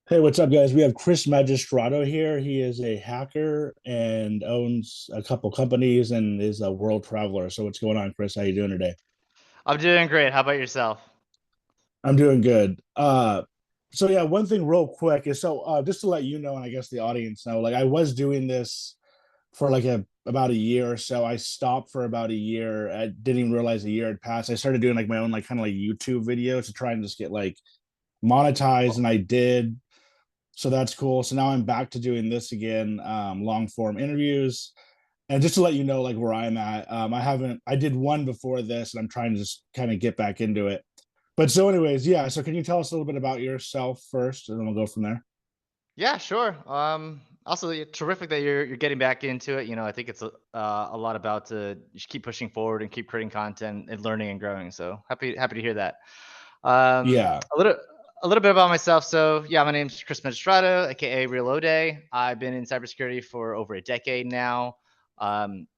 Hey, what's up, guys? We have Chris Magistrado here. He is a hacker and owns a couple companies and is a world traveler. So, what's going on, Chris? How you doing today? I'm doing great. How about yourself? I'm doing good. So yeah, one thing real quick is just to let you know, and I guess the audience know, like I was doing this for like a about a year or so. I stopped for about a year. I didn't even realize a year had passed. I started doing like my own like kind of like YouTube videos to try and just get like monetized, and I did. So that's cool. So now I'm back to doing this again, long form interviews. And just to let you know, like where I'm at, I did one before this, and I'm trying to just kind of get back into it. But so, anyways, yeah. So, can you tell us a little bit about yourself first, and then we'll go from there? Yeah, sure. Also, terrific that you're getting back into it. I think it's a lot about to just keep pushing forward and keep creating content and learning and growing. So happy to hear that. Um, Yeah. a little a little bit about myself. So yeah, my name's Chris Magistrado, aka Real O'Day. I've been in cybersecurity for over a decade now.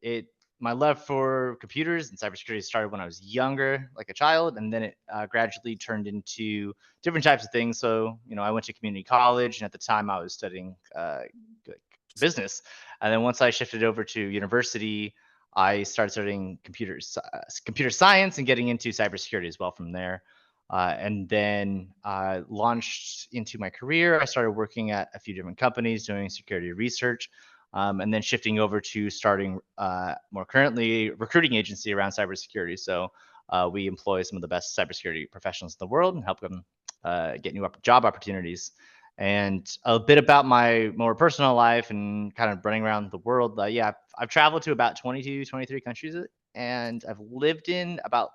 It My love for computers and cybersecurity started when I was younger, like a child, and then it gradually turned into different types of things. So, I went to community college, and at the time I was studying business. And then once I shifted over to university, I started studying computer science, and getting into cybersecurity as well from there. And then launched into my career. I started working at a few different companies doing security research, and then shifting over to starting more currently recruiting agency around cybersecurity. So we employ some of the best cybersecurity professionals in the world and help them get new job opportunities. And a bit about my more personal life and kind of running around the world. Yeah, I've traveled to about 22, 23 countries, and I've lived in about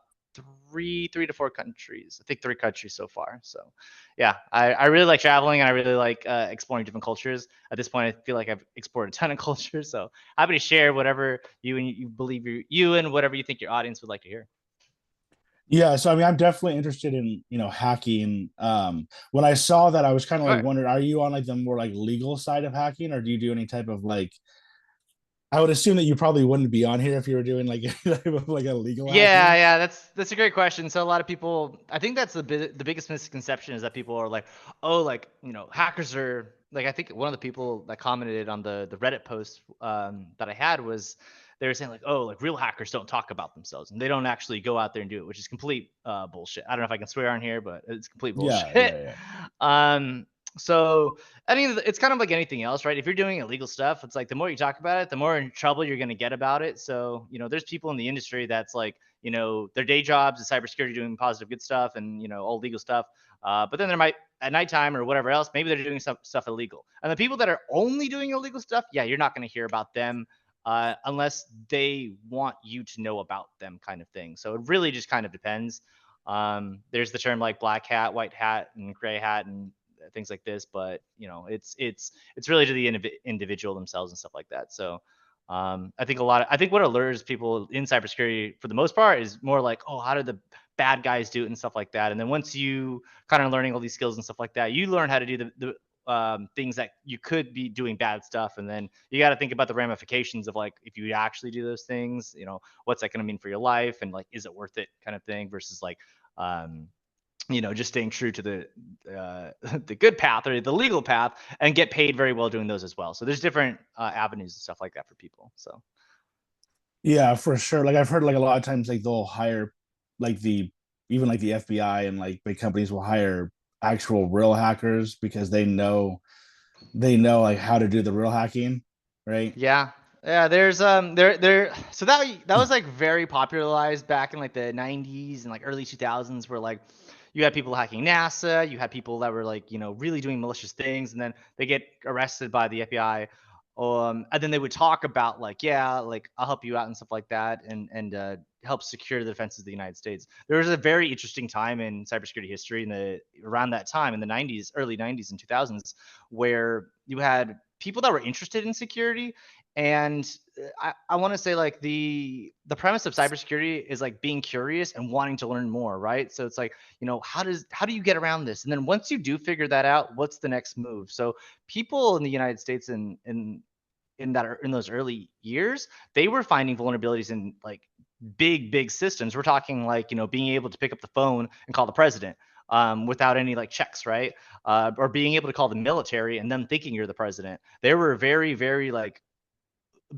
three to four countries. I think three countries so far. So, yeah, I really like traveling, and I really like exploring different cultures. At this point, I feel like I've explored a ton of cultures. So happy to share whatever you believe you and whatever you think your audience would like to hear. Yeah, so I mean, I'm definitely interested in hacking. When I saw that, I was kind of like Okay. wondering, are you on like the more like legal side of hacking, or do you do any type of like? I would assume that you probably wouldn't be on here if you were doing like like a legal Yeah, hacking. yeah, that's a great question. So a lot of people, I think that's the biggest misconception is that people are like, oh, like hackers are like. I think one of the people that commented on the Reddit post that I had was they were saying like, oh, like real hackers don't talk about themselves and they don't actually go out there and do it, which is complete bullshit. I don't know if I can swear on here, but it's complete Yeah, bullshit. yeah, yeah. um, so it's kind of like anything else, right? If you're doing illegal stuff, it's like the more you talk about it, the more in trouble you're going to get about it. So, there's people in the industry that's like, their day jobs is cybersecurity doing positive good stuff and, all legal stuff. But then there might at nighttime or whatever else, maybe they're doing some stuff illegal. And the people that are only doing illegal stuff, yeah, you're not going to hear about them unless they want you to know about them, kind of thing. So it really just kind of depends. There's the term like black hat, white hat, and gray hat, and things like this. But it's really to the individual themselves and stuff like that. So I think what allures people in cybersecurity for the most part is more like, oh, how did the bad guys do it and stuff like that. And then once you kind of learning all these skills and stuff like that, you learn how to do the things that you could be doing bad stuff. And then you got to think about the ramifications of like, if you actually do those things, what's that going to mean for your life? And like, is it worth it kind of thing versus like, um, just staying true to the good path or the legal path and get paid very well doing those as well. So there's different avenues and stuff like that for people. So Yeah, for sure. Like I've heard like a lot of times like they'll hire like the even like the FBI and like big companies will hire actual real hackers because they know like how to do the real hacking, right? yeah, yeah. There's there. So that was like very popularized back in like the 90s and like early 2000s, where like you had people hacking NASA, you had people that were like really doing malicious things, and then they get arrested by the FBI. And then they would talk about like, yeah, like I'll help you out and stuff like that, and help secure the defenses of the United States. There was a very interesting time in cybersecurity history in the around that time in the 90s, early 90s and 2000s, where you had people that were interested in security. And I want to say like the premise of cybersecurity is like being curious and wanting to learn more, right? So it's like, how do you get around this? And then once you do figure that out, what's the next move? So people in the United States and in that in those early years, they were finding vulnerabilities in like big systems. We're talking like being able to pick up the phone and call the president. without any like checks, right? Or being able to call the military and them thinking you're the president. There were very, very like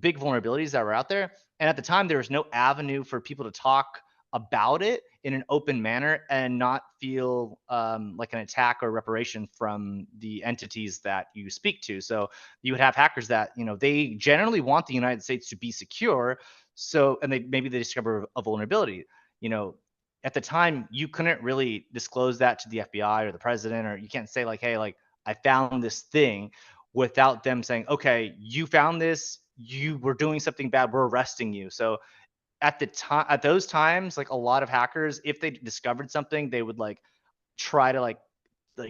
big vulnerabilities that were out there. And at the time, there was no avenue for people to talk about it in an open manner and not feel like an attack or reparation from the entities that you speak to. So you would have hackers that, you know, they generally want the United States to be secure. So, and they discover a vulnerability, you know, at the time you couldn't really disclose that to the FBI or the president, or you can't say like, hey, like I found this thing without them saying, okay, you found this, you were doing something bad, we're arresting you. So at the time, at those times, like a lot of hackers, if they discovered something, they would like try to like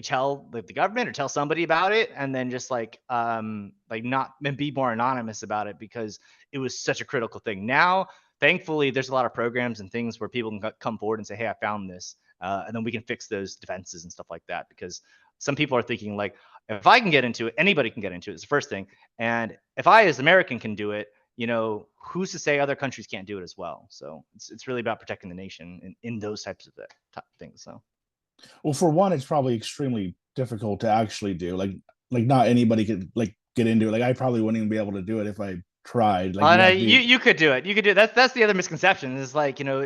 tell like the government or tell somebody about it, and then just like not and be more anonymous about it because it was such a critical thing. Now thankfully there's a lot of programs and things where people can come forward and say, hey, I found this, and then we can fix those defenses and stuff like that, because some people are thinking like, if I can get into it, anybody can get into it, is the first thing. And if I as American can do it, you know, who's to say other countries can't do it as well? So it's really about protecting the nation in those types of things. So Well, for one, it's probably extremely difficult to actually do. Like not anybody could like get into it. Like I probably wouldn't even be able to do it if I tried. Like you no, have to be. you could do it. You could do it. That's the other misconception is like, you know,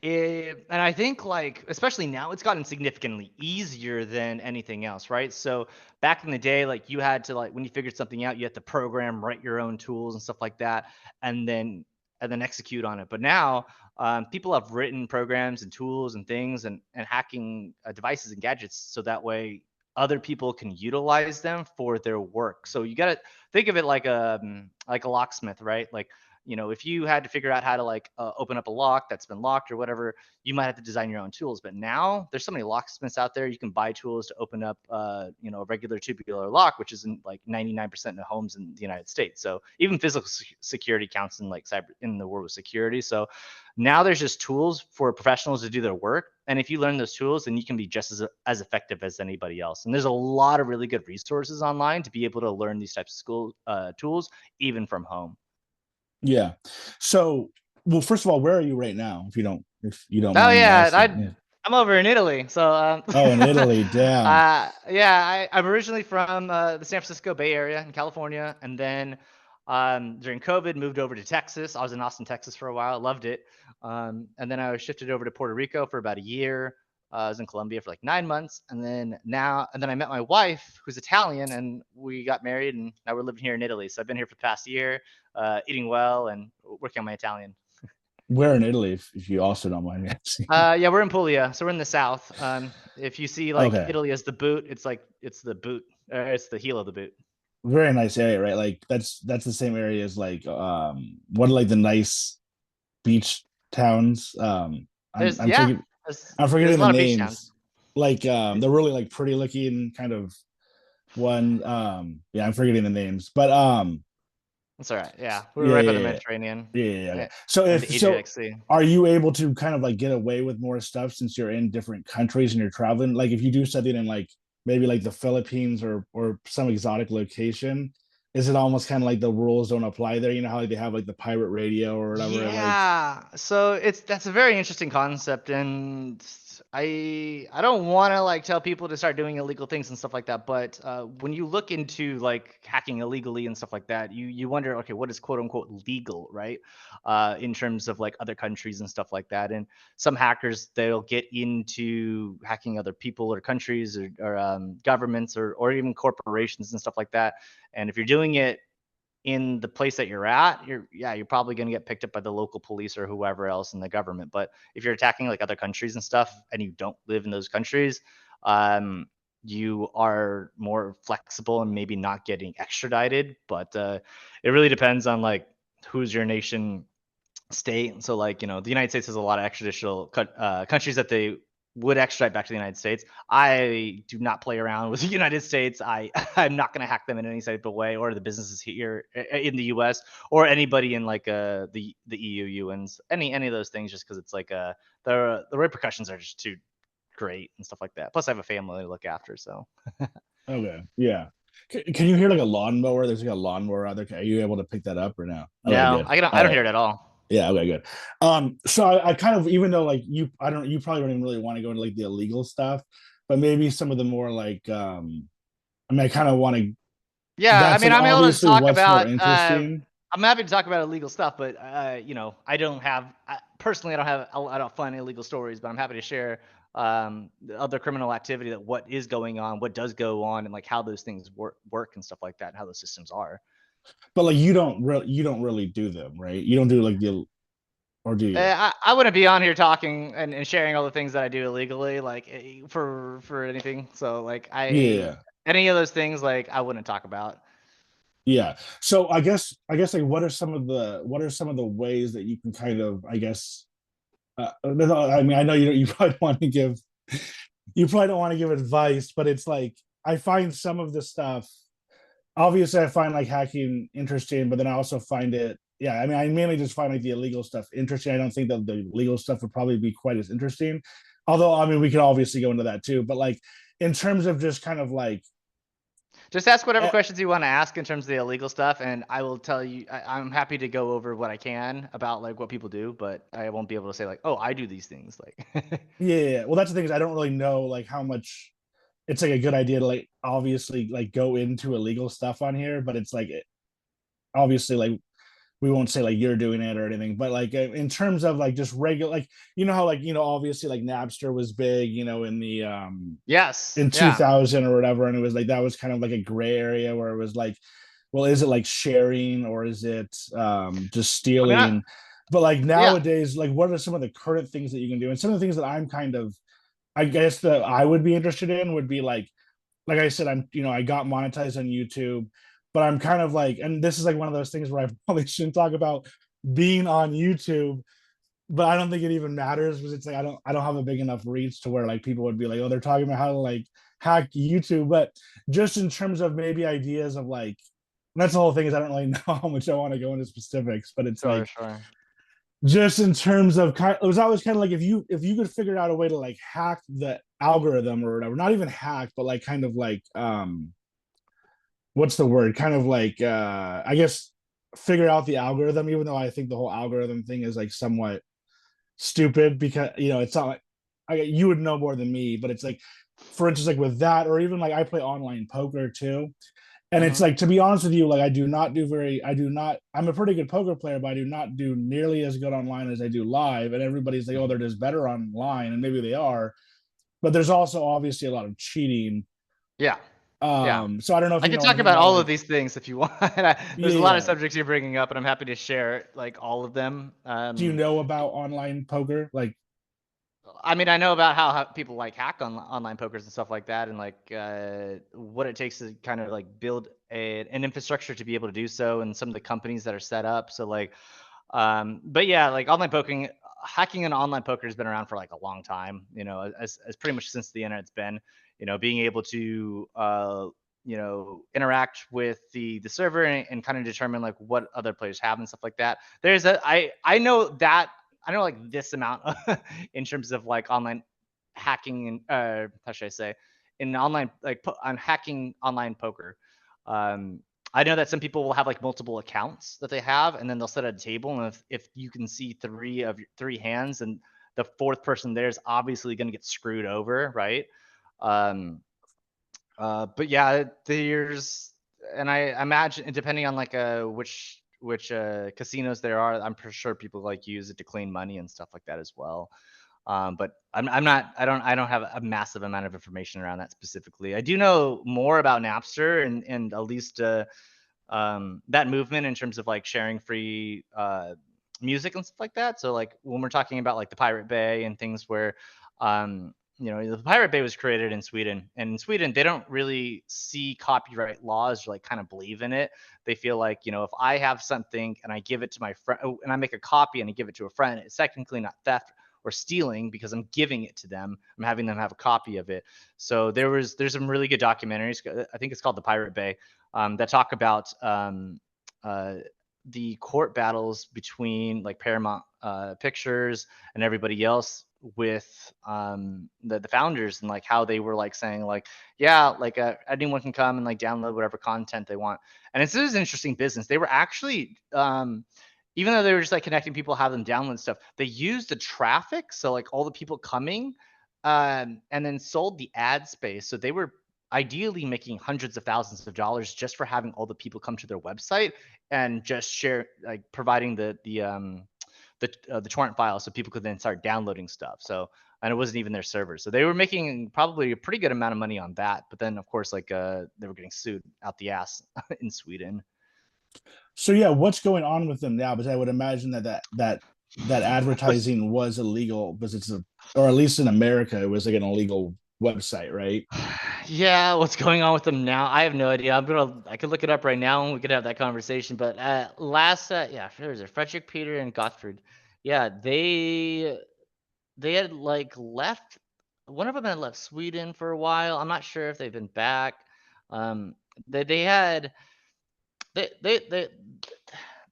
and I think like especially now it's gotten significantly easier than anything else, right? So back in the day, like you had to like when you figured something out, you had to program, write your own tools and stuff like that, and then execute on it. But now people have written programs and tools and things and hacking devices and gadgets so that way other people can utilize them for their work. So you got to think of it like a locksmith, right? Like, you know, if you had to figure out how to like open up a lock that's been locked or whatever, you might have to design your own tools. But now there's so many locksmiths out there. You can buy tools to open up, you know, a regular tubular lock, which isn't like 99% of homes in the United States. So even physical security counts in like cyber in the world of security. So now there's just tools for professionals to do their work. And if you learn those tools, then you can be just as effective as anybody else. And there's a lot of really good resources online to be able to learn these types of tools, even from home. Yeah. So, well, first of all, where are you right now? If you don't Oh mind me yeah, asking. Yeah. I'm over in Italy. So Oh, in Italy, damn. yeah, I'm originally from the San Francisco Bay Area in California, and then during COVID moved over to Texas. I was in Austin, Texas for a while. Loved it. And then I was shifted over to Puerto Rico for about a year. I was in Colombia for like 9 months, and then I met my wife, who's Italian, and we got married, and now we're living here in Italy. So I've been here for the past year, eating well and working on my Italian. Where in Italy, if you also don't mind me asking? Yeah, we're in Puglia, so we're in the south. If you see like Okay. Italy as the boot, it's like it's the boot, it's the heel of the boot. Very nice area, right? Like that's the same area as like one of like the nice beach towns. I'm There's I'm yeah, forgetting there's a the lot of beach towns. names. Like they're really like pretty looking kind of one. Yeah, I'm forgetting the names. But That's all right. Yeah, we were yeah, right by the yeah, Mediterranean yeah, yeah, yeah. Okay. eh, and the Adriatic Sea. Are you able to kind of like get away with more stuff since you're in different countries and you're traveling? Like if you do something in like maybe like the Philippines or some exotic location, is it almost kind of like the rules don't apply there? You know how like they have like the pirate radio or whatever, like Yeah, so that's a very interesting concept, and I don't want to like tell people to start doing illegal things and stuff like that. But when you look into like hacking illegally and stuff like that, you wonder, okay, what is quote unquote legal, right? In terms of like other countries and stuff like that. And some hackers they'll get into hacking other people or countries or governments or even corporations and stuff like that. And if you're doing it in the place that you're at, you're probably going to get picked up by the local police or whoever else in the government. But if you're attacking like other countries and stuff, and you don't live in those countries, you are more flexible and maybe not getting extradited. But it really depends on like who's your nation state. So like, you know, the United States has a lot of extraditional countries that they would extradite back to the United States. I do not play around with the United States. I'm not going to hack them in any type of way, or the businesses here in the U.S. or anybody in like the EU, UNs, any of those things, just because it's like the repercussions are just too great and stuff like that. Plus, I have a family to look after, so. okay, yeah. Can you hear like a lawnmower? There's like a lawnmower out there. Are you able to pick that up or no? Okay, No, good. I All don't right. hear it at all. Yeah, okay, good. So I kind of, even though like you probably don't even really want to go into like the illegal stuff, but maybe some of the more like I mean I kind of want to, Yeah, I that's mean, like I'm able to obviously talk what's more about. interesting. I'm happy to talk about illegal stuff, but I don't have personally. I don't find illegal stories, but I'm happy to share the other criminal activity that what is going on, what does go on, and like how those things work and stuff like that, and how those systems are. But like you don't really do them, right? You don't do like the, or do you? I wouldn't be on here talking and sharing all the things that I do illegally, like for anything. So like Yeah. any of those things, like I wouldn't talk about. Yeah. So I guess like what are some of the ways that you can kind of, I guess, I mean I know you probably want to give, you probably don't want to give advice, but it's like I find some of the stuff, obviously I find like hacking interesting, but then I also find it, yeah, I mean I mainly just find like the illegal stuff interesting. I don't think that the legal stuff would probably be quite as interesting. Although I mean we could obviously go into that too, but like in terms of just kind of like Just ask whatever eh, questions you want to ask in terms of the illegal stuff, and I will tell you. I'm happy to go over what I can about like what people do, but I won't be able to say like, oh, I do these things. Like, yeah, yeah, yeah. Well that's the thing is I don't really know like how much it's like a good idea to like obviously like go into illegal stuff on here, but it's like obviously like we won't say like you're doing it or anything, but like in terms of like just regular, like how like obviously like Napster was big, in the yes, in yeah. 2000 or whatever, and it was like that was kind of like a gray area where it was like, well, is it like sharing or is it just I mean, stealing? But like yeah. nowadays, like what are some of the current things that you can do? And some of the things that I'm kind of, I guess that I would be interested in would be like I said, I'm I got monetized on YouTube, but I'm kind of like, and this is like one of those things where I probably shouldn't talk about being on YouTube, but I don't think it even matters because it's like I don't have a big enough reach to where like people would be like, oh, they're talking about how to like hack YouTube. But just in terms of maybe ideas of like, that's the whole thing is I don't really know how much I want to go into specifics, but it's Sure, like sure. just in terms of it was always kind of like if you could figure out a way to like hack the algorithm or whatever, not even hack, but like kind of like what's the word? Kind of like I guess figure out the algorithm, even though I think the whole algorithm thing is like somewhat stupid because it's not like you would know more than me, but it's like for instance, like with that, or even like I play online poker too. And it's Hmm. like to be honest with you, like I do not I'm a pretty good poker player, but I do not do nearly as good online as I do live. And everybody's like, oh, they're just better online, and maybe they are, but there's also obviously a lot of cheating. Yeah, yeah. So I don't know if I you could know talk anything about about all of like, these things if you want. There's a lot of yeah. subjects you're bringing up, and I'm happy to share like all of them. Do you know about online poker? Like, I mean, I know about how people like hack on online pokers and stuff like that, and like what it takes to kind of like build an infrastructure to be able to do so, and some of the companies that are set up. So like, but yeah, like online poking, hacking and online poker has been around for like a long time. As pretty much since the internet's been. Being able to interact with the server and kind of determine like what other players have and stuff like that. I know that I know like this amount in terms of like online hacking and how should I say in online like on hacking online poker. Um, I know that some people will have like multiple accounts that they have, and then they'll set a table, and if you can see three of your three hands, and the fourth person there is obviously going to get screwed over, right? Um, but yeah, there's, and I imagine depending on like which casinos there are, I'm pretty sure people like use it to clean money and stuff like that as well. But I'm not I don't have a massive amount of information around that specifically. I do know more about Napster and at least that movement in terms of like sharing free music and stuff like that. So like when we're talking about like the Pirate Bay and things where the Pirate Bay was created in Sweden, and in Sweden they don't really see copyright laws or like kind of believe in it. They feel like if I have something and I give it to my friend, and I make a copy and I give it to a friend, it's technically not theft or stealing because I'm giving it to them. I'm having them have a copy of it. So there's some really good documentaries. I think it's called The Pirate Bay, that talk about uh, the court battles between like Paramount Pictures and everybody else with the founders, and like how they were like saying like, yeah, like anyone can come and like download whatever content they want. And this is an interesting business. They were actually even though they were just like connecting people, have them download stuff, they used the traffic, so like all the people coming, and then sold the ad space. So they were ideally making hundreds of thousands of dollars just for having all the people come to their website and just share, like providing the torrent file so people could then start downloading stuff. So, and it wasn't even their server. So they were making probably a pretty good amount of money on that. But then of course, like they were getting sued out the ass in Sweden. So yeah, what's going on with them now? Because I would imagine that advertising was illegal, because it's a, or at least in America, it was like an illegal website, right? Yeah, what's going on with them now? I have no idea. I could look it up right now and we could have that conversation. But yeah, there's a Frederick, Peter, and Gottfried. Yeah, they had like left. One of them had left Sweden for a while. I'm not sure if they've been back. Um, they had they they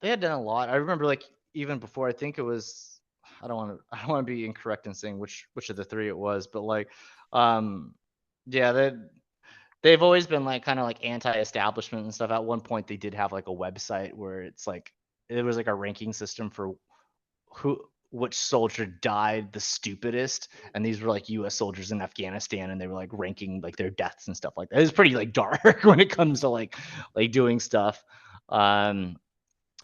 had done a lot. I remember like even before. I think it was. I don't want to be incorrect in saying which of the three it was, but like, um, yeah, they've always been like kind of like anti-establishment and stuff. At one point, they did have like a website where it's like it was like a ranking system for who which soldier died the stupidest, and these were like U.S. soldiers in Afghanistan, and they were like ranking like their deaths and stuff like that. It's pretty like dark when it comes to like doing stuff. Um,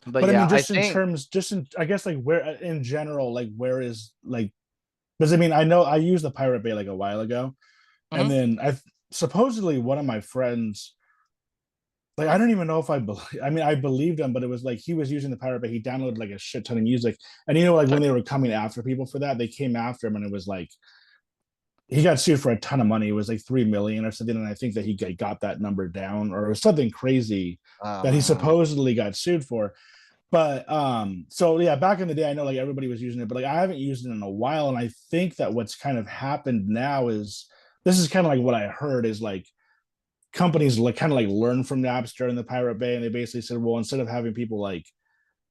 but But I yeah, mean, I just in think. terms, just in, I guess, like where in general, like where is like, because I mean, I know I used the Pirate Bay like a while ago, and Mhm. then I supposedly one of my friends, like I don't even know if I believe, I mean, I believed him, but it was like he was using the Pirate Bay. He downloaded like a shit ton of music, and like when they were coming after people for that, they came after him, and it was like he got sued for a ton of money. It was like 3 million or something, and I think that he got that number down, or it was something crazy Oh that he man. supposedly got sued for. But so yeah, back in the day, I know like everybody was using it, but like I haven't used it in a while, and I think that what's kind of happened now is, this is kind of like what I heard, is like companies like kind of like learn from Napster and the Pirate Bay, and they basically said, well, instead of having people like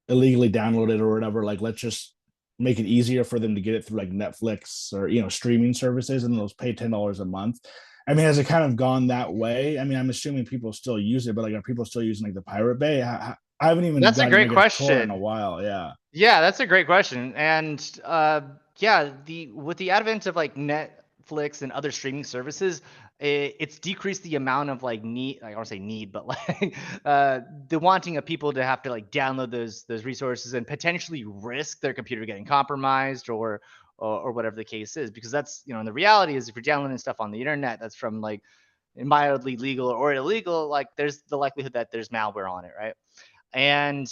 illegally download it or whatever, like let's just make it easier for them to get it through like Netflix or streaming services, and those pay $10 a month. I mean, has it kind of gone that way? I mean, I'm assuming people still use it, but like, are people still using like the Pirate Bay? I haven't even That's a gotten great like a torrent in a question. while. Yeah. Yeah, that's a great question. And yeah, the with the advent of like Netflix and other streaming services, it's decreased the amount of like need. I don't want to say need, but like the wanting of people to have to like download those resources and potentially risk their computer getting compromised or whatever the case is. Because that's and the reality is if you're downloading stuff on the internet that's from like mildly legal or illegal, like there's the likelihood that there's malware on it, right? And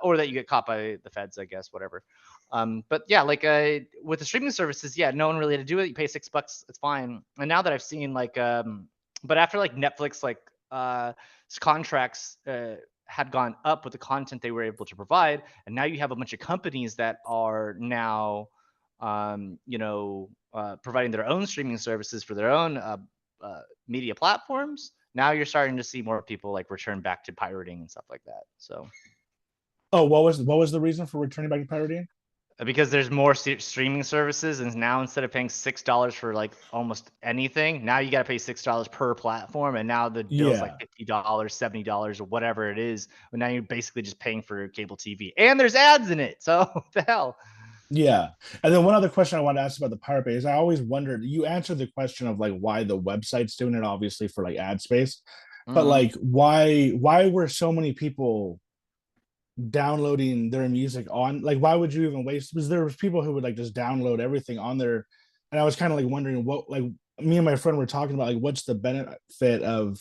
or that you get caught by the feds, I guess, whatever. But yeah, like with the streaming services, yeah, no one really had to do it. You pay $6, it's fine. And now that I've seen like, but after like Netflix, like contracts had gone up with the content they were able to provide, and now you have a bunch of companies that are now, providing their own streaming services for their own media platforms. Now you're starting to see more people like return back to pirating and stuff like that. So Oh, what was the reason for returning back to pirating? because there's more streaming services, and now instead of paying $6 for like almost anything, now you got to pay $6 per platform, and now the bill's like Yeah. $50, $70, or whatever it is. But now you're basically just paying for cable TV, and there's ads in it. So what the hell? Yeah. And then one other question I want to ask about the Pirate Bay is, I always wondered, you answered the question of like why the website's doing it, obviously for like ad space, but Mm-hmm. like why were so many people downloading their music on, like why would you even waste, because there was people who would like just download everything on there, and I was kind of like wondering what, like me and my friend were talking about, like what's the benefit of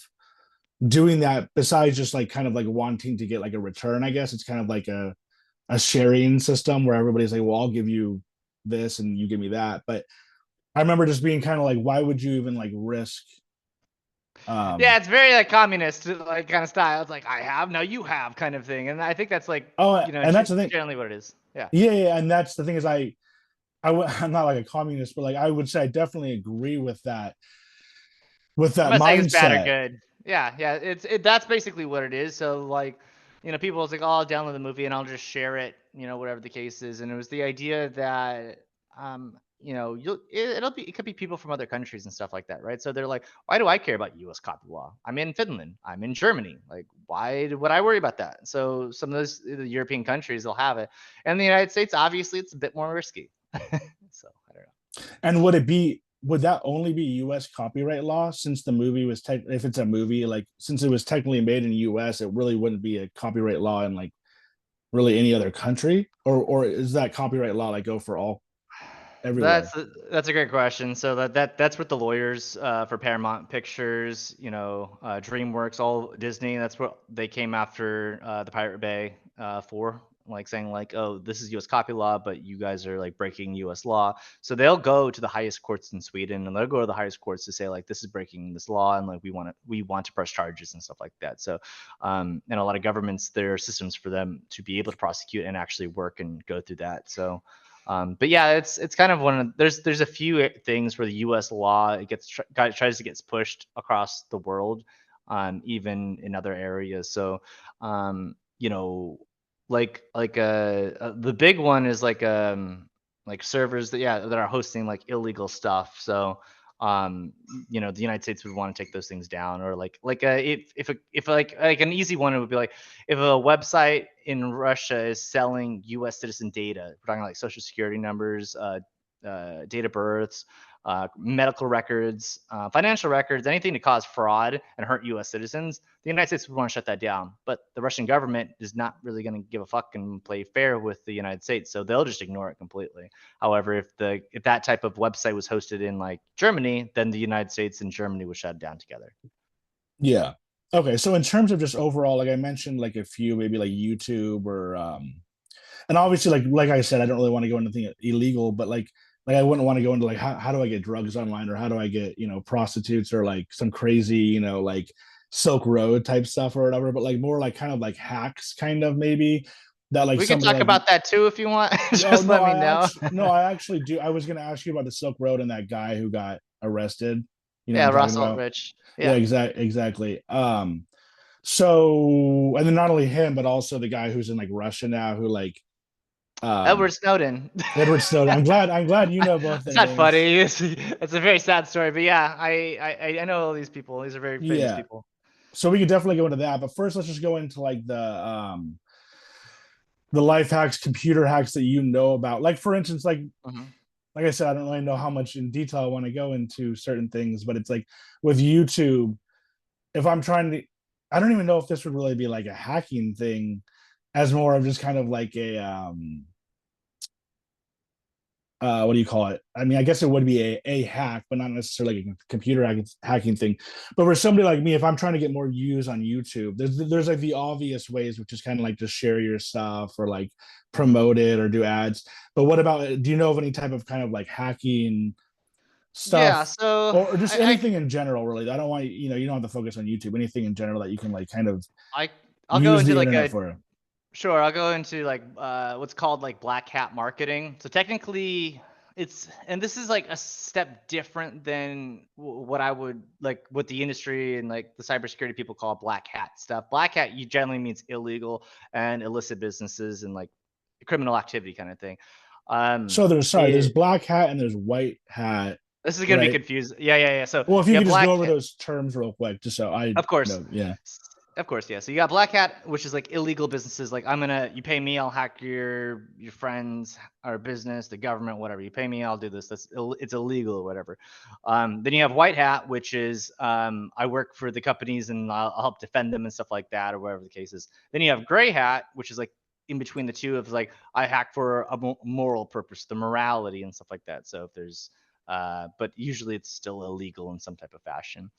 doing that besides just like kind of like wanting to get like a return. I guess it's kind of like a sharing system where everybody's like, well, I'll give you this and you give me that. But I remember just being kind of like, why would you even like risk Yeah, um it's very like communist like kind of style. It's like I have, no, you have kind of thing, and I think that's like oh, and that's the thing. generally what it is. Yeah. Yeah, yeah, and that's the thing is, I'm not like a communist, but like I would say I definitely agree with I'm that not saying it's bad or mindset. good. Yeah, yeah. That's basically what it is. So like, people was like, oh, I'll download the movie and I'll just share it, whatever the case is. And it was the idea that it could be people from other countries and stuff like that, right? So they're like, why do I care about U.S. copy law? I'm in Finland, I'm in Germany. Like, why would I worry about that? So some of those the European countries will have it, and the United States, obviously, it's a bit more risky. So I don't know. And would that only be U.S. copyright law since the movie was if it's a movie, like since it was technically made in the U.S., it really wouldn't be a copyright law in like really any other country, or is that copyright law like go for all everywhere? That's a great question. So that's what the lawyers for Paramount Pictures, DreamWorks, all Disney. That's what they came after the Pirate Bay for, like saying like, oh, this is U.S. copy law, but you guys are like breaking U.S. law. So they'll go to the highest courts in Sweden, and they'll go to the highest courts to say like, this is breaking this law, and like we want to press charges and stuff like that. So, and a lot of governments, there are systems for them to be able to prosecute and actually work and go through that. So. But yeah, it's kind of one of there's a few things where the U.S. law tries to get pushed across the world, even in other areas. So, you know, the big one is like servers that are hosting like illegal stuff. So, the United States would want to take those things down, or if like an easy one, it would be like if a website in Russia is selling U.S. citizen data, we're talking like social security numbers, date of births, medical records, financial records, anything to cause fraud and hurt U.S. citizens, the United States would want to shut that down. But the Russian government is not really going to give a fuck and play fair with the United States, so they'll just ignore it completely. However, if that type of website was hosted in like Germany, then the United States and Germany would shut it down together. Yeah. Okay. So in terms of just overall, like I mentioned, like a few maybe like YouTube or and obviously like I said, I don't really want to go into anything illegal, but like I wouldn't want to go into like how do I get drugs online or how do I get prostitutes or like some crazy like Silk Road type stuff or whatever, but like more like kind of like hacks kind of maybe that like We can somebody talk like about that too if you want. no Just no let me know. I actually do. I was gonna ask you about the Silk Road and that guy who got arrested. You know what Yeah, I'm talking Russell about? Rich. Yeah, Yeah. exactly. So and then not only him, but also the guy who's in like Russia now who like Edward um Snowden. Edward Snowden. I'm glad you know both It's their not names. funny. It's a very sad story, but yeah, I know all these people. These are very famous Yeah. people. So we could definitely go into that, but first let's just go into like the life hacks, computer hacks that you know about. Like for instance, Mhm. like I said, I don't really know how much in detail I want to go into certain things, but it's like with YouTube, if I'm trying to, I don't even know if this would really be like a hacking thing, as more of just kind of like a what do you call it? I mean, I guess it would be a hack, but not necessarily like a computer hacking thing. But for somebody like me, if I'm trying to get more views on YouTube, there's like the obvious ways, which is kind of like just share your stuff or like promote it or do ads. But what about? Do you know of any type of kind of like hacking Yeah, stuff so or just I anything in general? Really, I don't want you don't have to focus on YouTube. Anything in general that you can like kind of I I'll go use into the like internet a for. sure. I'll go into like what's called like black hat marketing. So technically, and this is like a step different than what I would like what the industry and like the cybersecurity people call black hat stuff. Black hat you generally means illegal and illicit businesses and like criminal activity kind of thing. So there's It black hat and there's white hat, This is gonna be right? confusing. Yeah. So Well, if you yeah, could just go black over those terms real quick, just so I of course. know. Yeah. Of course, yeah. So you got black hat, which is like illegal businesses. Like you pay me, I'll hack your friends, our business, the government, whatever. You pay me, I'll do this. It's illegal or whatever. Then you have white hat, which is I work for the companies and I'll help defend them and stuff like that, or whatever the case is. Then you have gray hat, which is like in between the two of like I hack for a moral purpose, the morality and stuff like that. So if there's but usually it's still illegal in some type of fashion.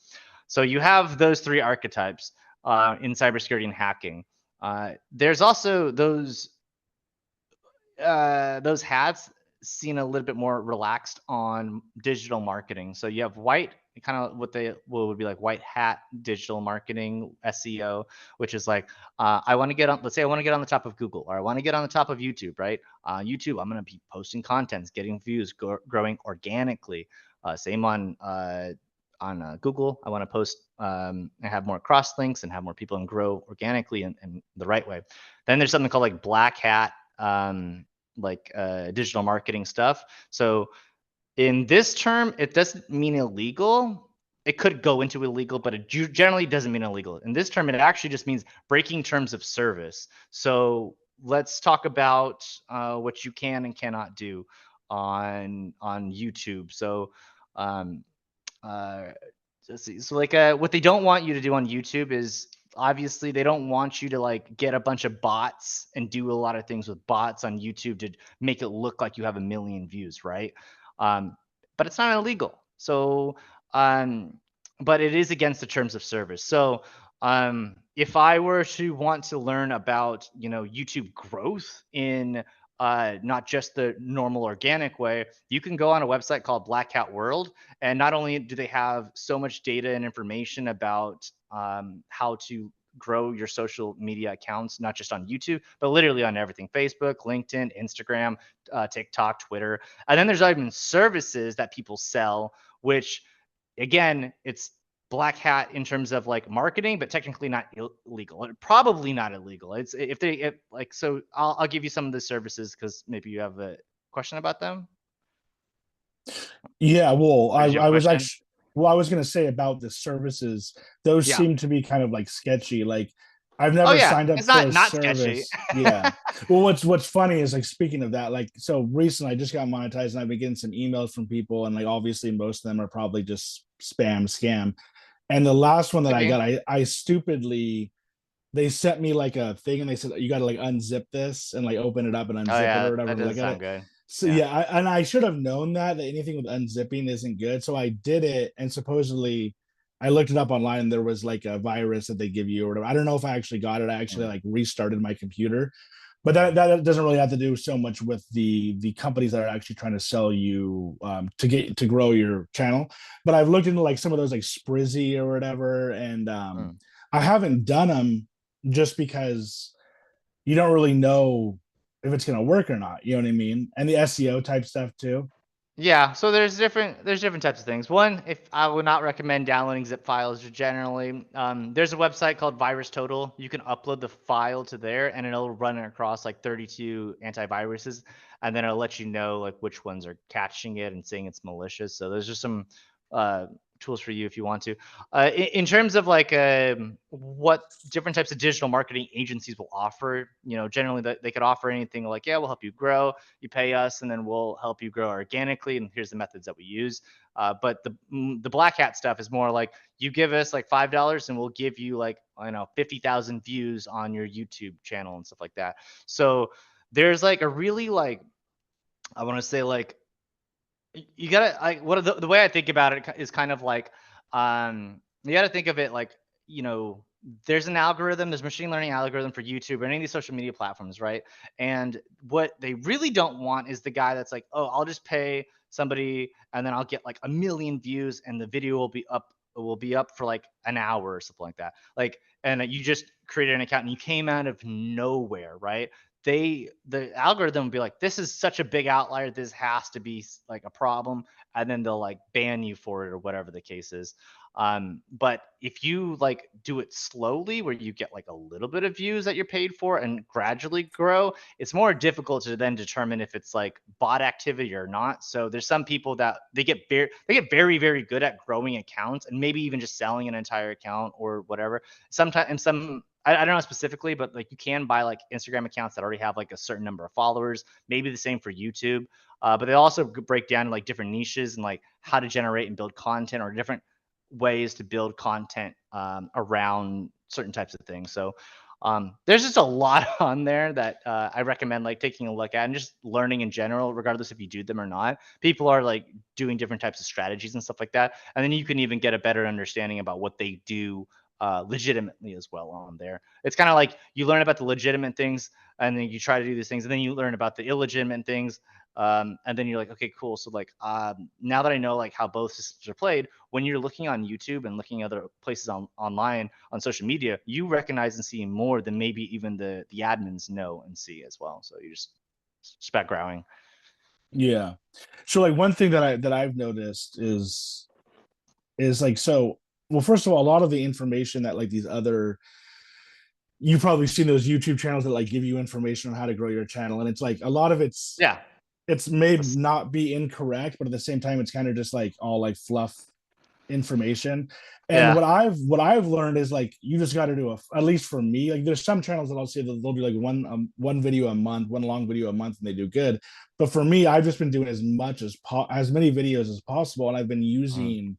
So you have those three archetypes in cybersecurity and hacking. There's also those hats seen a little bit more relaxed on digital marketing. So you have white, kind of what would be like white hat digital marketing SEO, which is like I want to get on. Let's say I want to get on the top of Google, or I want to get on the top of YouTube. Right? YouTube, I'm going to be posting contents, getting views, growing organically. Same on Google. I want to post and have more cross links and have more people and grow organically and the right way. Then there's something called like black hat digital marketing stuff. So In this term, it doesn't mean illegal. It could go into illegal, but it generally doesn't mean illegal. In this term, it actually just means breaking terms of service. So let's talk about what you can and cannot do on YouTube. So um, uh, let's see. So like what they don't want you to do on YouTube is obviously they don't want you to like get a bunch of bots and do a lot of things with bots on YouTube to make it look like you have a million views, right? Um, but it's not illegal. So um, but it is against the terms of service. So if I were to want to learn about, YouTube growth in not just the normal organic way, you can go on a website called Black Hat World, and not only do they have so much data and information about how to grow your social media accounts, not just on YouTube, but literally on everything: Facebook, LinkedIn, Instagram, TikTok, Twitter. And then there's even services that people sell, which again, it's black hat in terms of like marketing, but technically not illegal. Probably not illegal. It's if like, so I'll give you some of the services because maybe you have a question about them. Yeah, well, Or I did you have a I was question? actually I was gonna say about the services, those Yeah. seem to be kind of like sketchy. Like I've Oh never yeah, signed up it's for a not sketchy. service. Yeah. Well, what's funny is like speaking of that, like so recently I just got monetized and I've been getting some emails from people, and like obviously most of them are probably just spam scam. And the last one that Could I be. got, I stupidly they sent me like a thing and they said you got to like unzip this and like open it up and Oh unzip it or yeah, whatever that to doesn't look at sound it. good. So Yeah. yeah, and I should have known that anything with unzipping isn't good. So I did it, and supposedly I looked it up online. And there was like a virus that they give you or whatever. I don't know if I actually got it. I actually Mm, like restarted my computer, but that doesn't really have to do so much with the companies that are actually trying to sell you to grow your channel. But I've looked into like some of those like Sprizzy or whatever, and mm. I haven't done them just because you don't really know if it's going to work or not. You know what I mean? And the SEO type stuff too. Yeah, so there's different types of things. One, if I would not recommend downloading zip files generally. There's a website called Virus Total. You can upload the file to there, and it'll run it across like 32 antiviruses, and then it'll let you know like which ones are catching it and saying it's malicious. So there's just some uh, tools for you if you want to. In terms of like what different types of digital marketing agencies will offer, generally they could offer anything like, yeah, we'll help you grow, you pay us, and then we'll help you grow organically, and here's the methods that we use. But the black hat stuff is more like, you give us like $5 and we'll give you like 50,000 views on your YouTube channel and stuff like that. So there's like a really like, I want to say like, you gotta like, what the way I think about it is kind of like, you gotta think of it like, you know there's an algorithm, there's machine learning algorithm for YouTube or any of these social media platforms, right? And what they really don't want is the guy that's like, oh, I'll just pay somebody and then I'll get like a million views and the video will be up for like an hour or something like that. Like, and you just created an account and you came out of nowhere, right? The algorithm will be like, this is such a big outlier, this has to be like a problem, and then they'll like ban you for it or whatever the case is. But if you like do it slowly, where you get like a little bit of views that you're paid for and gradually grow, it's more difficult to then determine if it's like bot activity or not. So there's some people that they get very very good at growing accounts and maybe even just selling an entire account or whatever. Sometimes, and some, I don't know specifically, but like you can buy like Instagram accounts that already have like a certain number of followers. Maybe the same for YouTube. But they also break down like different niches and like how to generate and build content, or different ways to build content around certain types of things. So there's just a lot on there that I recommend like taking a look at and just learning in general, regardless if you do them or not. People are like doing different types of strategies and stuff like that, and then you can even get a better understanding about what they do legitimately as well on there. It's kind of like you learn about the legitimate things and then you try to do these things, and then you learn about the illegitimate things. And then you're like, okay, cool. So like, now that I know like how both systems are played, when you're looking on YouTube and looking other places online on social media, you recognize and see more than maybe even the admins know and see as well. So you just about growing. Yeah. So like one thing that I've noticed is like so well, first of all, a lot of the information that like these other you've probably seen those YouTube channels that like give you information on how to grow your channel. And it's like a lot of Yeah. it's may not be incorrect, but at the same time, it's kind of just like all like fluff information. And Yeah. what I've learned is like you just got to do at least for me, like there's some channels that I'll see that they'll do like one video a month, one long video a month, and they do good. But for me, I've just been doing as many videos as possible, and Mm.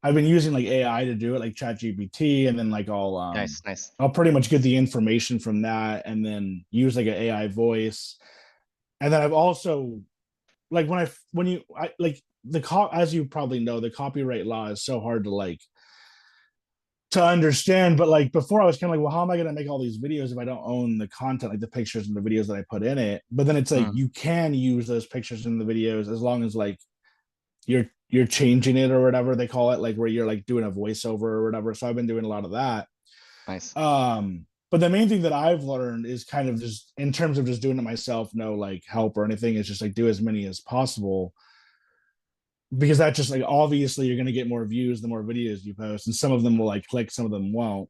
I've been using like AI to do it, like Chat GPT, and then like Nice, nice. I'll pretty much get the information from that, and then use like an AI voice. And then I've also like when you I like as you probably know, the copyright law is so hard to like to understand. But like before, I was kind of like, well, how am I going to make all these videos if I don't own the content, like the pictures and the videos that I put in it? But then it's like Mm. you can use those pictures in the videos as long as like you're changing it or whatever they call it, like where you're like doing a voiceover or whatever. So I've been doing a lot of that. Nice. But the main thing that I've learned is kind of just in terms of just doing it myself, no like help or anything, is just like do as many as possible, because that just like obviously you're going to get more views the more videos you post, and some of them will like click, some of them won't.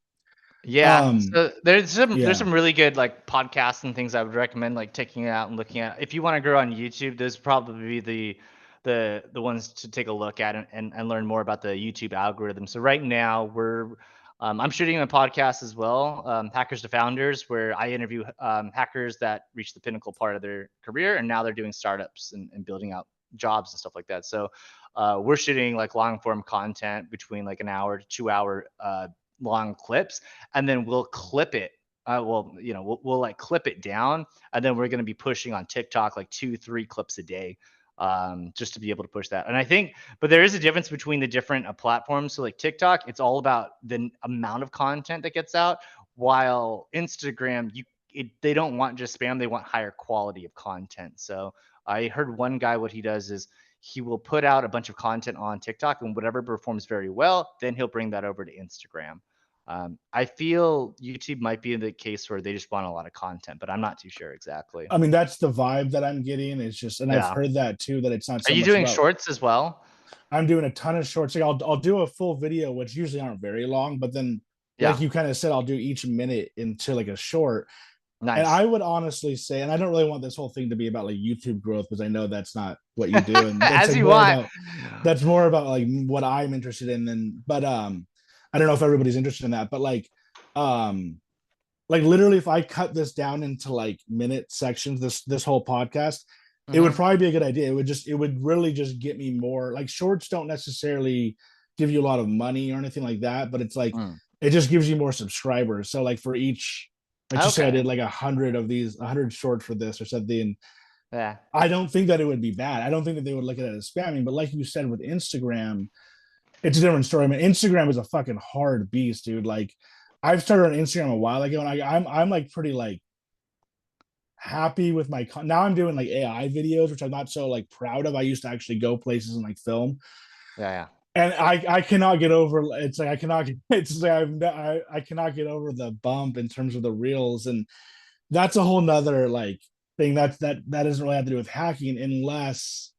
Yeah, um so there's yeah, some really good like podcasts and things I would recommend like checking it out and looking at. If you want to grow on YouTube, those probably be the ones to take a look at and learn more about the YouTube algorithm. So right now I'm shooting a podcast as well, Hackers to Founders, where I interview hackers that reach the pinnacle part of their career and now they're doing startups and building out jobs and stuff like that. So we're shooting like long form content between like an hour to 2 hour long clips, and then we'll clip it. We'll like clip it down, and then we're going to be pushing on TikTok like 2, 3 clips a day, just to be able to push that. And I think, but there is a difference between the different platforms. So like TikTok, it's all about the amount of content that gets out, while Instagram, they don't want just spam; they want higher quality of content. So I heard one guy, what he does is he will put out a bunch of content on TikTok, and whatever performs very well, then he'll bring that over to Instagram. I feel YouTube might be in the case where they just want a lot of content, but I'm not too sure exactly. I mean that's the vibe that I'm getting. It's just, and I've Yeah. heard that too, that it's not Are so you much doing about, shorts as well? I'm doing a ton of shorts. Like I'll do a full video, which usually aren't very long, but then like Yeah. you kind of said, I'll do each minute into like a short. And Nice. I would honestly say, and I don't really want this whole thing to be about like YouTube growth, because I know that's not what you do, and that's As like you want. more about like what I'm interested in. And but I don't know if everybody's interested in that, but um like literally if I cut this down into like minute sections, this whole podcast, it would Hmm. probably be a good idea. It would really just get me more. Like shorts don't necessarily give you a lot of money or anything like that, but it's like Mm. it just gives you more subscribers. So like for each, let's just say I Okay. did like 100 shorts for this or something, Yeah. I don't think that it would be bad. I don't think that they would look at it as spamming. But like you said with Instagram, it's a different story. I mean, Instagram is a fucking hard beast, dude. Like I've started on Instagram a while ago, and I'm like pretty like happy with now I'm doing like AI videos, which I'm not so like proud of. I used to actually go places and like film, Yeah. Yeah. and I cannot get over, it's like I cannot it's like I cannot get over the bump in terms of the reels. And that's a whole nother like thing that doesn't really have to do with hacking, unless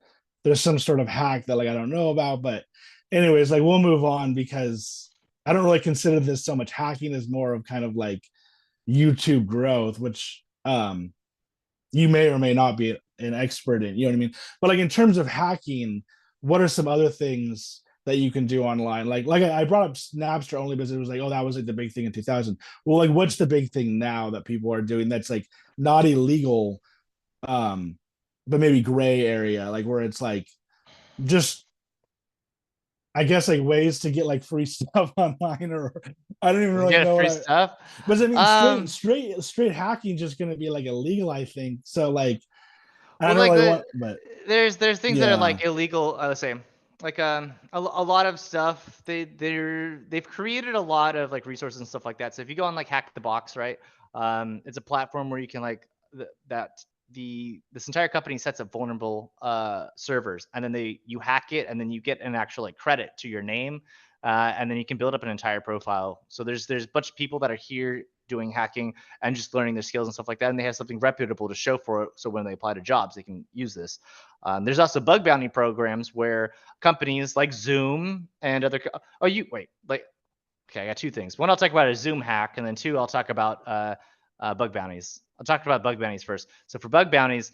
there's some sort of hack that like I don't know about. But anyways, like we'll move on, because I don't really consider this so much hacking as more of kind of like YouTube growth, which you may or may not be an expert in, you know what I mean? But like in terms of hacking, what are some other things that you can do online? Like I brought up Napster only because it was like, oh, that was like the big thing in 2000. Well, like what's the big thing now that people are doing that's like not illegal, um, but maybe gray area, like where it's like just, I guess, like ways to get like free stuff online, or I don't even really Get know what free I. stuff. But I mean, Um, straight hacking just going to be like illegal, I think. So like, I well, don't like really want, but there's things that are yeah, like illegal. Let's say, like a lot of stuff. They've created a lot of like resources and stuff like that. So if you go on like Hack the Box, right? It's a platform where you can like that this entire company sets up vulnerable servers, and then you hack it, and then you get an actual like credit to your name, and then you can build up an entire profile. So there's a bunch of people that are here doing hacking and just learning their skills and stuff like that, and they have something reputable to show for it. So when they apply to jobs, they can use this. There's also bug bounty programs where companies like Zoom and other. Oh, you wait, like okay, I got two things. One, I'll talk about a Zoom hack, and then two, I'll talk about bug bounties. I'll talk about bug bounties first. So for bug bounties,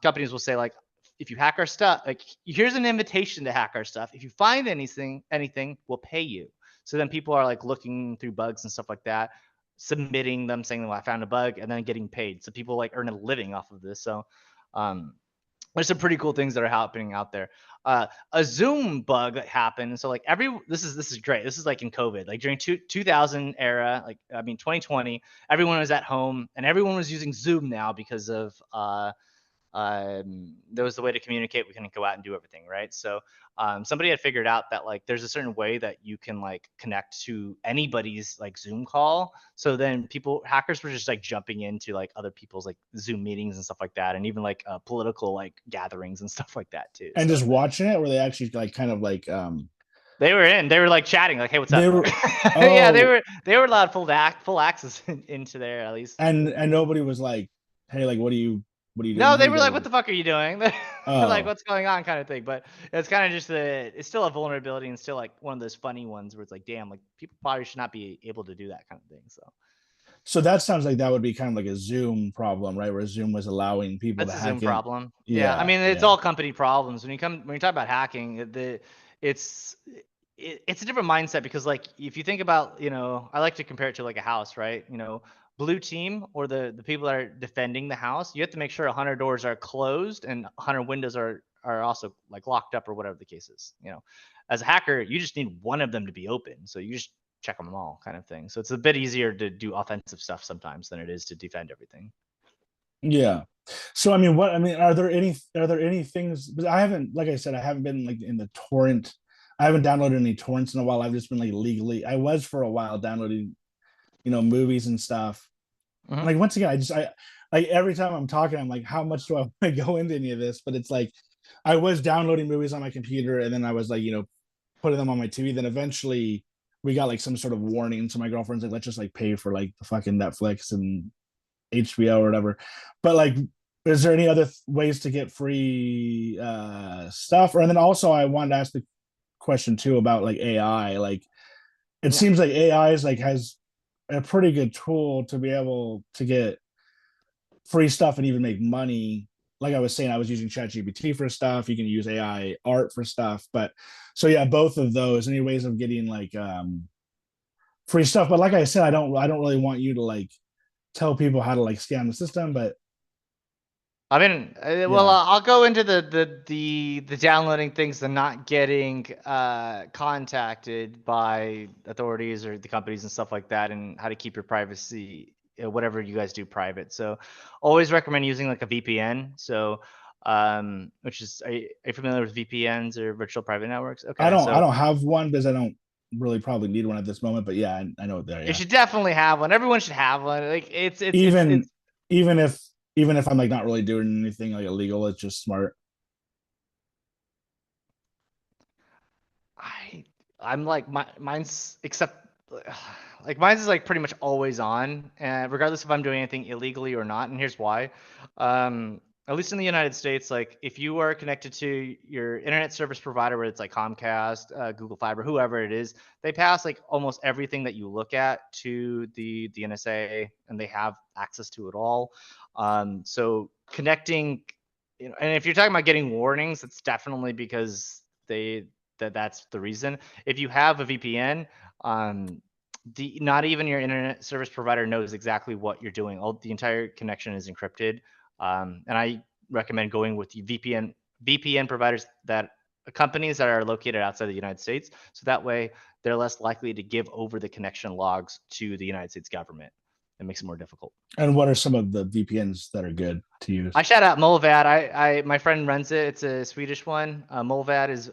companies will say like if you hack our stuff, like here's an invitation to hack our stuff. If you find anything, we'll pay you. So then people are like looking through bugs and stuff like that, submitting them saying, well, I found a bug, and then getting paid. So people like earn a living off of this. So there's some pretty cool things that are happening out there. A Zoom bug happened. So like this is great. This is like in COVID, like during 2000 era, like I mean 2020, everyone was at home and everyone was using Zoom now because of that was the way to communicate. We couldn't go out and do everything, right? So somebody had figured out that like there's a certain way that you can like connect to anybody's like Zoom call. So then hackers were just like jumping into like other people's like Zoom meetings and stuff like that, and even like political like gatherings and stuff like that too. And So just watching it, where they actually like kind of like they were like chatting, like, hey, what's they up? were Yeah, oh they were allowed full access into there at least. and nobody was like, hey, like what are you doing No, they here? You were like, gotta "What the fuck are you doing?" They're like, oh. "What's going on?" kind of thing. But it's kind of just it's still a vulnerability and still like one of those funny ones where it's like, damn, like people probably should not be able to do that kind of thing. So So that sounds like that would be kind of like a Zoom problem, right? Where Zoom was allowing people to that's a Zoom hack in. problem. Yeah, I Yeah, mean, it's yeah. all company problems. When you talk about hacking, it's it's a different mindset because like if you think about, I like to compare it to like a house, right? Blue team or the people that are defending the house, you have to make sure 100 doors are closed and 100 windows are also like locked up or whatever the case is. As a hacker, you just need one of them to be open, so you just check them all, kind of thing. So it's a bit easier to do offensive stuff sometimes than it is to defend everything. Yeah. So I mean, are there any things? Because I haven't, like I said, I haven't been like in the torrent. I haven't downloaded any torrents in a while. I've just been like legally. I was for a while downloading, movies and stuff. And Mm-hmm. like once again, I like every time I'm talking, I'm like, how much do I want to go into any of this? But it's like I was downloading movies on my computer, and then I was like, putting them on my TV. Then eventually we got like some sort of warning. So my girlfriend's like, let's just like pay for like the fucking Netflix and HBO or whatever. But like, is there any other ways to get free stuff? Or and then also I wanted to ask the question too about like AI. Like it Yeah. seems like AI is like has a pretty good tool to be able to get free stuff and even make money. Like I was saying, I was using ChatGPT for stuff. You can use AI art for stuff. But so yeah, both of those. Any ways of getting like free stuff. But like I said, I don't really want you to like tell people how to like scam the system. But I mean, well, yeah, I'll go into the downloading things and not getting contacted by authorities or the companies and stuff like that, and how to keep your privacy, whatever you guys do, private. So, always recommend using like a VPN. So, which is, are you familiar with VPNs or virtual private networks? I Okay, don't I so don't have one because I don't really probably need one at this moment. But yeah, I know there. you Yeah, should definitely have one. Everyone should have one. Like even it's even if even if I'm like not really doing anything like illegal, it's just smart. I I'm like mine's except like mine's is like pretty much always on, regardless if I'm doing anything illegally or not. And here's why. At least in the United States, like if you are connected to your internet service provider, whether it's like Comcast, Google Fiber, whoever it is, they pass like almost everything that you look at to the NSA, and they have access to it all. So connecting, and if you're talking about getting warnings, it's definitely because that's the reason. If you have a VPN, um, not even your internet service provider knows exactly what you're doing. The entire connection is encrypted, and I recommend going with the VPN providers that companies that are located outside the United States, so that way they're less likely to give over the connection logs to the United States government. It makes it more difficult. And what are some of the VPNs that are good to use? I shout out Molvad. My friend runs it. It's a Swedish one. Molvad is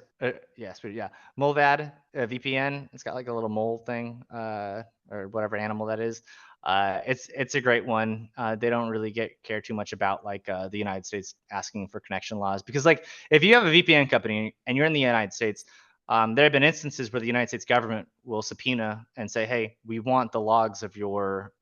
yeah, Swedish, yeah. Molvad VPN. It's got like a little mole thing, or whatever animal that is. It's a great one. They don't really care too much about like the United States asking for connection laws, because like if you have a VPN company and you're in the United States, there have been instances where the United States government will subpoena and say, hey, we want the logs of your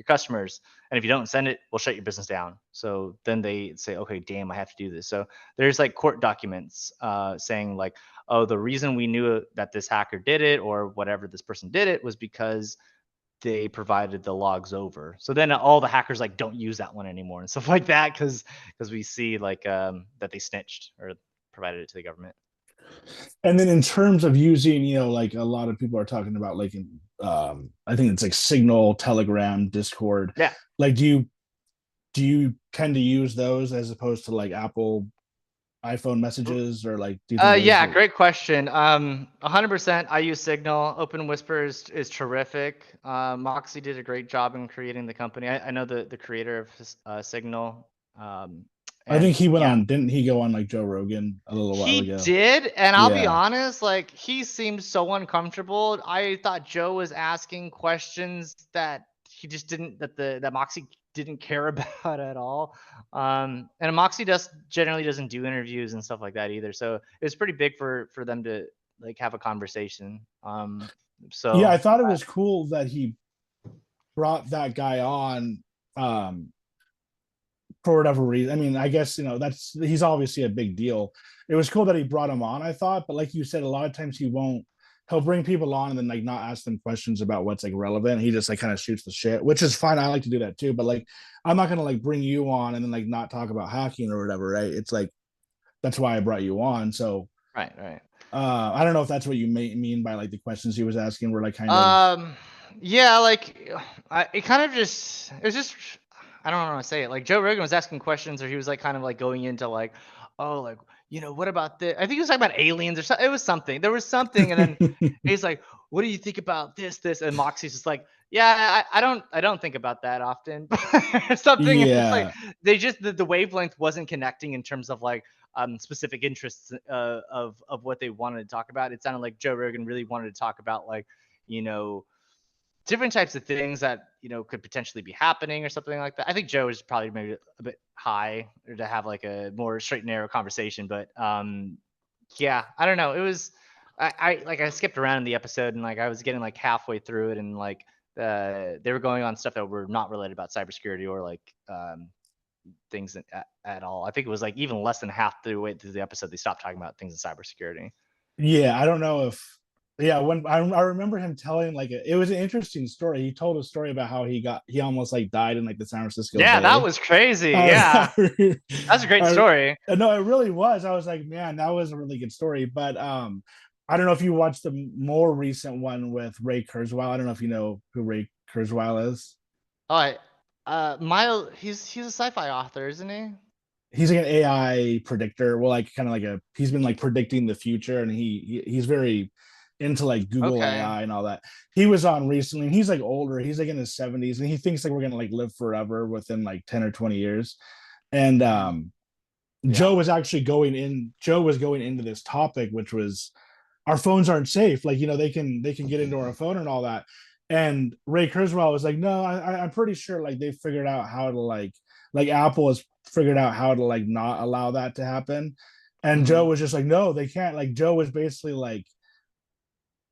customers, and if you don't send it, we'll shut your business down. So then they say, okay, damn, I have to do this. So there's like court documents saying like, oh, the reason we knew that this hacker did it or whatever this person did it was because they provided the logs over. So then all the hackers like don't use that one anymore and stuff like that because we see like that they snitched or provided it to the government. And then in terms of using, like a lot of people are talking about, like in, I think it's like Signal, Telegram, Discord. Yeah. Like, do you tend to use those as opposed to like Apple iPhone messages, or like do you think those Yeah, are? great question. 100%. I use Signal. Open Whisper is terrific. Moxie did a great job in creating the company. I know the creator of Signal. Um, I think and he went yeah, on, didn't he go on like Joe Rogan a little while he ago? did. And I'll be Yeah. honest, like he seemed so uncomfortable. I thought Joe was asking questions that he just didn't, that Moxie didn't care about at all. And Moxie generally doesn't do interviews and stuff like that either. So it was pretty big for them to like have a conversation. Yeah, I So thought it was cool that he brought that guy on, um for whatever reason. I mean, I guess, that's, he's obviously a big deal. It was cool that he brought him on, I thought, but like you said, a lot of times he'll bring people on and then like not ask them questions about what's like relevant. He just like kind of shoots the shit, which is fine. I like to do that too, but like I'm not gonna like bring you on and then like not talk about hacking or whatever, right? It's like that's why I brought you on. So right, right. I don't know if that's what you mean by like the questions he was asking were like kind of. Um, yeah, like it kind of just it was just I don't know how to say it. Like Joe Rogan was asking questions, or he was like kind of like going into like, oh, like what about this? I think he was talking about aliens or something. It was something. There was something, and then he's like, what do you think about this? And Moxie's just like, yeah, I don't think about that often, or something. And it's like Yeah. they just the wavelength wasn't connecting in terms of like specific interests of what they wanted to talk about. It sounded like Joe Rogan really wanted to talk about like you know, different types of things that could potentially be happening or something like that. I think Joe is probably maybe a bit high or to have like a more straight and narrow conversation, but yeah, I don't know. It was I skipped around in the episode and like I was getting like halfway through it and like they were going on stuff that were not related about cybersecurity or like things at all. I think it was like even less than half the way through the episode they stopped talking about things in cybersecurity. Yeah, I don't know if, yeah, when I remember him telling like it was an interesting story. He told a story about how he almost like died in like the San Francisco Yeah, that Bay. was crazy. I, Yeah, that's a great story. no, it really was. I was like, man, that was a really good story. But I don't know if you watched the more recent one with Ray Kurzweil. I don't know if you know who Ray Kurzweil is. All right. Mile, he's a sci-fi author, isn't he? He's like an AI predictor. Well, like kind of like he's been like predicting the future, and he's very into like Google Okay. AI and all that. He was on recently, and he's like older. He's like in his 70s, and he thinks like we're gonna like live forever within like 10 or 20 years. And Mhm. Yeah. Joe was going into this topic, which was our phones aren't safe. Like, they can get into our phone and all that. And Ray Kurzweil was like, no, I'm pretty sure like they figured out how to like Apple has figured out how to like not allow that to happen. And Joe Hmm. was just like, no, they can't. Like Joe was basically like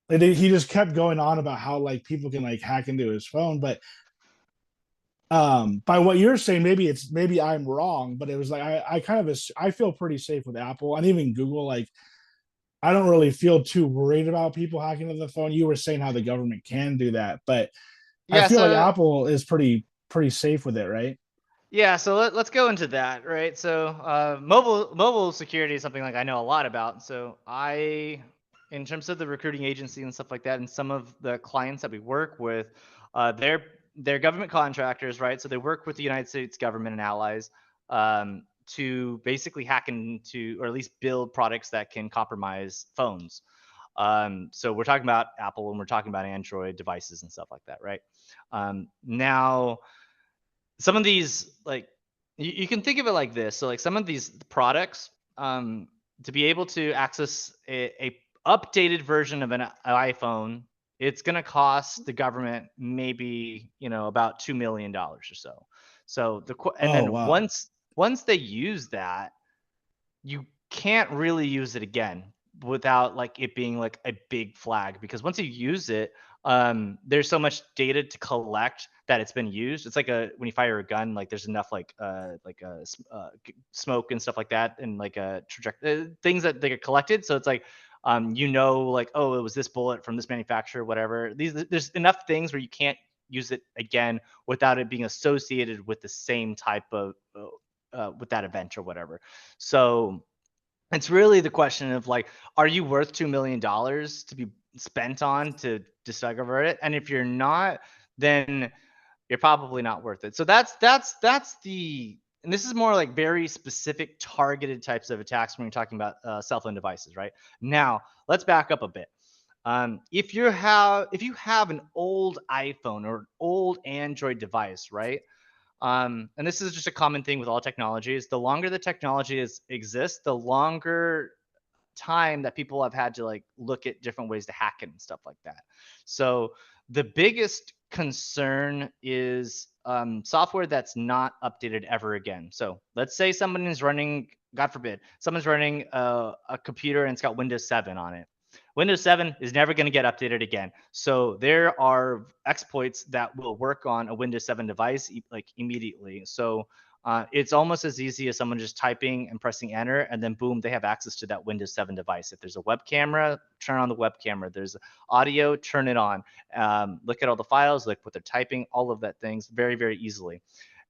he just kept going on about how like people can like hack into his phone. But by what you're saying, maybe I'm wrong, but it was like I kind of I feel pretty safe with Apple and even Google. Like I don't really feel too worried about people hacking into the phone. You were saying how the government can do that, but I Yeah. feel like So Apple is pretty safe with it, right? yeah. So let's go into that, right? So mobile security is something like I know a lot about. So in terms of the recruiting agency and stuff like that, and some of the clients that we work with, they're government contractors, right? So they work with the United States government and allies to basically hack into or at least build products that can compromise phones. So we're talking about Apple and we're talking about Android devices and stuff like that, right? Now, some of these, like, you can think of it like this. So, like, some of these products, to be able to access a updated version of an iPhone, it's going to cost the government maybe about $2 million or so. So and Oh then wow. once they use that, you can't really use it again without like it being like a big flag because once you use it there's so much data to collect that it's been used. It's like a when you fire a gun, like there's enough smoke and stuff like that and like things that they get collected, so it's like like, oh, it was this bullet from this manufacturer, whatever. There's enough things where you can't use it again without it being associated with the same type of with that event or whatever. So it's really the question of like, are you worth $2 million to be spent on to discover it? And if you're not, then you're probably not worth it. So that's the, and this is more like very specific targeted types of attacks when you're talking about cell phone devices, right? Now let's back up a bit. If you have an old iPhone or an old Android device, right? And this is just a common thing with all technologies. The longer the technology exists, the longer time that people have had to like look at different ways to hack it and stuff like that. So the biggest concern is software that's not updated ever again. So let's say someone is running, God forbid, someone's running a computer and it's got Windows 7 on it. Windows 7 is never going to get updated again. So there are exploits that will work on a Windows 7 device like immediately. So it's almost as easy as someone just typing and pressing enter, and then boom, they have access to that Windows 7 device. If there's a web camera, turn on the web camera. There's audio, turn it on. Look at all the files, look what they're typing, all of that things very, very easily.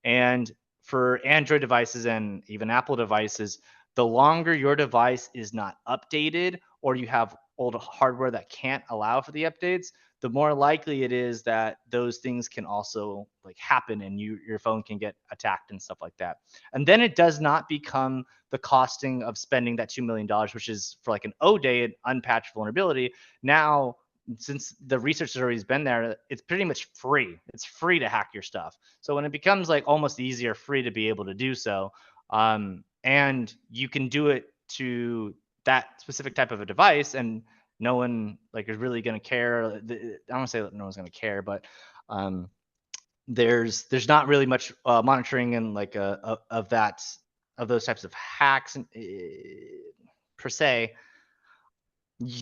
And for Android devices and even Apple devices, the longer your device is not updated or you have old hardware that can't allow for the updates, the more likely it is that those things can also like happen and your phone can get attacked and stuff like that. And then it does not become the costing of spending that $2 million, which is for like an O-day unpatched vulnerability. Now, since the research has always been there, it's pretty much free. It's free to hack your stuff. So when it becomes like almost easier free to be able to do so, and you can do it to that specific type of a device, and no one like is really going to care. I don't want to say that no one's going to care, but there's not really much monitoring and like of those types of hacks per se.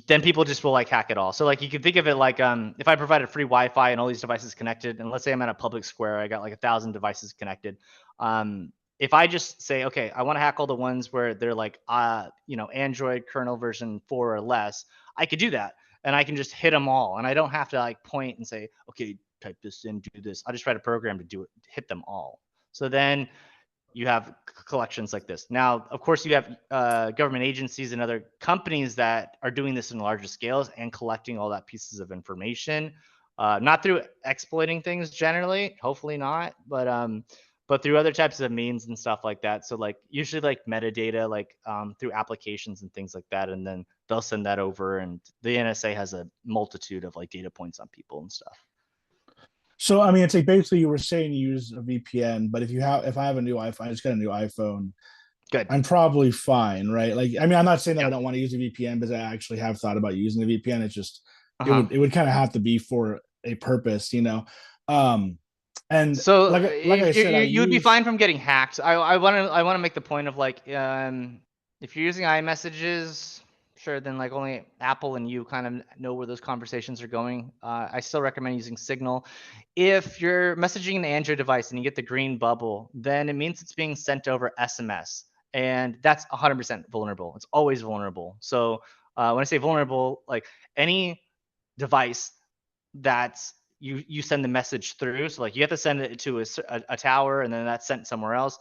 Then people just will like hack it all. So like you can think of it like if I provided free Wi-Fi and all these devices connected, and let's say I'm at a public square, I got like 1,000 devices connected. If I just say, okay, I want to hack all the ones where they're like Android kernel version 4 or less, I could do that, and I can just hit them all, and I don't have to like point and say, okay, type this in, do this. I'll just write a program to do it, hit them all. So then you have collections like this. Now, of course, you have government agencies and other companies that are doing this in larger scales and collecting all that pieces of information, not through exploiting things generally, hopefully not, but through other types of means and stuff like that. So like usually like metadata, like through applications and things like that, and then they'll send that over, and the NSA has a multitude of like data points on people and stuff. So I mean, it's like basically you were saying you use a VPN, but if I have a new iPhone, I just got a new iPhone, Good. I'm probably fine, right? Like, I mean, I'm not saying that I Yep. don't want to use a VPN because I actually have thought about using a VPN. It's just Uh-huh. it would kind of have to be for a purpose, you know. Um, and So like I said, I you would be use fine from getting hacked. I want to make the point of like if you're using iMessages, sure, then like only Apple and you kind of know where those conversations are going. I still recommend using Signal. If you're messaging an Android device and you get the green bubble, then it means it's being sent over SMS, and that's 100% vulnerable. It's always vulnerable. So when I say vulnerable, like any device that's you send the message through. So like you have to send it to a tower, and then that's sent somewhere else.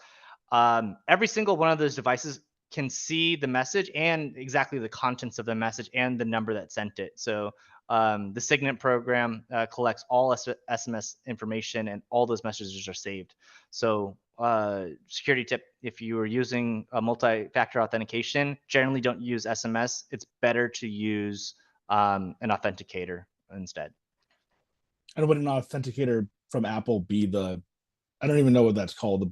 Every single one of those devices can see the message and exactly the contents of the message and the number that sent it. So the Signet program collects all SMS information, and all those messages are saved. So security tip: if you are using a multi-factor authentication, generally don't use SMS. It's better to use an authenticator instead. and would an authenticator from Apple be the I don't even know what that's called, the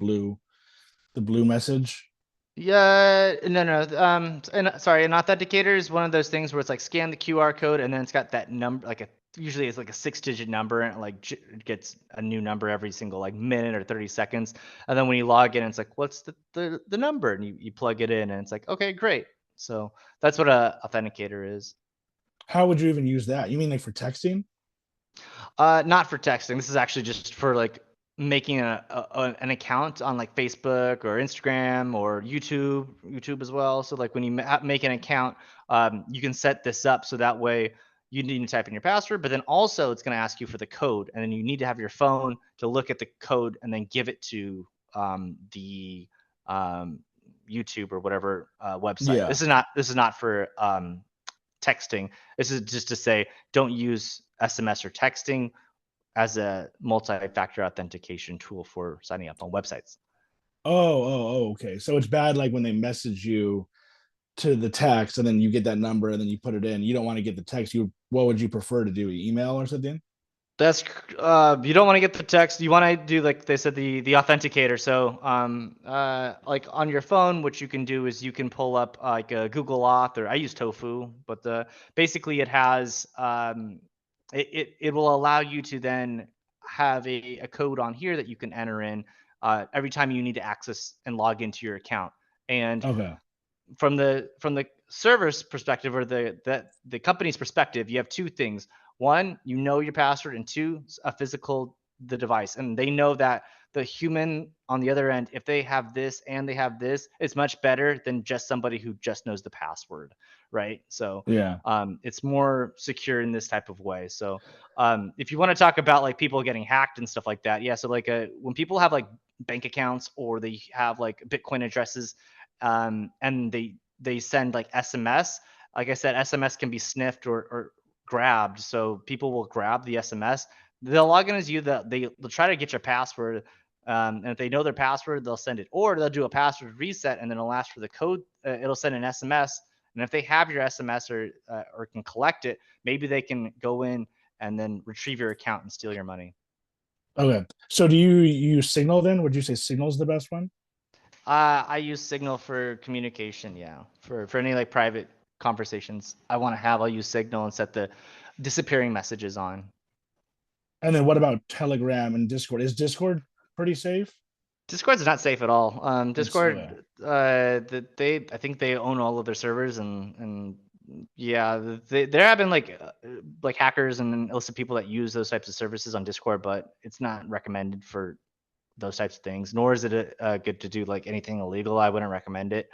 blue message. Yeah, no. And sorry, an authenticator is one of those things where it's like scan the QR code, and then it's got that number, like usually it's like a 6-digit number, and it like it gets a new number every single like minute or 30 seconds. And then when you log in, it's like, what's the number? And you plug it in, and it's like, okay, great. So that's what a authenticator is. How would you even use that? You mean like for texting? Not for texting. This is actually just for like making an account on like Facebook or Instagram or YouTube as well. So like when you make an account, you can set this up so that way you need to type in your password, but then also it's going to ask you for the code, and then you need to have your phone to look at the code and then give it to the um, YouTube or whatever website. Yeah. This is not for texting. This is just to say don't use SMS or texting as a multi-factor authentication tool for signing up on websites. Okay. So it's bad like when they message you to the text and then you get that number and then you put it in. You don't want to get the text. What would you prefer to do? Email or something? That's you don't want to get the text. You want to do like they said the authenticator. So like on your phone, what you can do is you can pull up like a Google Auth, or I use Tofu, but basically it has it will allow you to then have a code on here that you can enter in every time you need to access and log into your account. And Okay. from the server's perspective, or the company's perspective, you have two things. One, you know your password, and two, a physical the device, and they know that the human on the other end, if they have this and they have this, it's much better than just somebody who just knows the password, right? So Yeah. it's more secure in this type of way. So if you want to talk about like people getting hacked and stuff like that, yeah. So like when people have like bank accounts or they have like Bitcoin addresses, and they send like SMS. Like I said, SMS can be sniffed or grabbed, so people will grab the SMS. They'll log in as you. They'll try to get your password, and if they know their password, they'll send it, or they'll do a password reset, and then it'll ask for the code. It'll send an SMS, and if they have your SMS or can collect it, maybe they can go in and then retrieve your account and steal your money. Okay. So do you use Signal then? Would you say Signal's the best one? I use Signal for communication. Yeah, for any like private conversations I want to have, I'll use Signal and set the disappearing messages on. And then what about Telegram and Discord? Is Discord pretty safe? Discord's not safe at all. It's okay. Discord, I think they own all of their servers, and yeah, there have been like hackers and illicit people that use those types of services on Discord, but it's not recommended for those types of things. Nor is it good to do like anything illegal. I wouldn't recommend it.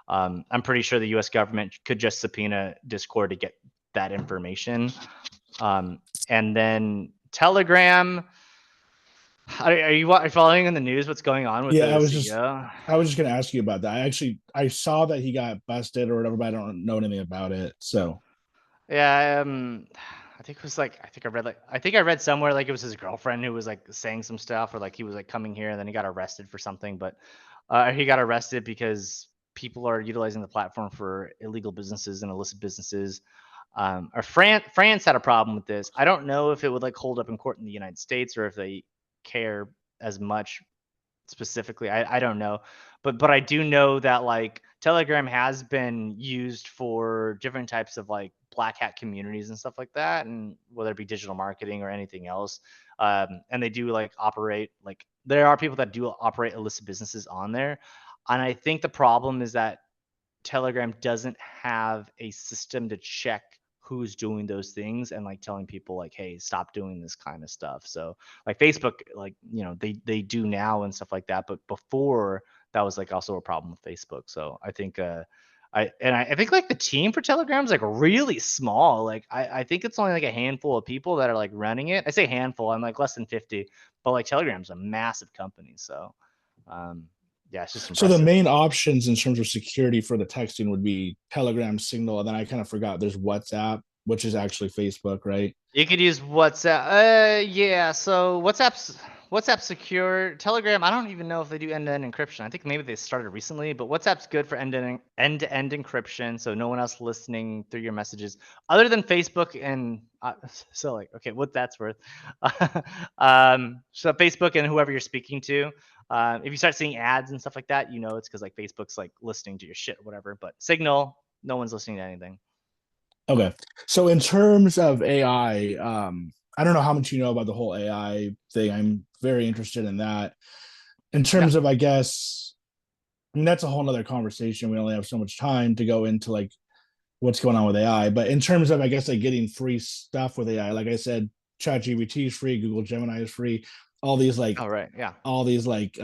I'm pretty sure the U.S. government could just subpoena Discord to get that information. And then Telegram. Are you following in the news what's going on with Yeah, the CEO? I was just gonna ask you about that. I saw that he got busted or whatever, but I don't know anything about it. So Yeah, I think it was like I think I read somewhere like it was his girlfriend who was like saying some stuff, or like he was like coming here and then he got arrested for something. But he got arrested because people are utilizing the platform for illegal businesses and illicit businesses. Or France had a problem with this. I don't know if it would like hold up in court in the United States or if they care as much specifically. I don't know, but I do know that like Telegram has been used for different types of like black hat communities and stuff like that, and whether it be digital marketing or anything else. And they do like operate like there are people that do operate illicit businesses on there, and I think the problem is that Telegram doesn't have a system to check who's doing those things and like telling people like, hey, stop doing this kind of stuff. So like Facebook, like they do now and stuff like that, but before that was like also a problem with Facebook. So I think I think like the team for Telegram is like really small. Like I think it's only like a handful of people that are like running it. I say handful, I'm like less than 50, but like Telegram's a massive company. So um yeah, it's just so the impressive. main options in terms of security for the texting would be Telegram, Signal, and then I kind of forgot there's WhatsApp, which is actually Facebook, right? You could use WhatsApp. Yeah. So WhatsApp secure. Telegram, I don't even know if they do end-to-end encryption. I think maybe they started recently, but WhatsApp's good for end-to-end encryption, so no one else listening through your messages, other than Facebook and so like okay, what that's worth. So Facebook and whoever you're speaking to. If you start seeing ads and stuff like that, it's because like Facebook's like listening to your shit or whatever. But Signal, no one's listening to anything. Okay. So in terms of AI, I don't know how much you know about the whole AI thing. I'm very interested in that. In Yeah. terms of, I guess, I mean, that's a whole nother conversation. We only have so much time to go into like what's going on with AI. But in terms of, I guess, like getting free stuff with AI, like I said, ChatGPT is free, Google Gemini is free. All these like Oh right. Yeah. all these like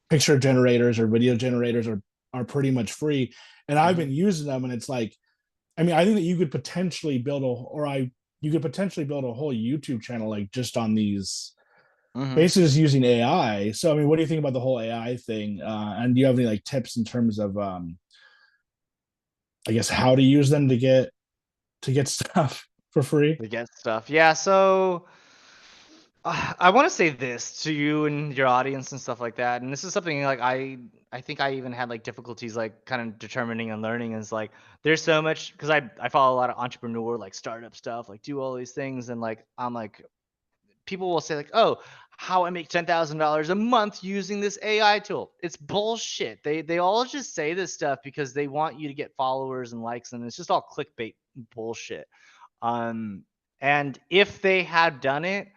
picture generators or video generators are pretty much free. And I've Hmm. been using them, and it's like I mean, I think that you could potentially build a, or I, you could potentially build a whole YouTube channel like just on these, Hmm. basically just using AI. So, I mean, what do you think about the whole AI thing? And do you have any like tips in terms of, I guess, how to use them to get stuff for free? To get stuff. Yeah. So I want to say this to you and your audience and stuff like that. And this is something like I think I even had like difficulties like kind of determining and learning is like there's so much because I follow a lot of entrepreneur like startup stuff, like do all these things and like I'm like people will say like, "Oh, how I make $10,000 a month using this AI tool." It's bullshit. They all just say this stuff because they want you to get followers and likes and it's just all clickbait bullshit. Um, and if they had done it,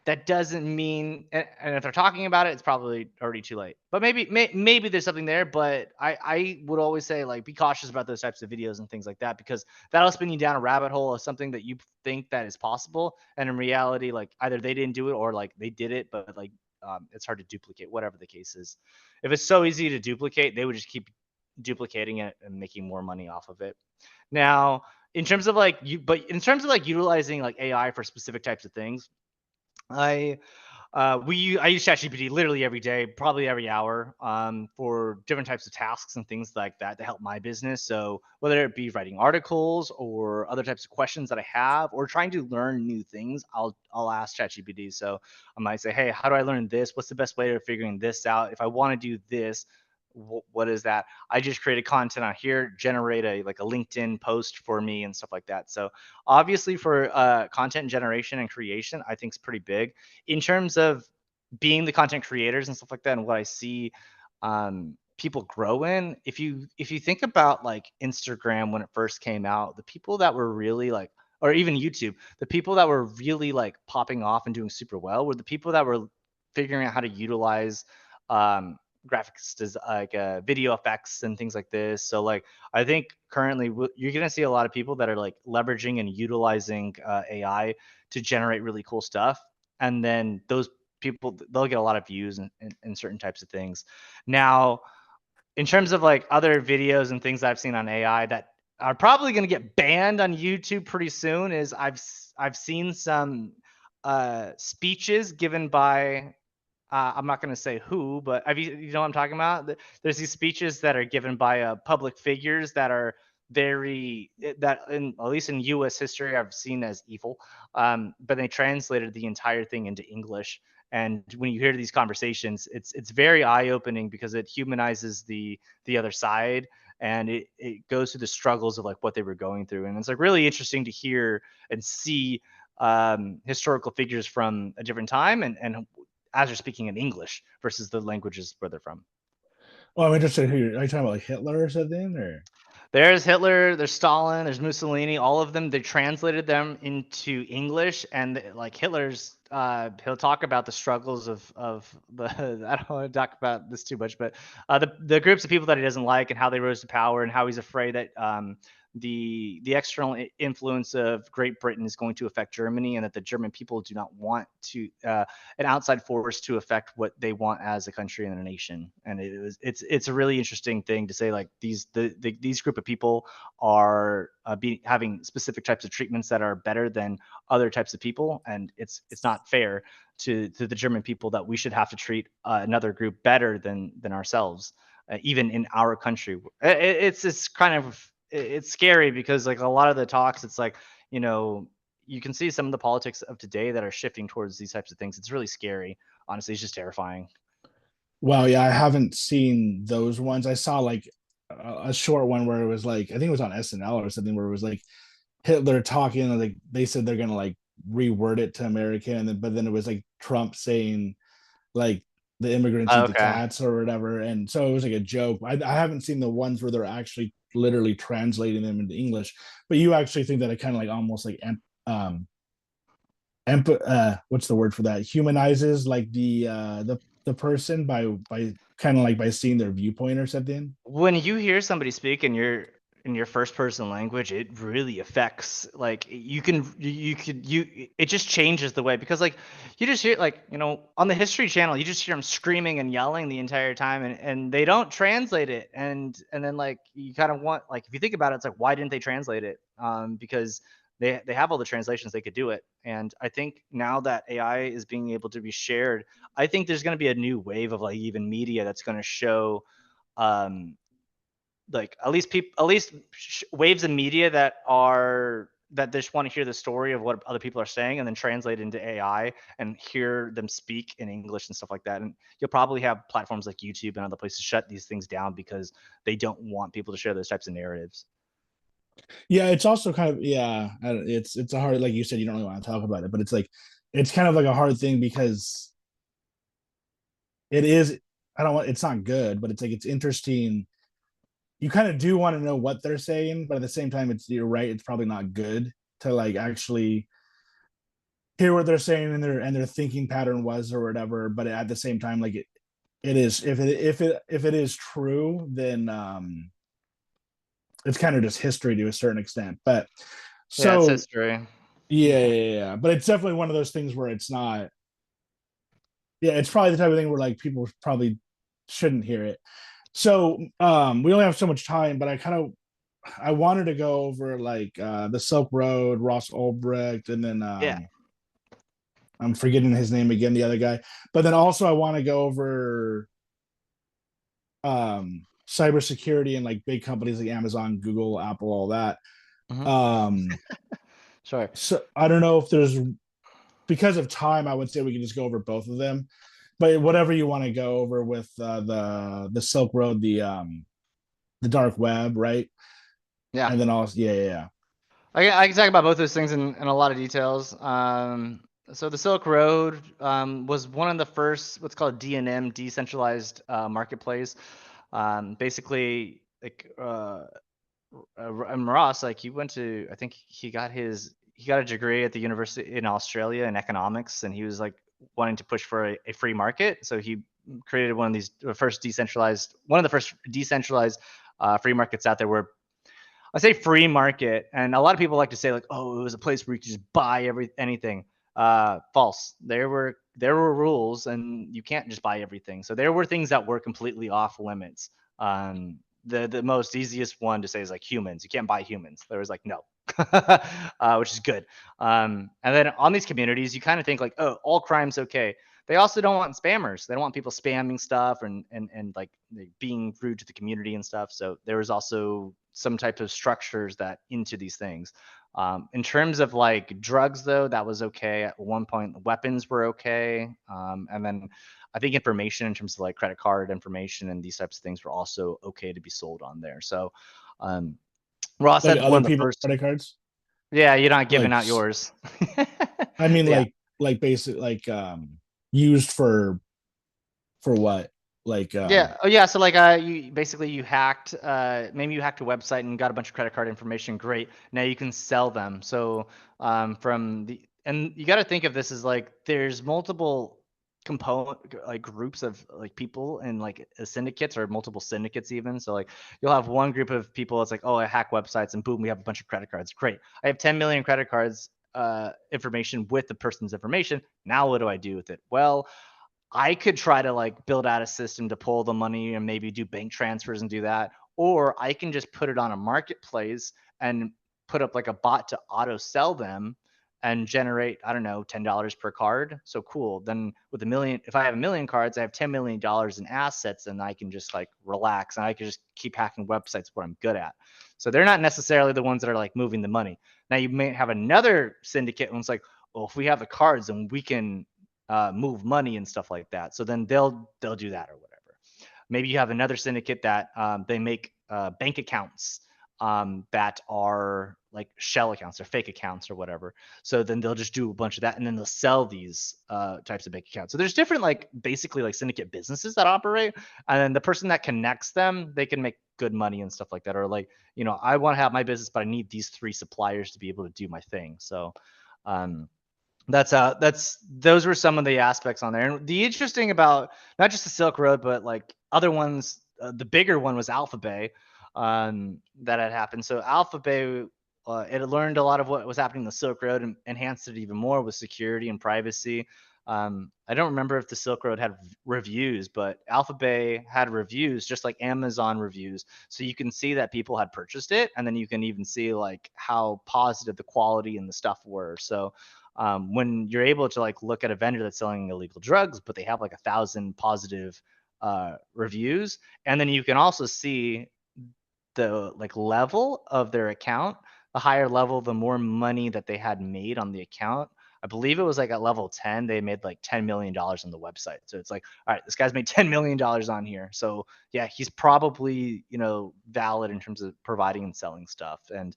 that doesn't mean, and if they're talking about it, it's probably already too late. But maybe there's something there. But I would always say like be cautious about those types of videos and things like that because that'll spin you down a rabbit hole of something that you think that is possible, and in reality, like either they didn't do it or like they did it, but like it's hard to duplicate. Whatever the case is, if it's so easy to duplicate, they would just keep duplicating it and making more money off of it. Now, in terms of like utilizing like AI for specific types of things, I I use ChatGPT literally every day, probably every hour, for different types of tasks and things like that to help my business. So whether it be writing articles or other types of questions that I have, or trying to learn new things, I'll ask ChatGPT. So I might say, hey, how do I learn this? What's the best way of figuring this out? If I want to do this, what is that? I just created content on here, generate a like a LinkedIn post for me and stuff like that. So obviously for content generation and creation, I think is pretty big in terms of being the content creators and stuff like that and what I see people grow in. If you think about like Instagram when it first came out, the people that were really like or even YouTube, the people that were really like popping off and doing super well were the people that were figuring out how to utilize um graphics like video effects and things like this. So like I think currently you're going to see a lot of people that are like leveraging and utilizing AI to generate really cool stuff, and then those people they'll get a lot of views in certain types of things. Now, in terms of like other videos and things I've seen on AI that are probably going to get banned on YouTube pretty soon, is I've seen some speeches given by I'm not going to say who, but you know what I'm talking about? There's these speeches that are given by public figures that are that in at least in U.S. history I've seen as evil. But they translated the entire thing into English, and when you hear these conversations, it's very eye opening because it humanizes the other side, and it goes through the struggles of like what they were going through, and it's like really interesting to hear and see historical figures from a different time and as they're speaking in English versus the languages where they're from. Well, I'm interested who are you talking about, like Hitler or something, or? There's Hitler, there's Stalin, there's Mussolini. All of them, they translated them into English, and like Hitler's, he'll talk about the struggles of the. I don't want to talk about this too much, but the groups of people that he doesn't like and how they rose to power and how he's afraid that the external influence of Great Britain is going to affect Germany, and that the German people do not want to an outside force to affect what they want as a country and a nation. And it's a really interesting thing to say like these group of people are having specific types of treatments that are better than other types of people, and it's not fair to the German people that we should have to treat another group better than ourselves, even in our country. It's kind of it's scary because like a lot of the talks, it's like you know you can see some of the politics of today that are shifting towards these types of things. It's really scary. Honestly, it's just terrifying. Well, yeah, I haven't seen those ones. I saw like a short one where it was like, I think it was on SNL or something, where it was like Hitler talking, and like they said they're gonna like reword it to American, and then but then it was like Trump saying like the immigrants eat the Okay. cats or whatever, and so it was like a joke. I haven't seen the ones where they're actually literally translating them into English, but you actually think that it kind of like almost like um what's the word for that, humanizes like the person by kind of like by seeing their viewpoint or something. When you hear somebody speak in your first person language, it really affects like it just changes the way because like you just hear like on the History Channel you just hear them screaming and yelling the entire time and they don't translate it and then like you kind of want like if you think about it, it's like why didn't they translate it? because they have all the translations, they could do it. And I think now that AI is being able to be shared, I think there's going to be a new wave of like even media that's going to show um like at least waves of media that are that they just want to hear the story of what other people are saying and then translate it into AI and hear them speak in English and stuff like that. And you'll probably have platforms like YouTube and other places shut these things down because they don't want people to share those types of narratives. Yeah, it's also kind of, yeah, it's a hard, like you said, you don't really want to talk about it, but it's like it's kind of like a hard thing because it is, I don't want, it's not good, but it's like it's interesting. You kind of do want to know what they're saying, but at the same time, it's, you're right, it's probably not good to like actually hear what they're saying and their thinking pattern was or whatever. But at the same time, like it is, if it is true, then it's kind of just history to a certain extent. But Yeah, it's so history. yeah. But it's definitely one of those things where it's not, yeah, it's probably the type of thing where like people probably shouldn't hear it. So we only have so much time, but I wanted to go over like the Silk Road, Ross Ulbricht, and then Yeah. I'm forgetting his name again, the other guy. But then also I want to go over cybersecurity and like big companies like Amazon, Google, Apple, all that. Mm-hmm. Um Sure. so I don't know if there's, because of time, I would say we can just go over both of them. But whatever you want to go over with the Silk Road, the dark web, right? Yeah. And then also, yeah. I can talk about both those things in a lot of details. So the Silk Road was one of the first what's called DNM, decentralized marketplace. Basically, like and Ross, like he went to, I think he got a degree at the university in Australia in economics, and he was like wanting to push for a free market. So he created one of the first decentralized free markets out there where I say free market, and a lot of people like to say like, oh, it was a place where you could just buy anything. False. There were rules, and you can't just buy everything. So there were things that were completely off limits. The most easiest one to say is like humans. You can't buy humans. There was like no, which is good. And then on these communities, you kind of think like, oh, all crime's okay. They also don't want spammers. They don't want people spamming stuff and like being rude to the community and stuff. So there was also some type of structures that into these things. In terms of like drugs, though, that was okay at one point. Weapons were okay, and then I think information in terms of like credit card information and these types of things were also okay to be sold on there. So um, Ross Like had one other of the people's first. credit cards. Yeah, you're not giving Like out yours. I mean, Yeah. like basic like used for what? Like Yeah. Oh, yeah. So like, you basically you hacked, maybe you hacked a website and got a bunch of credit card information. Great. Now you can sell them. So, from the and you got to think of this as like there's multiple component like groups of like people and like syndicates or multiple syndicates even. So like you'll have one group of people. It's like, oh, I hack websites and boom, we have a bunch of credit cards. Great. I have 10 million credit cards. Information with the person's information. Now what do I do with it? Well, I could try to like build out a system to pull the money and maybe do bank transfers and do that. Or I can just put it on a marketplace and put up like a bot to auto sell them and generate, I don't know, $10 per card. So cool. Then with a million, if I have a million cards, I have $10 million in assets and I can just like relax and I can just keep hacking websites, what I'm good at. So they're not necessarily the ones that are like moving the money. Now you may have another syndicate and it's like, well, if we have the cards and we can move money and stuff like that. So then they'll do that or whatever. Maybe you have another syndicate that they make bank accounts that are like shell accounts or fake accounts or whatever. So then they'll just do a bunch of that and then they'll sell these types of bank accounts. So there's different like basically like syndicate businesses that operate, and then the person that connects them, they can make good money and stuff like that. Or like, I want to have my business, but I need these three suppliers to be able to do my thing. So um, that's those were some of the aspects on there. And the interesting about not just the Silk Road, but like other ones, the bigger one was Alpha Bay, that had happened. So Alpha Bay it learned a lot of what was happening in the Silk Road and enhanced it even more with security and privacy. I don't remember if the Silk Road had reviews, but Alphabet had reviews just like Amazon reviews. So you can see that people had purchased it, and then you can even see like how positive the quality and the stuff were. So when you're able to like look at a vendor that's selling illegal drugs, but they have like 1,000 positive reviews, and then you can also see the like level of their account. The higher level, the more money that they had made on the account. I believe it was like at level 10, they made like $10 million on the website. So it's like, all right, this guy's made $10 million on here. So yeah, he's probably, valid in terms of providing and selling stuff. And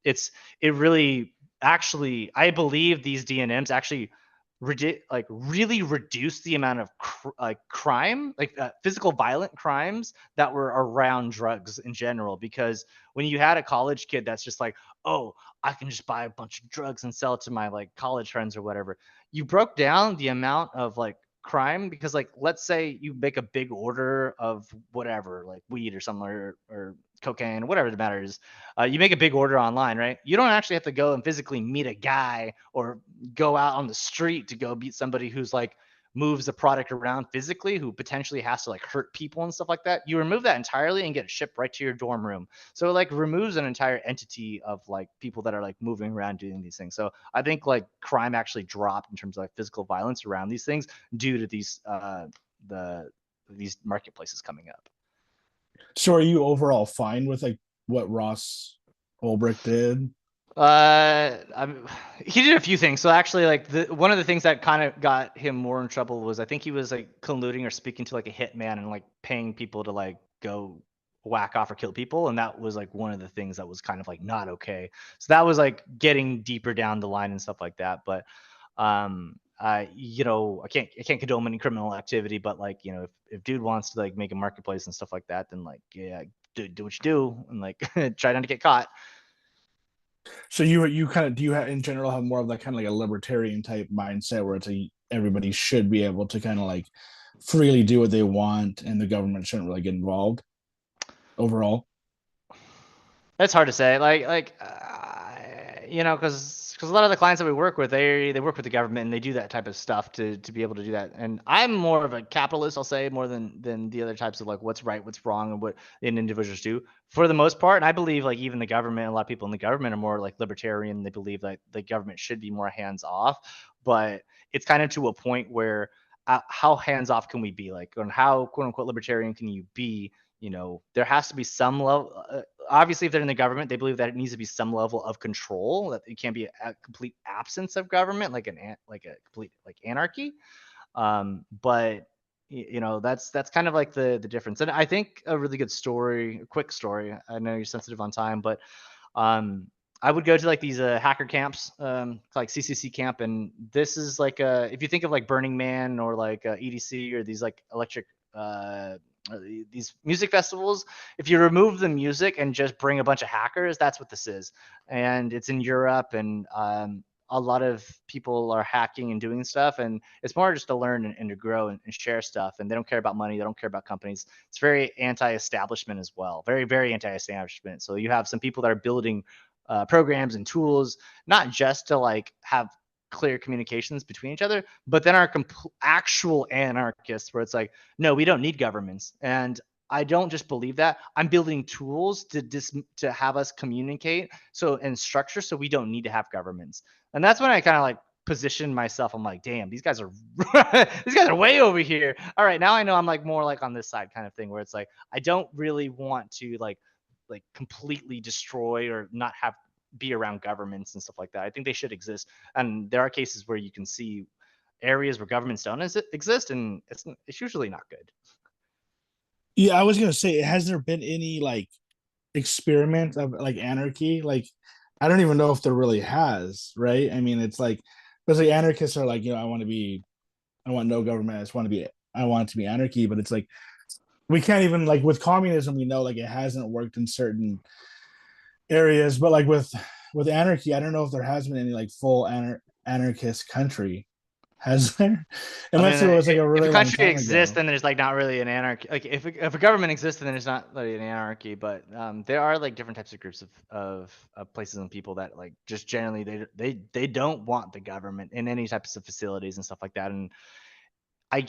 it's, it really actually, I believe these DNMs actually really reduce the amount of crime, like physical violent crimes that were around drugs in general. Because when you had a college kid that's just like, oh, I can just buy a bunch of drugs and sell it to my like college friends or whatever, you broke down the amount of like crime. Because like, let's say you make a big order of whatever, like weed or something, or cocaine, whatever the matter is. You make a big order online, right? You don't actually have to go and physically meet a guy or go out on the street to go beat somebody who's like moves the product around physically, who potentially has to like hurt people and stuff like that. You remove that entirely and get it shipped right to your dorm room. So it like removes an entire entity of like people that are like moving around doing these things. So I think like crime actually dropped in terms of like physical violence around these things due to these marketplaces coming up. So are you overall fine with like what Ross Ulbricht did? He did a few things. So actually, like one of the things that kind of got him more in trouble was I think he was like colluding or speaking to like a hitman and like paying people to like go whack off or kill people, and that was like one of the things that was kind of like not okay. So that was like getting deeper down the line and stuff like that. But I can't condone any criminal activity, but like, if dude wants to like make a marketplace and stuff like that, then like, yeah, do what you do and like try not to get caught. So you kind of do you have in general have more of that kind of like a libertarian type mindset where it's a everybody should be able to kind of like freely do what they want and the government shouldn't really get involved overall. It's hard to say, because a lot of the clients that we work with, they work with the government and they do that type of stuff to be able to do that. And I'm more of a capitalist, I'll say, more than the other types of like what's right, what's wrong, and what individuals do for the most part. And I believe like even the government, a lot of people in the government are more like libertarian. They believe that the government should be more hands off, but it's kind of to a point where how hands off can we be, like, and how quote unquote libertarian can you be? There has to be some level. Obviously, if they're in the government, they believe that it needs to be some level of control. That it can't be a complete absence of government, like a complete like anarchy. But that's kind of like the difference. And I think a really good story, a quick story. I know you're sensitive on time, but um, I would go to like these hacker camps, like CCC camp, and this is like if you think of like Burning Man or like EDC or these like electric these music festivals, if you remove the music and just bring a bunch of hackers, that's what this is. And it's in Europe, and a lot of people are hacking and doing stuff, and it's more just to learn and to grow and share stuff. And they don't care about money, they don't care about companies. It's very anti-establishment as well, very very anti-establishment. So you have some people that are building programs and tools, not just to like have clear communications between each other, but then our actual anarchists, where it's like, no, we don't need governments. And I don't just believe that. I'm building tools to have us communicate and structure, so we don't need to have governments. And that's when I kind of like position myself. I'm like, damn, these guys are these guys are way over here. All right, now I know I'm like more like on this side kind of thing, where it's like I don't really want to like completely destroy or not have be around governments and stuff like that. I think they should exist. And there are cases where you can see areas where governments don't exist, and it's usually not good. Yeah, I was gonna say, has there been any like experiment of like anarchy? Like, I don't even know if there really has, right? I mean, it's like because the anarchists are like, I want no government. I want it to be anarchy, but it's like we can't even like with communism, we know like it hasn't worked in certain areas, but like with anarchy, I don't know if there has been any like full anarchist country. Has there? I Unless mean, it was like a if a really long country time exists, ago. then there's like not really an anarchy. Like if a government exists, then there's not really an anarchy. But there are like different types of groups of places and people that like just generally they don't want the government in any types of facilities and stuff like that. And I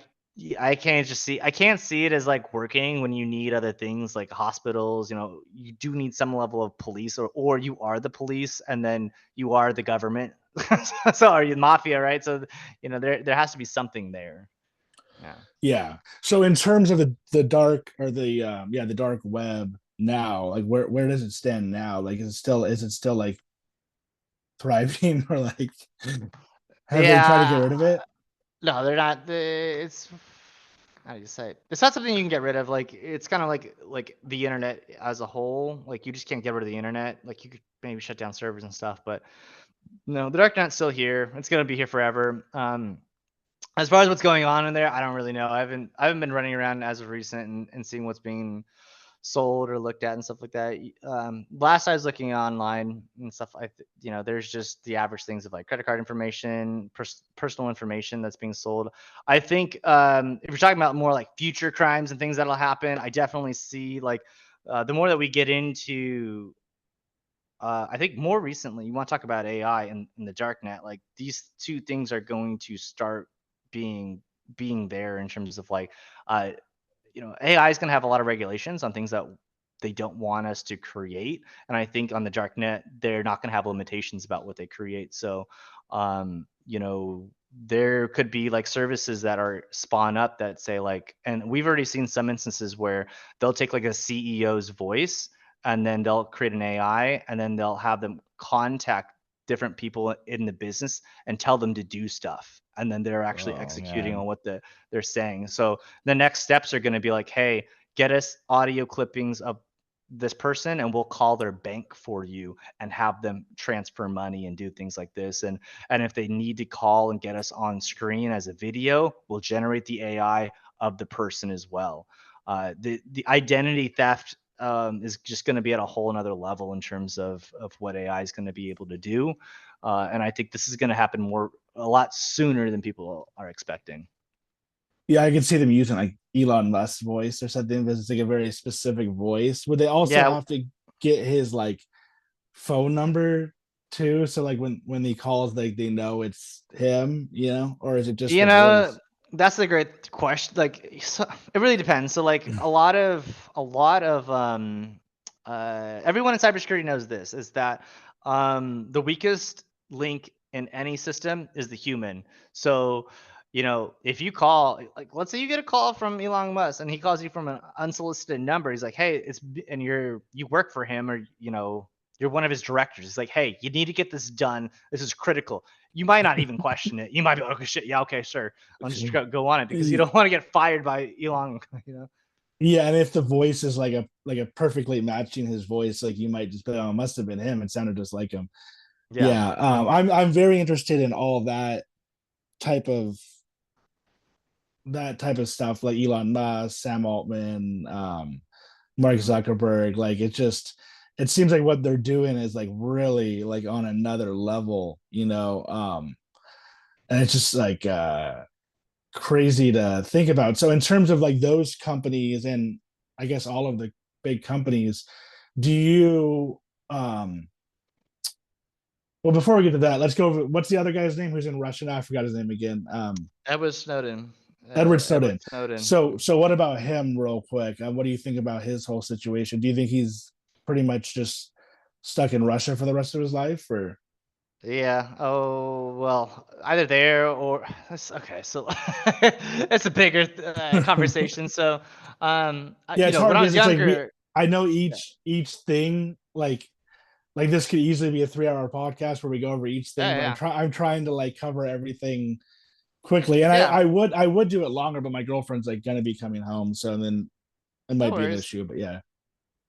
I can't see it as like working when you need other things like hospitals. You know, you do need some level of police, or you are the police, and then you are the government. So are you mafia, right? So you know there has to be something there. Yeah. Yeah. So in terms of the dark or the yeah, the dark web now, like where does it stand now? Like is it still like thriving or like have they tried to get Yeah. rid of it? No, they're not. It's how do you say it? It's not something you can get rid of. Like it's kind of like the internet as a whole. Like you just can't get rid of the internet. Like you could maybe shut down servers and stuff, but no, the dark net's still here. It's gonna be here forever. As far as what's going on in there, I don't really know. I haven't been running around as of recent and seeing what's being sold or looked at and stuff like that. Last I was looking online and stuff, you know, there's just the average things of like credit card information, personal information that's being sold. I think if you're talking about more like future crimes and things that'll happen, I definitely see like the more that we get into I think more recently, you want to talk about AI and the dark net, like these two things are going to start being there in terms of like uh, you know, AI is going to have a lot of regulations on things that they don't want us to create. And I think on the dark net, they're not going to have limitations about what they create. So, you know, there could be like services that are spawn up that say like, and we've already seen some instances where they'll take like a CEO's voice and then they'll create an AI and then they'll have them contact different people in the business and tell them to do stuff. And then they're actually Oh executing on man. what they're saying. So the next steps are going to be like, hey, get us audio clippings of this person and we'll call their bank for you and have them transfer money and do things like this. And if they need to call and get us on screen as a video, we'll generate the AI of the person as well. The identity theft is just going to be at a whole another level in terms of what AI is going to be able to do. And I think this is going to happen a lot sooner than people are expecting. Yeah, I could see them using like Elon Musk's voice or something because it's like a very specific voice. Would they also Yeah, have to get his like phone number too? So like when he calls, like they know it's him, or is it just you the know, voice? that's a great question. Like, so, it really depends. So, like, a lot of everyone in cybersecurity knows this is that the weakest link in any system is the human. So, you know, if you call, like, let's say you get a call from Elon Musk and he calls you from an unsolicited number, he's like, hey, and you work for him, or you know, you're one of his directors. He's like, hey, you need to get this done. This is critical. You might not even question it. You might be like, okay, shit, yeah, okay, sure. I'll just go on it because you don't want to get fired by Elon, you know? Yeah, and if the voice is like a perfectly matching his voice, like you might just be, oh, it must have been him. It sounded just like him. Yeah. Yeah, I'm very interested in all type of that type of stuff, like Elon Musk, Sam Altman, Mark Mhm. Zuckerberg. Like it seems like what they're doing is like really like on another level, and it's just like crazy to think about. So in terms of like those companies and I guess all of the big companies, do you well before we get to that, let's go over what's the other guy's name who's in Russia now? I forgot his name again. Edward Snowden. Edward Edward Snowden. Snowden. So what about him real quick? What do you think about his whole situation? Do you think he's pretty much just stuck in Russia for the rest of his life or Yeah. Oh, well, either there or okay. So it's a bigger conversation. So, yeah, you it's know, when hard I because was it's like we younger, I know yeah, each thing like this could easily be a 3 hour podcast where we go over each thing, yeah, but yeah, I'm trying to like cover everything quickly. And yeah. I would do it longer, but my girlfriend's like gonna be coming home, so then it No might be an worries. issue. But yeah.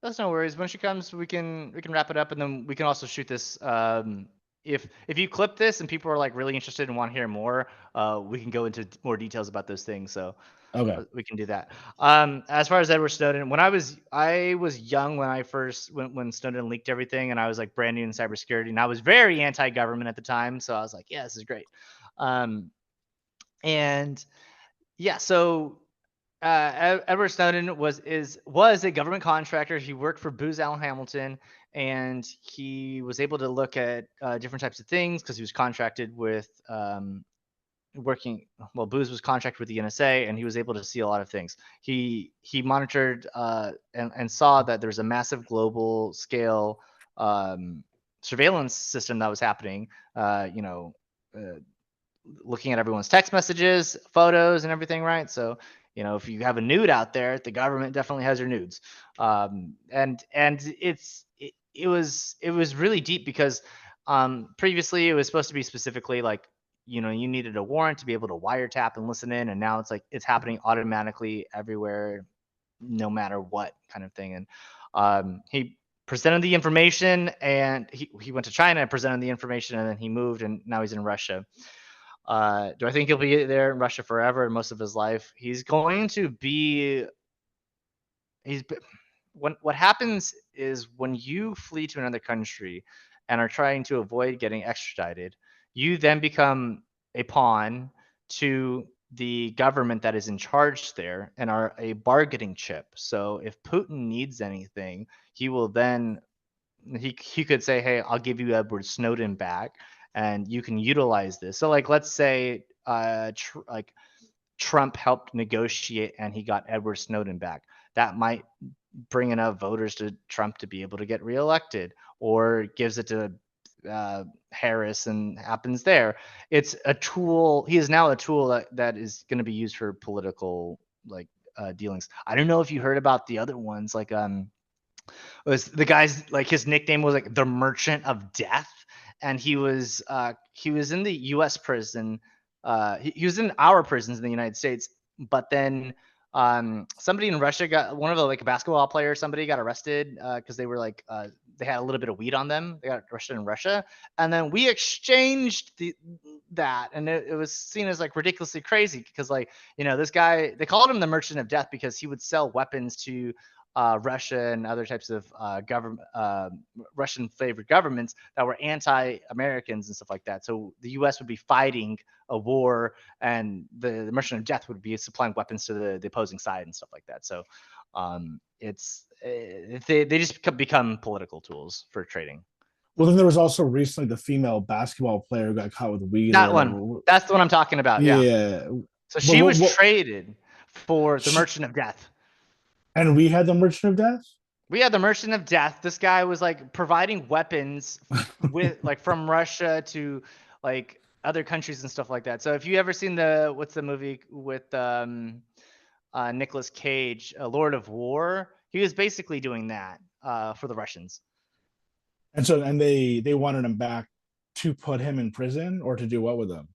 That's no worries. When she comes, we can wrap it up, and then we can also shoot this. If you clip this and people are like really interested and want to hear more, we can go into more details about those things. So Okay. we can do that. As far as Edward Snowden, I was young when when Snowden leaked everything, and I was like brand new in cybersecurity, and I was very anti-government at the time. So I was like, yeah, this is great. Um, And yeah, so Edward Snowden was a government contractor. He worked for Booz Allen Hamilton, and he was able to look at different types of things because he was contracted with working. Well, Booz was contracted with the NSA, and he was able to see a lot of things. He monitored and saw that there's a massive global scale surveillance system that was happening. You know. Looking at everyone's text messages, photos, and everything, right? So, you know, if you have a nude out there, the government definitely has your nudes. And it was really deep because previously it was supposed to be specifically like, you know, you needed a warrant to be able to wiretap and listen in, and now it's like it's happening automatically everywhere, no matter what kind of thing. And he presented the information, and he went to China and presented the information, and then he moved, and now he's in Russia. Do I think he'll be there in Russia forever and most of his life? He's going to be. He's when what happens is when you flee to another country and are trying to avoid getting extradited, you then become a pawn to the government that is in charge there and are a bargaining chip. So if Putin needs anything, he will then he could say, "Hey, I'll give you Edward Snowden back, and you can utilize this." So, like, let's say, like Trump helped negotiate, and he got Edward Snowden back. That might bring enough voters to Trump to be able to get reelected, or gives it to Harris and happens there. It's a tool. He is now a tool that is going to be used for political like dealings. I don't know if you heard about the other ones, like was the guy's like his nickname was like the Merchant of Death, and he was in the U.S. prison. He was in our prisons in the United States, but then somebody in Russia got one of the like basketball players. Somebody got arrested because they were like they had a little bit of weed on them. They got arrested in Russia, and then we exchanged that, and it was seen as like ridiculously crazy because like you know this guy they called him the Merchant of Death because he would sell weapons to Russia and other types of government, Russian flavored governments that were anti-Americans and stuff like that. So the U.S. would be fighting a war, and the Merchant of Death would be supplying weapons to the opposing side and stuff like that. So they just become political tools for trading. Well, then there was also recently the female basketball player who got caught with weed or That one, whatever. that's the one I'm talking about. Yeah. Yeah, So but she was traded for the Merchant of Death. and we had the Merchant of Death. We had the Merchant of Death. This guy was like providing weapons with like from Russia to like other countries and stuff like that. So if you ever seen what's the movie with Nicolas Cage, Lord of War, he was basically doing that for the Russians. And so, and they wanted him back to put him in prison or to do what with him?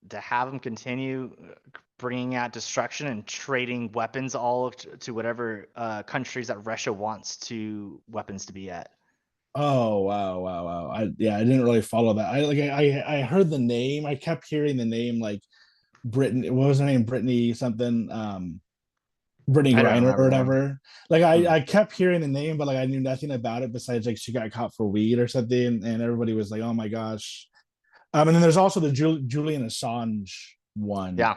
To have him continue bringing out destruction and trading weapons all to whatever countries that Russia wants to weapons to be at. Oh wow. I didn't really follow that. I heard the name. I kept hearing the name like Brittany. What was her name? Brittany something. Brittany I don't Griner or remember. whatever. Like I kept hearing the name, but like I knew nothing about it besides like she got caught for weed or something, and everybody was like, "Oh my gosh." And then there's also the Julian Assange one. Yeah.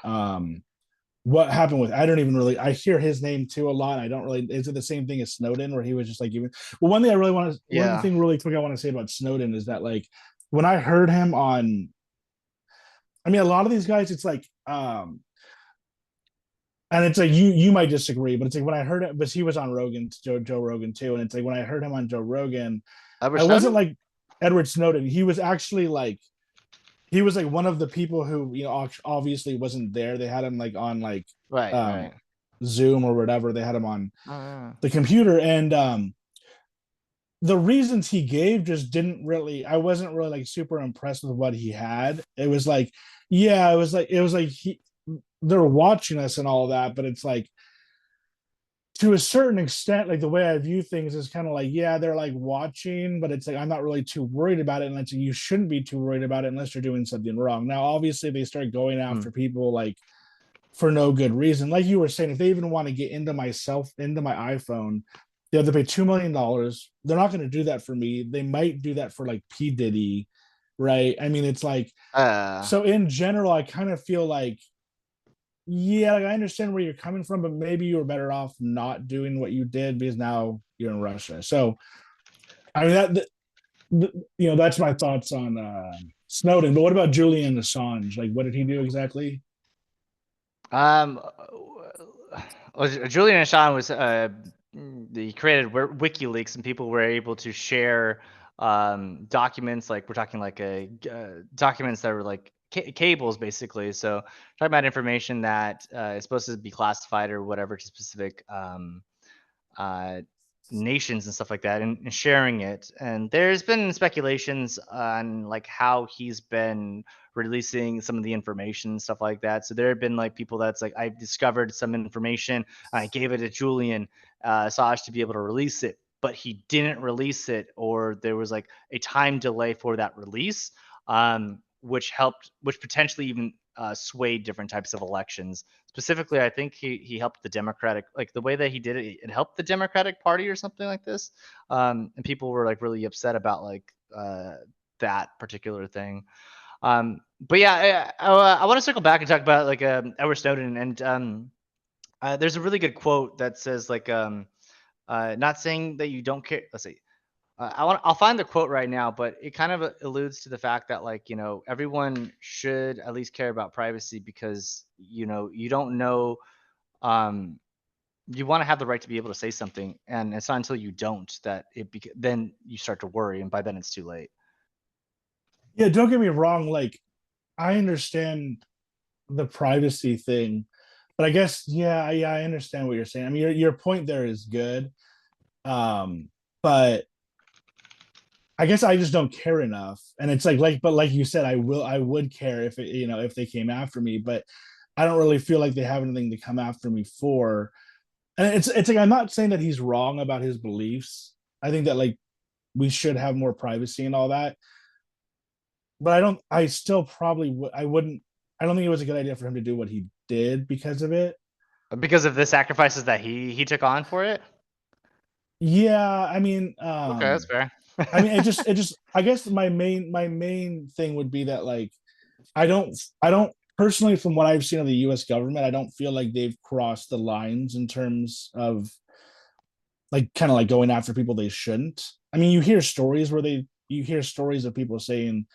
What happened with? I don't even really. I hear his name too a lot. I don't really. Is it the same thing as Snowden, where he was just like even? Well, one thing I really want to. One Yeah. thing really quick I want to say about Snowden is that like when I heard him on, I mean, a lot of these guys, it's like, and it's like you might disagree, but it's like when I heard it, but he was on Rogan, Joe Rogan too, and it's like when I heard him on Joe Rogan, Edward I wasn't Snowden? like Edward Snowden. He was actually like he was like one of the people who obviously wasn't there. They had him like on like Right, um right. Zoom or whatever. They had him on Oh, yeah. the computer, and the reasons he gave just didn't really. I wasn't really like super impressed with what he had. It was like, yeah, it was like they're watching us and all that, but it's like to a certain extent, like the way I view things is kind of like, yeah, they're like watching, but it's like I'm not really too worried about it. And it's like, you shouldn't be too worried about it unless you're doing something wrong. Now, obviously, they start going Hmm. after people like for no good reason. Like you were saying, if they even want to get into my iPhone, they have to pay $2 million. They're not going to do that for me. They might do that for like P Diddy, right? I mean, it's like Uh, so in general, I kind of feel like yeah, like I understand where you're coming from, but maybe you were better off not doing what you did because now you're in Russia. So I mean that's my thoughts on Snowden. But what about Julian Assange? Like, what did he do exactly? Um, Julian Assange was he created WikiLeaks, and people were able to share documents. Like we're talking like documents that were like cables, basically. So talking about information that is supposed to be classified or whatever to specific uh, nations and stuff like that, and sharing it. And there's been speculations on like how he's been releasing some of the information and stuff like that. So there have been like people that's like, I discovered some information, I gave it to Julian Assange to be able to release it, but he didn't release it, or there was like a time delay for that release, which potentially even swayed different types of elections. Specifically, I think he helped the Democratic, like the way that he did it, it helped the Democratic Party or something like this. And people were like really upset about like that particular thing. But yeah, I want to circle back and talk about like Edward Snowden, and there's a really good quote that says like not saying that you don't care. Let's see. I'll find the quote right now, but it kind of alludes to the fact that like everyone should at least care about privacy, because you don't know, um you want to have the right to be able to say something, and it's not until you don't that then you start to worry, and by then it's too late. Yeah, don't get me wrong. Like, I understand the privacy thing, but I guess yeah, I understand what you're saying. I mean, your point there is good, but I guess I just don't care enough. And it's but like you said, I would care if if they came after me, but I don't really feel like they have anything to come after me for. And it's like I'm not saying that he's wrong about his beliefs. I think that like we should have more privacy and all that. But I still probably I wouldn't I don't think it was a good idea for him to do what he did because of it. Because of the sacrifices that he took on for it. Yeah, I mean, Okay, that's fair. it just I guess my main thing would be that like I don't personally, from what I've seen of the US government, I don't feel like they've crossed the lines in terms of like kind of like going after people they shouldn't. I mean, you hear stories of people saying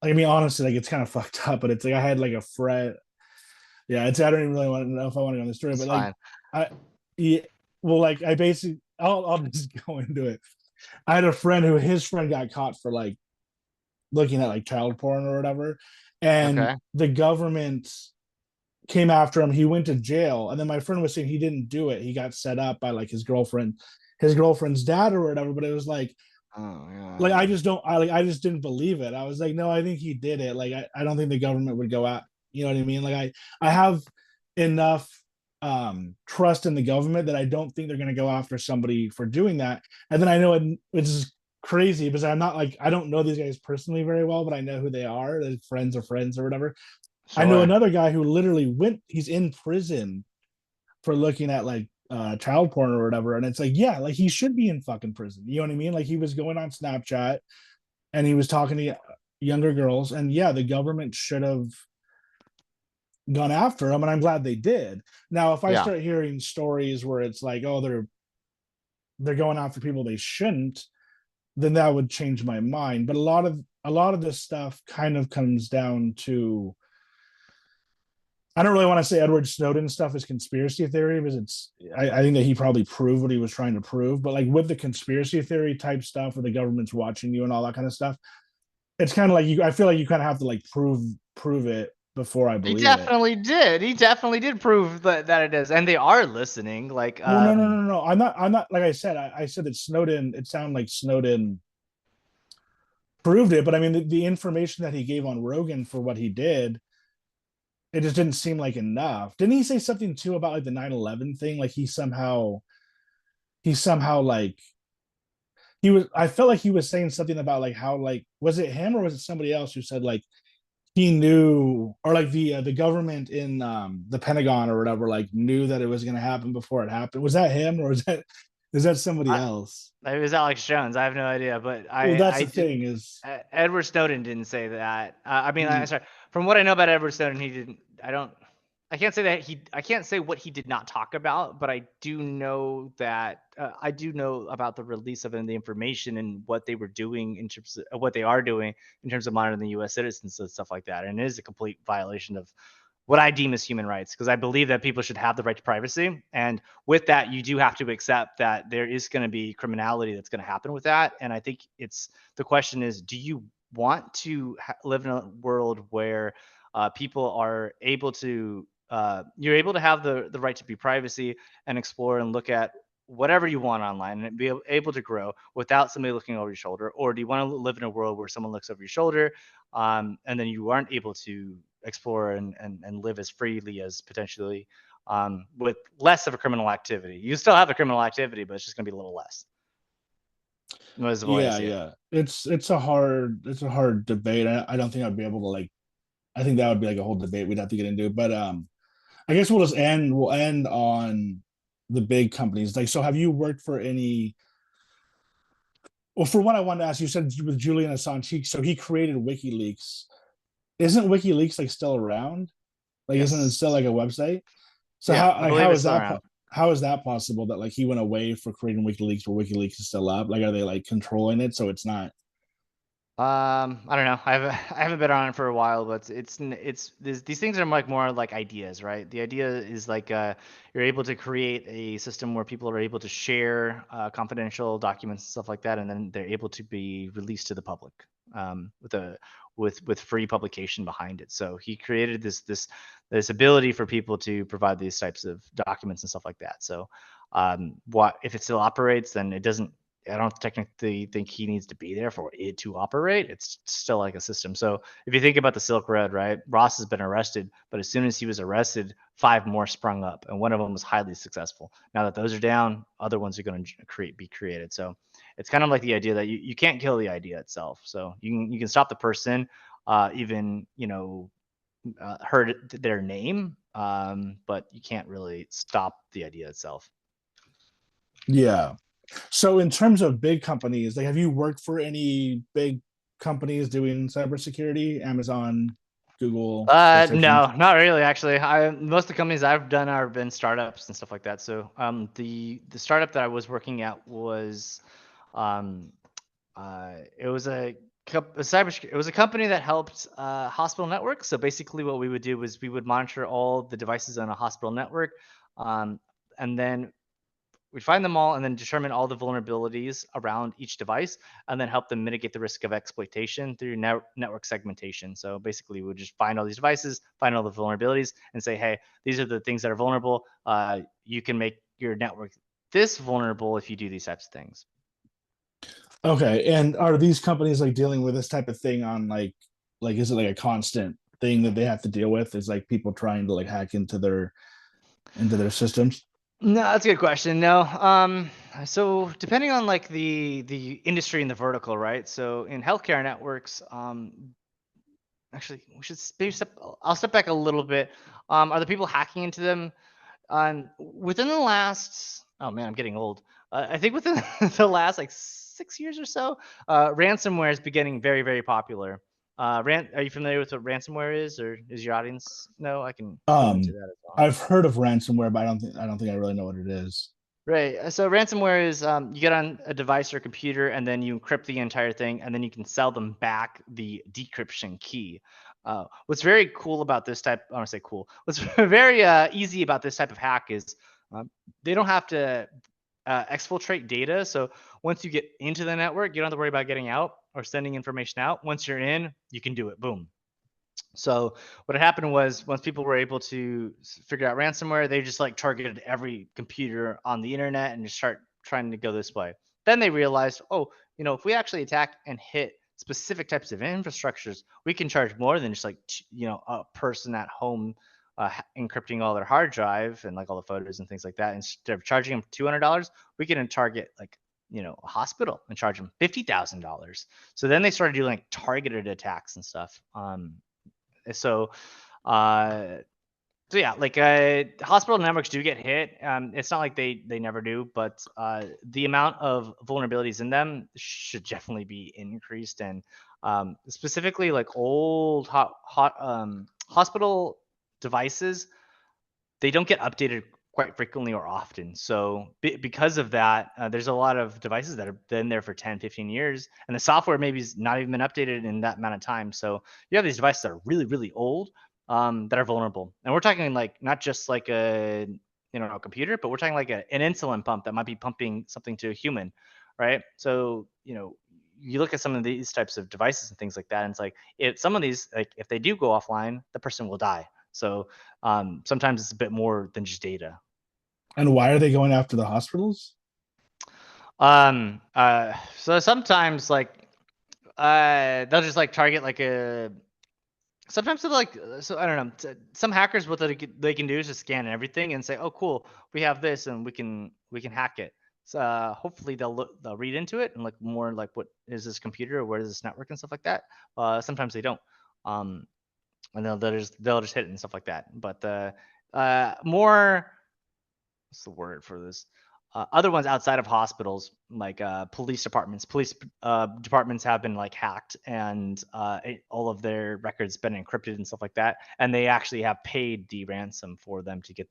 like, I mean, honestly, like it's kind of fucked up, but it's like I had like a friend. Yeah, it's I don't even really want to know if I want to go on the story, It's but like fine. I yeah, well, like I basically I'll just go into it. I had a friend who his friend got caught for like looking at like child porn or whatever, and Okay. the government came after him. He went to jail, and then my friend was saying he didn't do it. He got set up by like his girlfriend's dad or whatever. But it was Oh like yeah. I just don't I just didn't believe it. I was like, no, I think he did it. Like I don't think the government would go out. You know what I mean? Like I have enough trust in the government that I don't think they're going to go after somebody for doing that. And then I know it's crazy because I'm not like I don't know these guys personally very well, but I know who they are. They're friends of friends or whatever. I know Sure. another guy who literally he's in prison for looking at like child porn or whatever. And it's like, yeah, like he should be in fucking prison. You know what I mean? Like he was going on Snapchat and he was talking to younger girls. And yeah, the government should have gone after him. And I'm glad they did. Now, if I Yeah. start hearing stories where it's like, oh, they're going after people they shouldn't, then that would change my mind. But a lot of this stuff kind of comes down to I don't really want to say Edward Snowden stuff is conspiracy theory because I think that he probably proved what he was trying to prove. But like with the conspiracy theory type stuff where the government's watching you and all that kind of stuff, it's kind of like I feel like you kind of have to like prove it before I He believe it. definitely did. He definitely did prove that it is, and they are listening. Like, Well, no. I'm not like I said. I said that Snowden. It sounded like Snowden proved it, but I mean the information that he gave on Rogan for what he did, it just didn't seem like enough. Didn't he say something too about like the 9/11 thing? Like he somehow like I felt like he was saying something about like how like was it him or was it somebody else who said like he knew or like the government in the Pentagon or whatever like knew that it was going to happen before it happened. Was that him or is that somebody I, else? it was Alex Jones. I have no idea, but Well, that's I the did. thing is Edward Snowden didn't say that. I mean, mm, sorry. From what I know about Edward Snowden, he didn't. I don't. I can't say what he did not talk about, but I do know that I do know about the release of the information and what they were doing in terms of what they are doing in terms of monitoring the U.S. citizens and stuff like that. And it is a complete violation of what I deem as human rights, because I believe that people should have the right to privacy. And with that, you do have to accept that there is going to be criminality that's going to happen with that. And I think it's the question is, do you want to live in a world where people are able to you're able to have the right to be privacy and explore and look at whatever you want online and be able to grow without somebody looking over your shoulder? Or do you want to live in a world where someone looks over your shoulder, and then you aren't able to explore and live as freely as potentially, with less of a criminal activity? You still have a criminal activity, but it's just going to be a little less. Was the way I Yeah, see it. yeah. It's a hard debate. I don't think I'd be able to like. I think that would be like a whole debate we'd have to get into. But I guess we'll end on the big companies. Like, so have you worked for any? Well, for one, I wanted to ask. You said with Julian Assange, so he created WikiLeaks. Isn't WikiLeaks like still around? Like, isn't it still Yes. like a website? So Yeah, how I like believe how it's is still that around. how is that possible that like he went away for creating WikiLeaks, where WikiLeaks is still up? Like, are they like controlling it so it's not? I don't know. I haven't been on it for a while, but these things are like more like ideas, right? The idea is like you're able to create a system where people are able to share confidential documents and stuff like that, and then they're able to be released to the public, with a with free publication behind it. So he created this ability for people to provide these types of documents and stuff like that. So what if it still operates? Then it doesn't. I don't technically think he needs to be there for it to operate. It's still like a system. So if you think about the Silk Road, right? Ross has been arrested, but as soon as he was arrested, 5 more sprung up, and one of them was highly successful. Now that those are down, other ones are going to be created. So it's kind of like the idea that you can't kill the idea itself. So you can stop the person, even heard their name, but you can't really stop the idea itself. Yeah. So in terms of big companies, like have you worked for any big companies doing cybersecurity? Amazon, Google, those types of things? No, not really. Actually, I most of the companies I've done are been startups and stuff like that. So, the startup that I was working at was, um, it was it was a company that helped hospital networks. So basically, what we would do was we would monitor all the devices on a hospital network, um, and then we'd find them all and then determine all the vulnerabilities around each device and then help them mitigate the risk of exploitation through network segmentation. So basically, we would just find all these devices, find all the vulnerabilities, and say, hey, these are the things that are vulnerable. You can make your network this vulnerable if you do these types of things. Okay. And are these companies like dealing with this type of thing on like is it like a constant thing that they have to deal with? Is like people trying to like hack into their systems? No, that's a good question. No. So depending on like the industry and the vertical, right? So in healthcare networks, actually, we should maybe I'll step back a little bit. Are the people hacking into them? Within the last, oh man, I'm getting old. I think within the last like 6 years or so, ransomware is beginning very, very popular. Are you familiar with what ransomware is, or is your audience? No, I can go into Um, that as well. I've heard of ransomware, but I don't think I really know what it is. Right. So ransomware is you get on a device or computer and then you encrypt the entire thing and then you can sell them back the decryption key. What's very cool about this type, I want to say cool. What's very easy about this type of hack is they don't have to exfiltrate data. So once you get into the network, you don't have to worry about getting out or sending information out. Once you're in, you can do it. Boom. So what had happened was once people were able to figure out ransomware, they just like targeted every computer on the internet and just start trying to go this way. Then they realized, oh, if we actually attack and hit specific types of infrastructures, we can charge more than just like a person at home encrypting all their hard drive and like all the photos and things like that. Instead of charging them $200, we can target like a hospital and charge them $50,000. So then they started doing like targeted attacks and stuff. So, uh, so yeah, like hospital networks do get hit. It's not like they never do, but the amount of vulnerabilities in them should definitely be increased. And specifically, like old hospital devices, they don't get updated quite frequently or often. So because of that, there's a lot of devices that have been there for 10, 15 years, and the software maybe is not even been updated in that amount of time. So you have these devices that are really, really old, that are vulnerable. And we're talking like not just like a computer, but we're talking like an insulin pump that might be pumping something to a human, right? So you look at some of these types of devices and things like that, and it's like if some of these, like if they do go offline, the person will die. So sometimes it's a bit more than just data. And why are they going after the hospitals? So sometimes like they'll just like target like a. Sometimes they're like, so I don't know. Some hackers, what they can do is just scan everything and say, "Oh, cool, we have this, and we can hack it." So hopefully they'll read into it and like more like what is this computer or what is this network and stuff like that. Sometimes they don't, um, and they'll just hit it and stuff like that. But more, what's the word for this? Other ones outside of hospitals, like police departments. Police departments have been like hacked, and all of their records been encrypted and stuff like that. And they actually have paid the ransom for them to get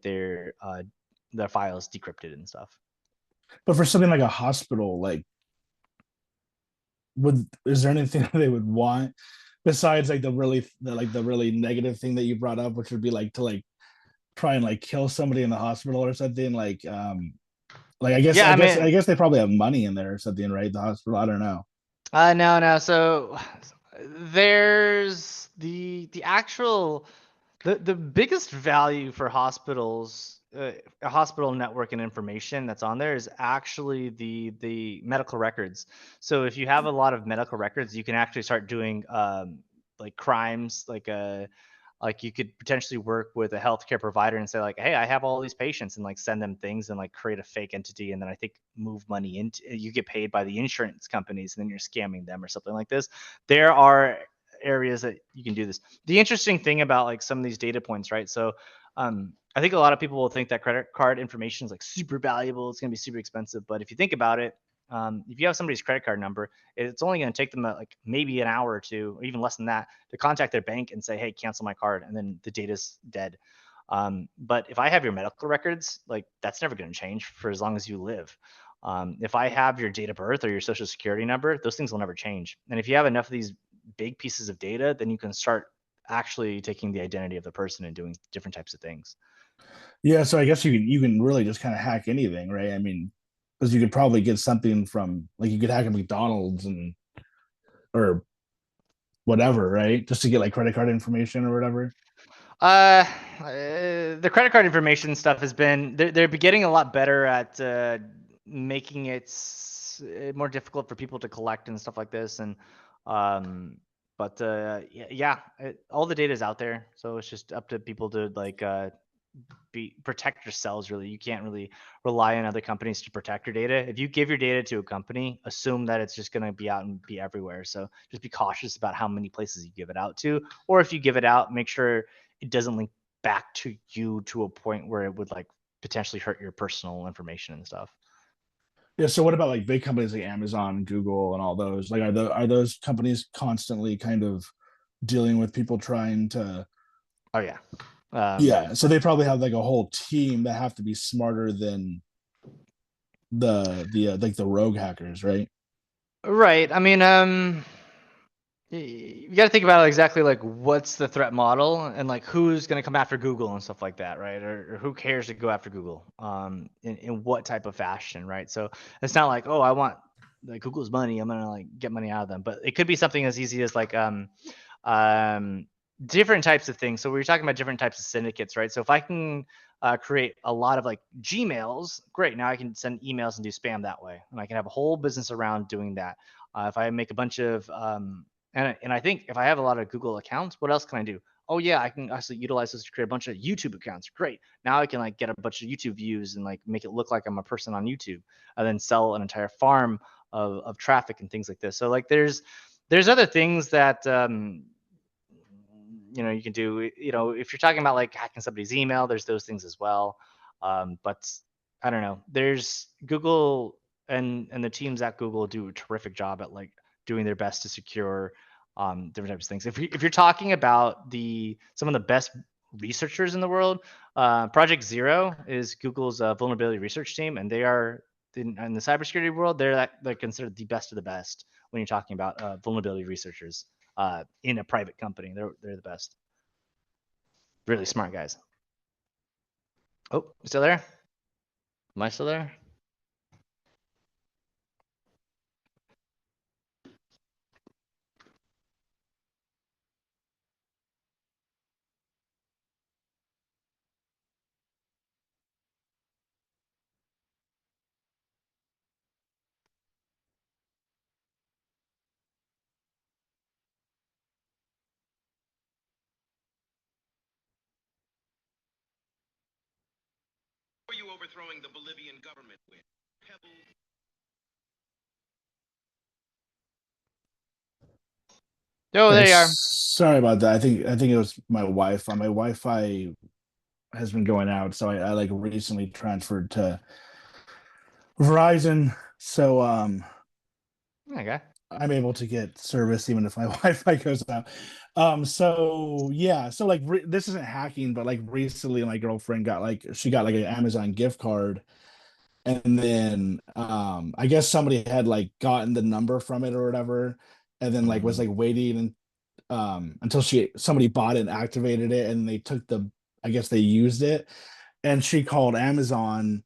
their files decrypted and stuff. But for something like a hospital, like would is there anything that they would want besides like the really negative thing that you brought up, which would be like to like try and like kill somebody in the hospital or something like Yeah, I I mean, guess they probably have money in there or something, right? The hospital, I don't know. no, no. So there's the actual the biggest value for hospitals, a hospital network and information that's on there is actually the medical records. So if you have a lot of medical records, you can actually start doing like crimes, like you could potentially work with a healthcare provider and say like, hey, I have all these patients, and like send them things and like create a fake entity, and then I think move money into, you get paid by the insurance companies, and then you're scamming them or something like this. There are areas that you can do this. The interesting thing about like some of these data points, right? So I think a lot of people will think that credit card information is like super valuable. It's going to be super expensive. But if you think about it, if you have somebody's credit card number, it's only going to take them like maybe an hour or two, or even less than that, to contact their bank and say, "Hey, cancel my card," and then the data's dead. But if I have your medical records, like that's never going to change for as long as you live. If I have your date of birth or your social security number, those things will never change. And if you have enough of these big pieces of data, then you can start actually taking the identity of the person and doing different types of things. Yeah, so I guess you can really just kind of hack anything, right? I mean, because you could probably get something from like you could hack a McDonald's and or whatever, right? Just to get like credit card information or whatever. The credit card information stuff has been, they're getting a lot better at making it more difficult for people to collect and stuff like this. And um, but yeah, all the data is out there, so it's just up to people to like protect yourselves. Really, you can't really rely on other companies to protect your data. If you give your data to a company, assume that it's just going to be out and be everywhere. So just be cautious about how many places you give it out to, or if you give it out, make sure it doesn't link back to you to a point where it would like potentially hurt your personal information and stuff. Yeah, so what about like big companies like Amazon, Google, and all those? Like, are those companies constantly kind of dealing with people trying to? Oh yeah. um Yeah, so they probably have like a whole team that have to be smarter than the like the rogue hackers, right? right, I mean, you got to think about exactly like what's the threat model and like who's going to come after Google and stuff like that, right? Or who cares to go after Google, in what type of fashion, right? So it's not like, oh, I want like Google's money, I'm gonna like get money out of them. But it could be something as easy as like um different types of things. So we were talking about different types of syndicates, right? So if I can create a lot of like Gmails, great, now I can send emails and do spam that way, and I can have a whole business around doing that. If I make a bunch of and I think if I have a lot of Google accounts, what else can I do? Oh yeah, I can actually utilize this to create a bunch of YouTube accounts. Great. Now I can like get a bunch of YouTube views and like make it look like I'm a person on YouTube, and then sell an entire farm of traffic and things like this. So like there's other things that you can do. If you're talking about like hacking somebody's email, there's those things as well. But I don't know. There's Google, and the teams at Google do a terrific job at like doing their best to secure different types of things. If you're talking about the some of the best researchers in the world. Project Zero is Google's vulnerability research team, and they are in the cybersecurity world. They're considered the best of the best when you're talking about vulnerability researchers in a private company. They're the best. Really smart guys. Oh, you still there? Am I still there? Who are you overthrowing the Bolivian government with? Pebble. Oh, there you are. Sorry about that. I think it was my Wi-Fi. My Wi-Fi has been going out, so I like recently transferred to Verizon. So Okay. I'm able to get service even if my Wi-Fi goes out. So yeah, so like this isn't hacking, but like recently my girlfriend got like she got like an Amazon gift card, and then I guess somebody had like gotten the number from it or whatever, and then like was Mm. like waiting until somebody bought it and activated it, and they took the I guess they used it, and she called Amazon,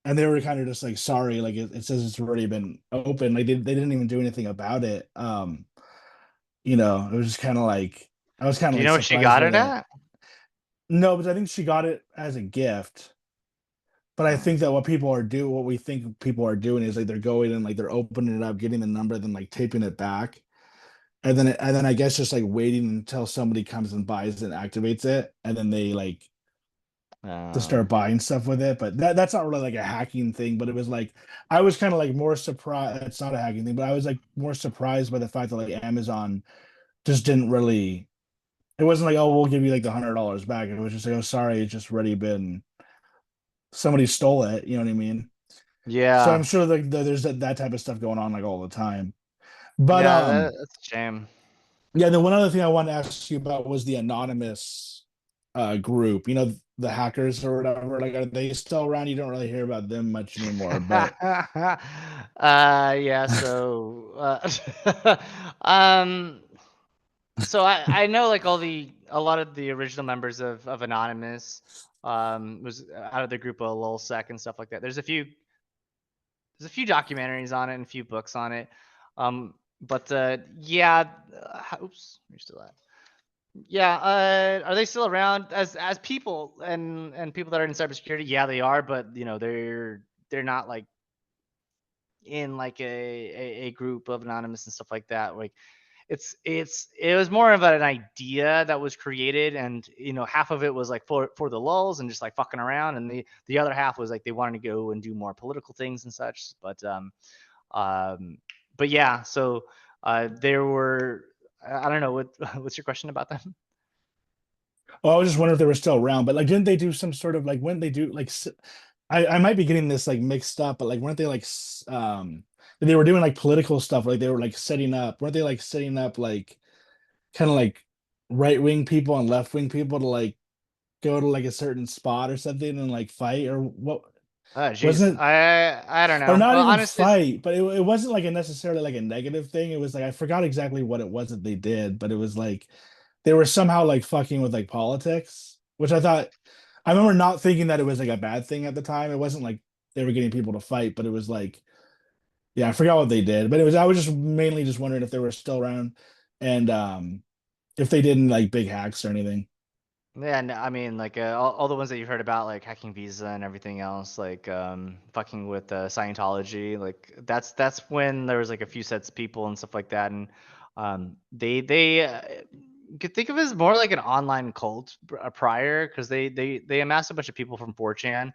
and they were kind of just like sorry, like it says it's already been open, like they didn't even do anything about it. It was just kind of like I was kind Do of you like know what she surprised got by it that. at? No, but I think she got it as a gift. But I Oh. think that what we think people are doing is like they're going and like they're opening it up, getting the number, then like taping it back, and then I guess just like waiting until somebody comes and buys it and activates it, and then they like to Um, start buying stuff with it. But that's not really like a hacking thing. But it was like I was kind of like more surprised. It's not a hacking thing, but I was like more surprised by the fact that like Amazon just didn't really. It wasn't like, oh, we'll give you like the $100 back. It was just like, oh, sorry, it's just already been somebody stole it. You know what I mean? So I'm yeah. sure like there's that type of stuff going on like all the time. But Yeah, that's a shame. yeah, then one other thing I wanted to ask you about was the anonymous group. You know, the hackers or whatever. Like, are they still around? You don't really hear about them much anymore. But Yeah, so um so I know like a lot of the original members of Anonymous was out of the group of lulsec and stuff like that. There's a few documentaries on it and a few books on it. But yeah, oops, you're still at. Yeah, are they still around as people and people that are in cybersecurity? Yeah, they are, but they're not like in like a group of anonymous and stuff like that. Like it was more of an idea that was created, and half of it was like for the lulls and just like fucking around, and the other half was like they wanted to go and do more political things and such. Um but yeah, so there were I don't know what's your question about them. well, I was just wondering if they were still around. But like, didn't they do some sort of like when they do like I might be getting this like mixed up, but like weren't they like they were doing like political stuff, like they were like setting up, weren't they like setting up like kind of like right wing people and left wing people to like go to like a certain spot or something and like fight or what Oh jeez, wasn't it? I don't Or know. not Well, even honestly, fight, but it wasn't like a necessarily like a negative thing. It was like I forgot exactly what it was that they did, but it was like they were somehow like fucking with like politics, which I remember not thinking that it was like a bad thing at the time. It wasn't like they were getting people to fight, but it was like yeah, I forgot what they did. But it was I was just mainly just wondering if they were still around and if they did like big hacks or anything. yeah, no, I mean, like all the ones that you've heard about, like hacking Visa and everything else, like fucking with Scientology, like that's when there was like a few sets of people and stuff like that, and they you could think of it as more like an online cult prior, because they amassed a bunch of people from 4chan,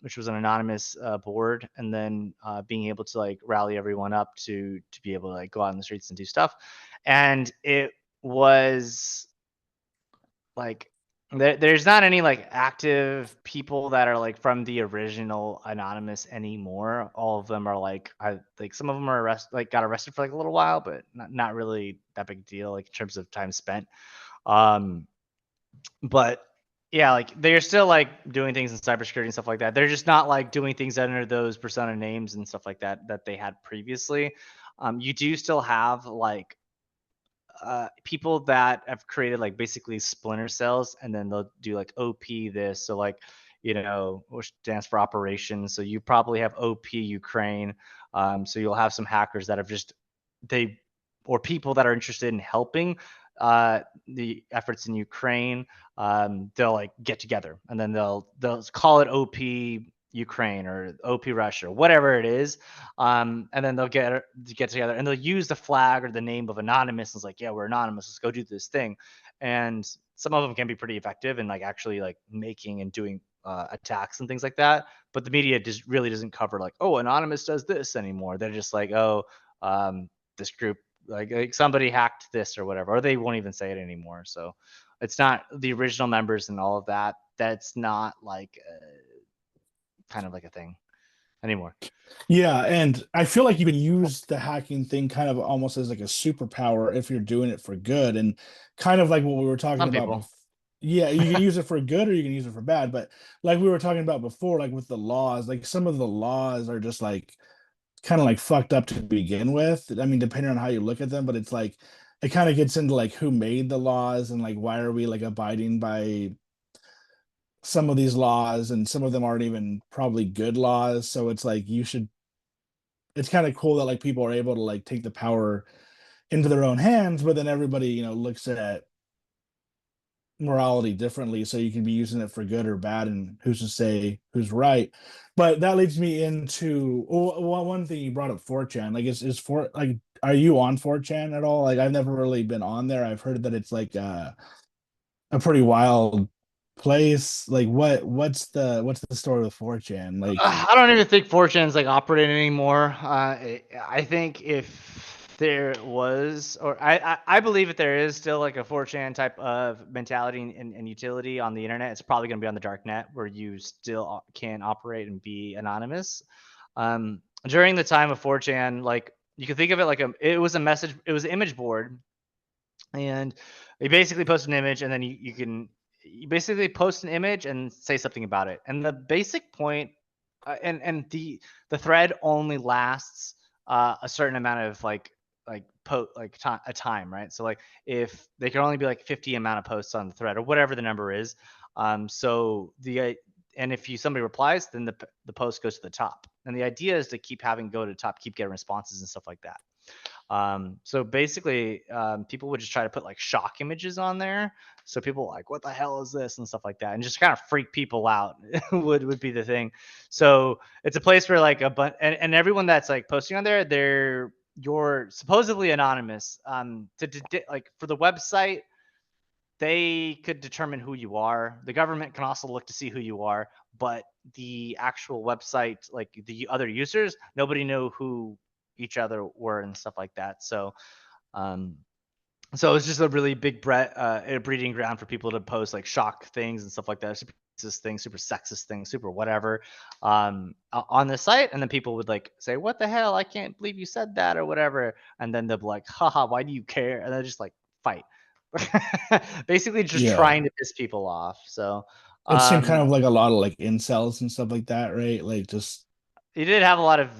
which was an anonymous board, and then being able to like rally everyone up to be able to like go out in the streets and do stuff, and it was like there's not any like active people that are like from the original anonymous anymore. All of them are like like some of them are got arrested for like a little while, but not really that big deal like in terms of time spent. um But yeah, like they're still like doing things in cybersecurity and stuff like that. They're just not like doing things under those persona names and stuff like that that they had previously. You do still have like people that have created like basically splinter cells, and then they'll do like OP this. So like, which stands for operations. So you probably have OP Ukraine. So you'll have some hackers that have they or people that are interested in helping the efforts in Ukraine. They'll like get together, and then they'll call it OP Ukraine or OP Russia, whatever it is. And then they'll get together and they'll use the flag or the name of anonymous. And it's like, yeah, we're anonymous. Let's go do this thing. And some of them can be pretty effective in like actually like making and doing attacks and things like that. But the media just really doesn't cover like, oh, anonymous does this anymore. They're just like, oh, this group like somebody hacked this or whatever, or they won't even say it anymore. So it's not the original members and all of that. That's not like kind of like a thing anymore. Yeah, and I feel like you can use the hacking thing kind of almost as like a superpower if you're doing it for good, and kind of like what we were talking Some about people. Yeah, you can use it for good or you can use it for bad, but like we were talking about before, like with the laws, like some of the laws are just like kind of like fucked up to begin with. I mean, depending on how you look at them, but it's like it kind of gets into like who made the laws and like why are we like abiding by some of these laws, and some of them aren't even probably good laws. So it's like it's kind of cool that like people are able to like take the power into their own hands, but then everybody, looks at morality differently. So you can be using it for good or bad, and who's to say who's right? But that leads me into one thing you brought up, 4chan. Like, is for like, are you on 4chan at all? Like, I've never really been on there. I've heard that it's like a pretty wild place. Like, what's the story with 4chan? Like, I don't even think 4chan's like operating anymore. I think if there was, or I believe if there is still like a 4chan type of mentality and utility on the internet, it's probably going to be on the dark net where you still can operate and be anonymous. During the time of 4chan, like you can think of it like it was an image board, and you basically post an image, and then you basically post an image and say something about it. And the basic point, and the thread only lasts a certain amount of a time, right? So like if they can only be like 50 amount of posts on the thread or whatever the number is. So and if somebody replies, then the post goes to the top. And the idea is to keep having go to the top, keep getting responses and stuff like that. So basically, people would just try to put like shock images on there. So people like, what the hell is this? And stuff like that. And just kind of freak people out would be the thing. So it's a place where like and everyone that's like posting on there, you're supposedly anonymous. Like for the website, they could determine who you are. The government can also look to see who you are, but the actual website, like the other users, nobody knew who each other were and stuff like that. Um, so it was just a really big breeding ground for people to post like shock things and stuff like that, super racist things, super sexist things, super whatever, on the site. And then people would like say, "What the hell? I can't believe you said that," or whatever. And then they'll be like, "Haha, why do you care?" And they just like fight, basically just yeah, trying to piss people off. So it seemed kind um, of like a lot of like incels and stuff like that, right? Like, just he did have a lot of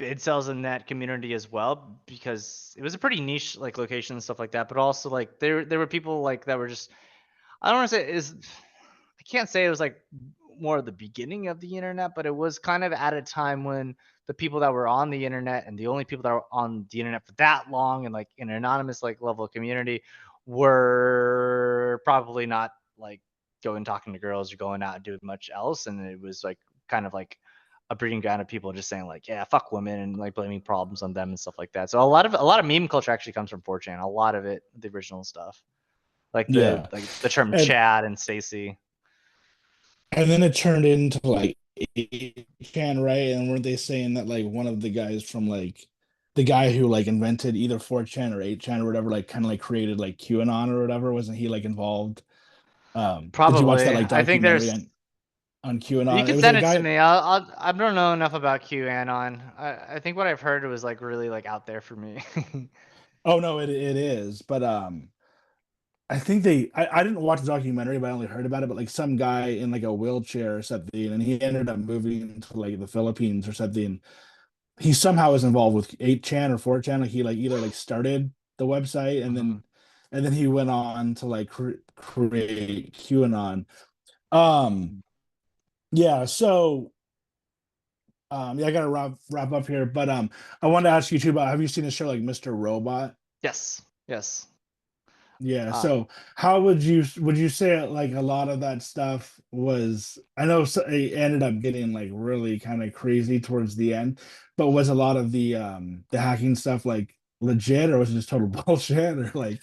incels in that community as well, because it was a pretty niche like location and stuff like that. But also like there were people like that were just, I don't want to say I can't say it was like more of the beginning of the internet, but it was kind of at a time when the people that were on the internet and the only people that were on the internet for that long and like in an anonymous like level of community were probably not like going talking to girls or going out and doing much else. And it was like kind of like a breeding ground of people just saying like, yeah, fuck women, and like blaming problems on them and stuff like that. So a lot of meme culture actually comes from 4chan. A lot of it, the original stuff, like yeah. the term And Chad and Stacy. then it turned into like 8chan, right? And weren't they saying that like one of the guys from like the guy who like invented either 4chan or 8chan or whatever, like kind of like created like QAnon or whatever, wasn't he like involved? Did you watch that Probably. like I think documentary there's. on You QAnon? It could was like send a it to guy. me. I don't know enough about QAnon. I think what I've heard was like really like out there for me. Oh no, it is. But I think I didn't watch the documentary, but I only heard about it. But like some guy in like a wheelchair or something, and he ended up moving to like the Philippines or something. He somehow was involved with 8chan or 4chan. Like he like either like started the website Mhm. and then he went on to like create QAnon. Um, yeah. So yeah, I gotta wrap up here, but I wanted to ask you too about have you seen a show like Mr. Robot? Yes. Yes. Yeah. Uh, So how would you say like a lot of that stuff was I know it ended up getting like really kind of crazy towards the end, but was a lot of the hacking stuff like legit or was it just total bullshit or like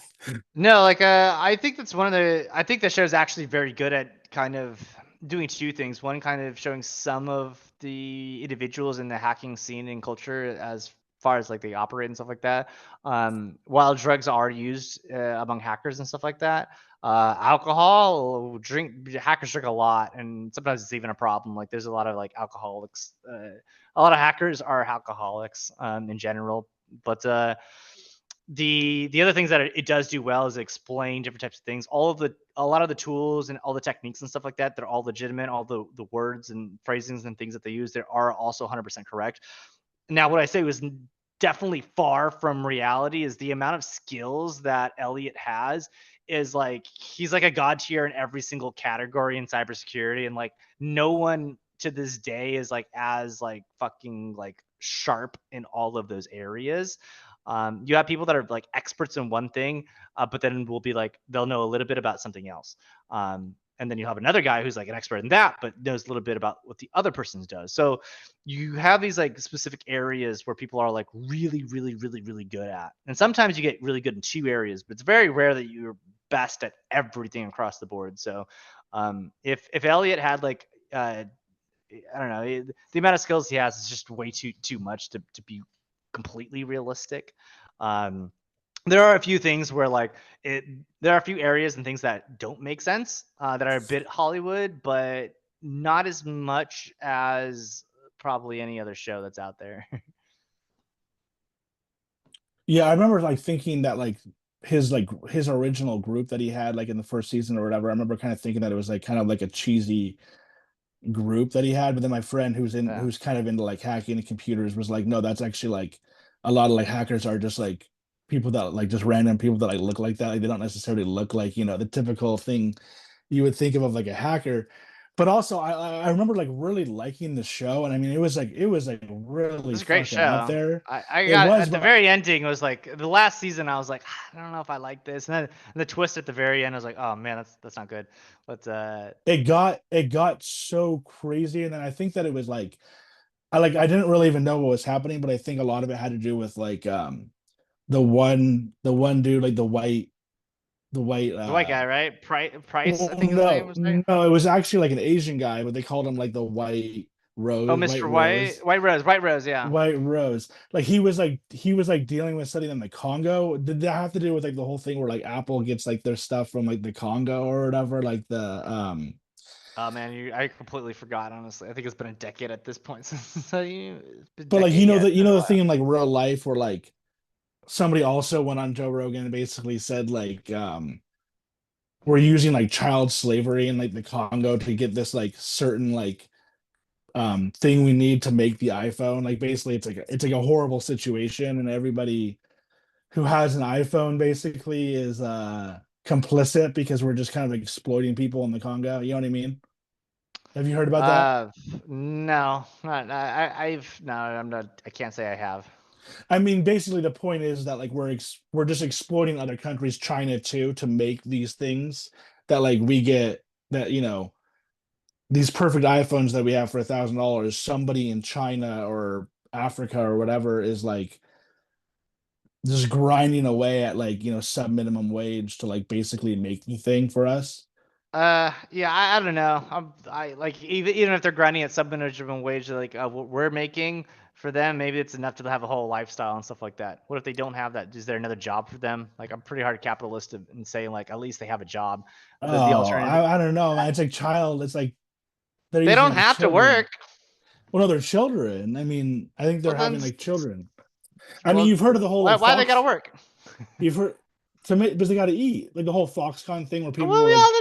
No, like I think that's one of the. I think the show's actually very good at kind of doing two things. One, kind of showing some of the individuals in the hacking scene and culture as far as like they operate and stuff like that. While drugs are used among hackers and stuff like that, alcohol, hackers drink a lot, and sometimes it's even a problem. Like there's a lot of like alcoholics. A lot of hackers are alcoholics in general, but the other things that it does do well is explain different types of things. A lot of the tools and all the techniques and stuff like that, they're all legitimate. All the words and phrasings and things that they use, they are also 100% correct. Now, what I say was definitely far from reality is the amount of skills that Elliot has is like he's like a god tier in every single category in cybersecurity, and like no one to this day is like as like fucking like sharp in all of those areas. You have people that are like experts in one thing, but then will be like they'll know a little bit about something else. And then you have another guy who's like an expert in that, but knows a little bit about what the other person does. So you have these like specific areas where people are like really, really, really, really good at. And sometimes you get really good in two areas, but it's very rare that you're best at everything across the board. So if Elliot had like I don't know, the amount of skills he has is just way too much to be completely realistic. Um, there are a few things where like it there are a few areas and things that don't make sense that are a bit Hollywood, but not as much as probably any other show that's out there. yeah, I remember like thinking that like his original group that he had like in the first season or whatever. I remember kind of thinking that it was like kind of like a cheesy group that he had, but then my friend Yeah. who's kind of into like hacking and computers was like, no, that's actually like a lot of like hackers are just like people that like just random people that like look like that. Like they don't necessarily look like, the typical thing you would think of like a hacker. But also I remember like really liking the show. And I mean it was like It really was a great fucking out show. there. I It got was, at the but very ending. It was like the last season. I was like, I don't know if I like this, and then the twist at the very end. I was like, oh man, that's not good. But it got so crazy. And then I think that it was like I didn't really even know what was happening, but I think a lot of it had to do with like the one dude like the white the white guy, right? Price, I well, think his name no was, right? no it was actually like an Asian guy, but they called him like the white Oh, rose white Mr. White, rose White Rose, yeah. white rose. Like he was like dealing with something in the Congo. Did that have to do with like the whole thing where like Apple gets like their stuff from like the Congo or whatever, like the Oh man, I completely forgot. Honestly, I think it's been a decade at this point since it's been a but like decade. Yeah, it's been a the while. thing in like real life where like somebody also went on Joe Rogan and basically said like we're using like child slavery in like the Congo to get this like certain like thing we need to make the iPhone. Like basically it's like a horrible situation and everybody who has an iPhone basically is complicit because we're just kind of exploiting people in the Congo. You know what I mean? Have you heard about that? Uh, no, not, I've no, I'm not. I can't say I have. I mean, basically the point is that like we're just exploiting other countries, China too, to make these things that like we get that these perfect iPhones that we have for $1,000, somebody in China or Africa or whatever is like just grinding away at like sub minimum wage to like basically make the thing for us. Yeah, I don't know. I like even if they're grinding at sub-minimum wage, like what we're making for them, maybe it's enough to have a whole lifestyle and stuff like that. What if they don't have that? Is there another job for them? Like I'm pretty hard capitalist in saying like at least they have a job. The Oh, alternative, I don't know, man. It's like child. It's like they're they using don't like have to work. children. Well, no, they're children. I mean, I think they're Well then, having like children. I mean, well, you've heard of the whole like why they gotta Fox. work? You've heard. to make because they got to eat. Like the whole Foxconn thing where people Well, were we like, all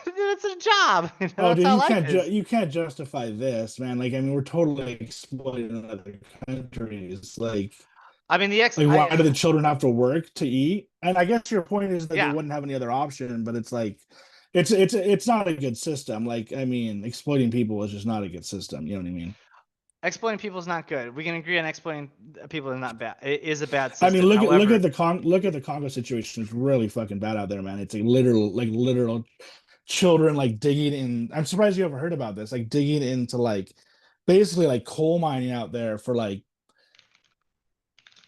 it's a job. "Oh, That's dude, how life is. you can't justify this, man." Like, I mean, we're totally exploiting other countries. I mean, Why do the children have to work to eat? And I guess your point is that they yeah. wouldn't have any other option, but it's like, it's not a good system. Like, I mean, exploiting people is just not a good system. You know what I mean? Exploiting people is not good. We can agree on exploiting people is not bad. It is a bad I mean, system. However, look at the Congo situation. It's really fucking bad out there, man. It's like literal children like digging in. I'm surprised you ever heard about this. Like digging into like basically like coal mining out there for like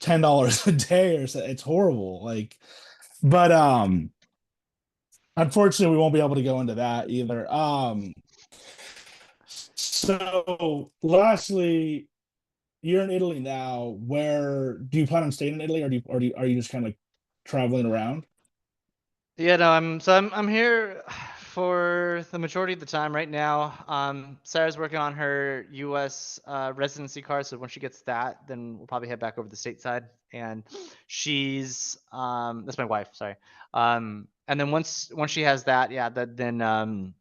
$10 a day or so. It's horrible. Like, but unfortunately, we won't be able to go into that either. So lastly, you're in Italy now. Where do you plan on staying in Italy, or are you just kind of like traveling around? yeah, no, I'm here for the majority of the time right now. Sarah's working on her U.S. Residency card, so when she gets that, then we'll probably head back over the stateside. And she's that's my wife, sorry. And then once she has that, yeah, then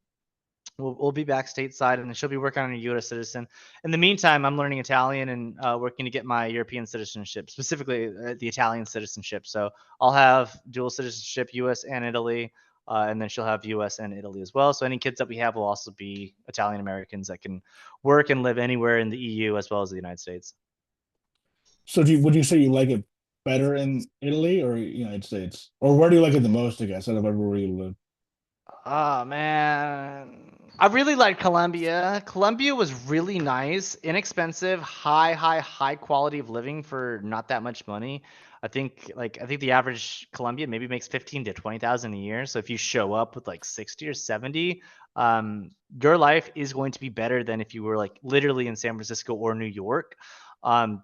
we'll be back stateside, and then she'll be working on a U.S. citizen. In the meantime, I'm learning Italian and working to get my European citizenship, specifically the Italian citizenship. So I'll have dual citizenship, U.S. and Italy, and then she'll have U.S. and Italy as well. So any kids that we have will also be Italian Americans that can work and live anywhere in the EU as well as the United States. So would you say you like it better in Italy or United States, or where do you like it the most? I guess out of everywhere you live. Oh man. I really liked Colombia. Colombia was really nice, inexpensive, high quality of living for not that much money. I think the average Colombia maybe makes 15 to 20,000 a year. So if you show up with like 60 or 70, your life is going to be better than if you were like literally in San Francisco or New York.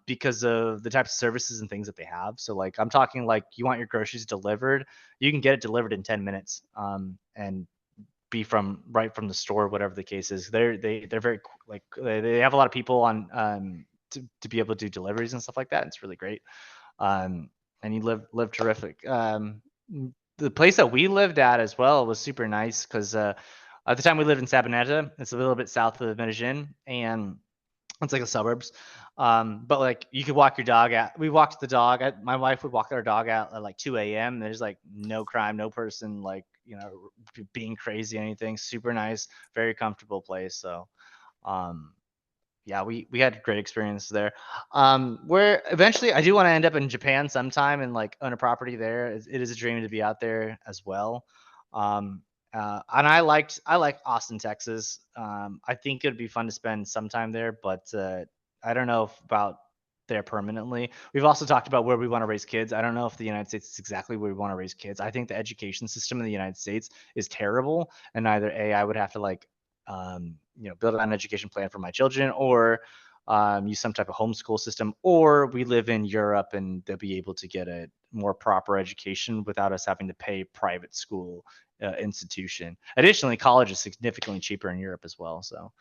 Because of the types of services and things that they have. So like I'm talking like you want your groceries delivered, you can get it delivered in 10 minutes. And be from right from the store, whatever the case is. They're very like they have a lot of people on to be able to do deliveries and stuff like that. It's really great. Um, and you live terrific. The place that we lived at as well was super nice because at the time we lived in Sabaneta. It's a little bit south of Medellin, and it's like the suburbs. But like you could walk your dog out. We walked the dog. My wife would walk our dog out at like 2 a.m. There's like no crime, no person like being crazy, anything. Super nice, very comfortable place. So, um, yeah, we had a great experience there. Where eventually I do want to end up in Japan sometime and like own a property there. It is a dream to be out there as well. Um, and I like Austin, Texas. I think it'd be fun to spend some time there, but I don't know about there permanently. We've also talked about where we want to raise kids. I don't know if the United States is exactly where we want to raise kids. I think the education system in the United States is terrible, and either I would have to like build an education plan for my children, or use some type of homeschool system, or we live in Europe and they'll be able to get a more proper education without us having to pay private school institution. Additionally, college is significantly cheaper in Europe as well. So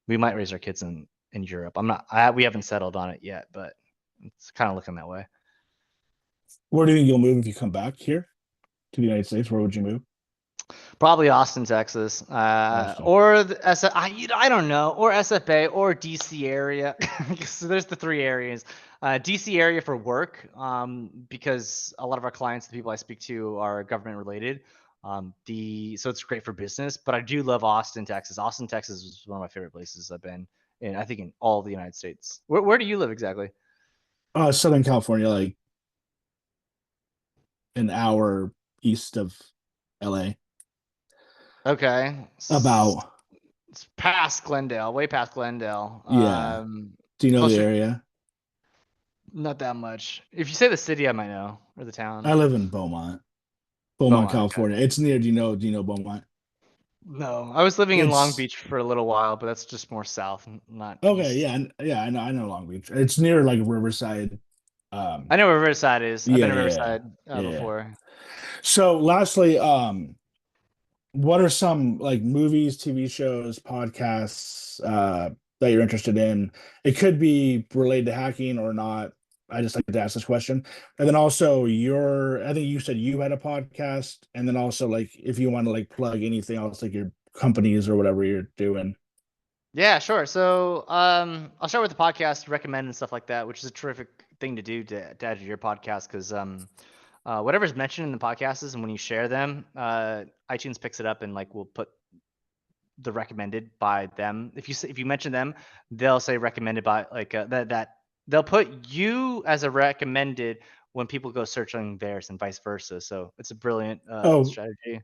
we might raise our kids in Europe. We haven't settled on it yet, but it's kind of looking that way. Where do you think you'll move if you come back here to the United States? Where would you move? Probably Austin, Texas, Austin. or the I don't know, or SFA or DC area. So there's the three areas. DC area for work, because a lot of our clients, the people I speak to, are government related. So it's great for business. But I do love Austin, Texas. Austin, Texas is one of my favorite places I've been in. I think in all of the United States. Where do you live exactly? Southern California, like an hour east of LA. Okay, About, it's past Glendale, way past Glendale. yeah. Do you know the Closer. area? Not that much. If you say the city, I might know, or the I town. live in Beaumont, Beaumont. Okay. California. It's near. Do you know Beaumont? No, I was living in Long It's Beach for a little while, but that's just more south, not okay. east. Yeah, yeah. I know Long Beach. It's near like Riverside. I know where Riverside is. I've Yeah, been to yeah, Riverside yeah. before. So, lastly, what are some like movies, TV shows, podcasts that you're interested in? It could be related to hacking or not. I just like to ask this question. And then also I think you said you had a podcast, and then also like if you want to like plug anything else, like your companies or whatever you're doing. Yeah, sure. So I'll start with the podcast recommend and stuff like that, which is a terrific thing to do to add to your podcast because whatever's mentioned in the podcasts and when you share them, iTunes picks it up and like will put the recommended by them. If you mention them, they'll say recommended by like that they'll put you as a recommended when people go searching theirs and vice versa. So it's a brilliant Oh, strategy.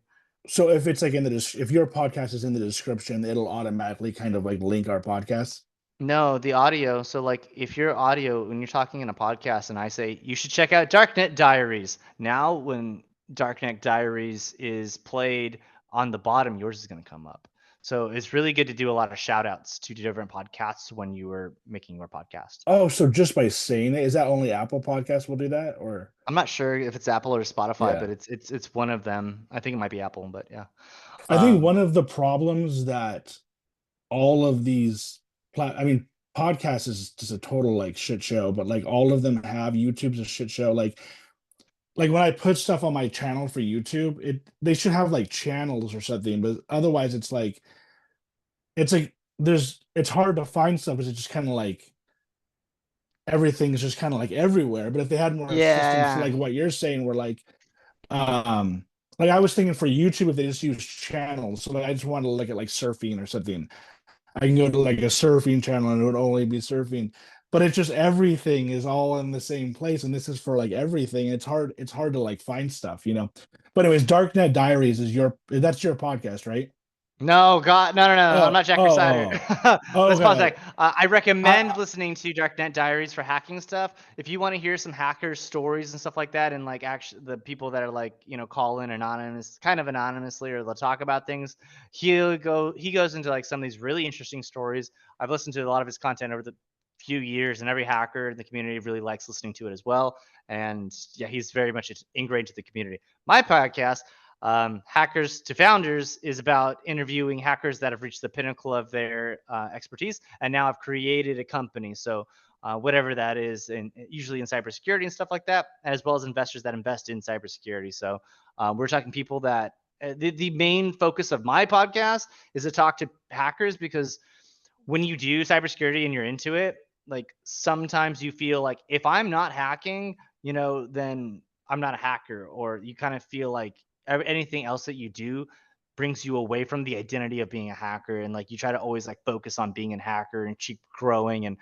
so if it's like if your podcast is in the description, it'll automatically kind of like link our podcast. No, the audio. So like if your audio when you're talking in a podcast and I say you should check out Darknet Diaries. Now when Darknet Diaries is played on the bottom, yours is going to come up. So it's really good to do a lot of shout outs to different podcasts when you were making your podcast. Oh, so just by saying it, is that only Apple Podcasts will do that, or I'm not sure if it's Apple or Spotify, yeah? but it's one of them. I think it might be Apple, but yeah. I think Um, one of the problems that all of these I mean, podcasts is just a total like shit show, but like all of them have YouTube's a shit show. Like when I put stuff on my channel for YouTube, they should have like channels or something, but otherwise it's like it's hard to find stuff because it's just kind of like everything's just kind of like everywhere. But if they had more systems to yeah. like what you're saying, where like I was thinking for YouTube if they just use channels. So like I just want to look at like surfing or something. I can go to like a surfing channel and it would only be surfing. But it's just everything is all in the same place, and this is for like everything. It's hard to like find stuff, you know. But anyways, Darknet Diaries that's your podcast, right? No, God, no. I'm Oh, not Jack oh, Crusader. oh. Oh, Let's pause okay. that. I recommend I listening to Darknet Diaries for hacking stuff. If you want to hear some hackers stories and stuff like that, and like actually the people that are like call in anonymous, kind of anonymously, or they'll talk about things. He goes into like some of these really interesting stories. I've listened to a lot of his content over the few years, and every hacker in the community really likes listening to it as well. And yeah, he's very much ingrained to the community. My podcast, Hackers to Founders, is about interviewing hackers that have reached the pinnacle of their expertise and now have created a company. So whatever that is, and usually in cybersecurity and stuff like that, as well as investors that invest in cybersecurity. So we're talking people that the main focus of my podcast is to talk to hackers because when you do cybersecurity and you're into it, like sometimes you feel like if I'm not hacking, then I'm not a hacker, or you kind of feel like anything else that you do brings you away from the identity of being a hacker, and like you try to always like focus on being a hacker and keep growing. And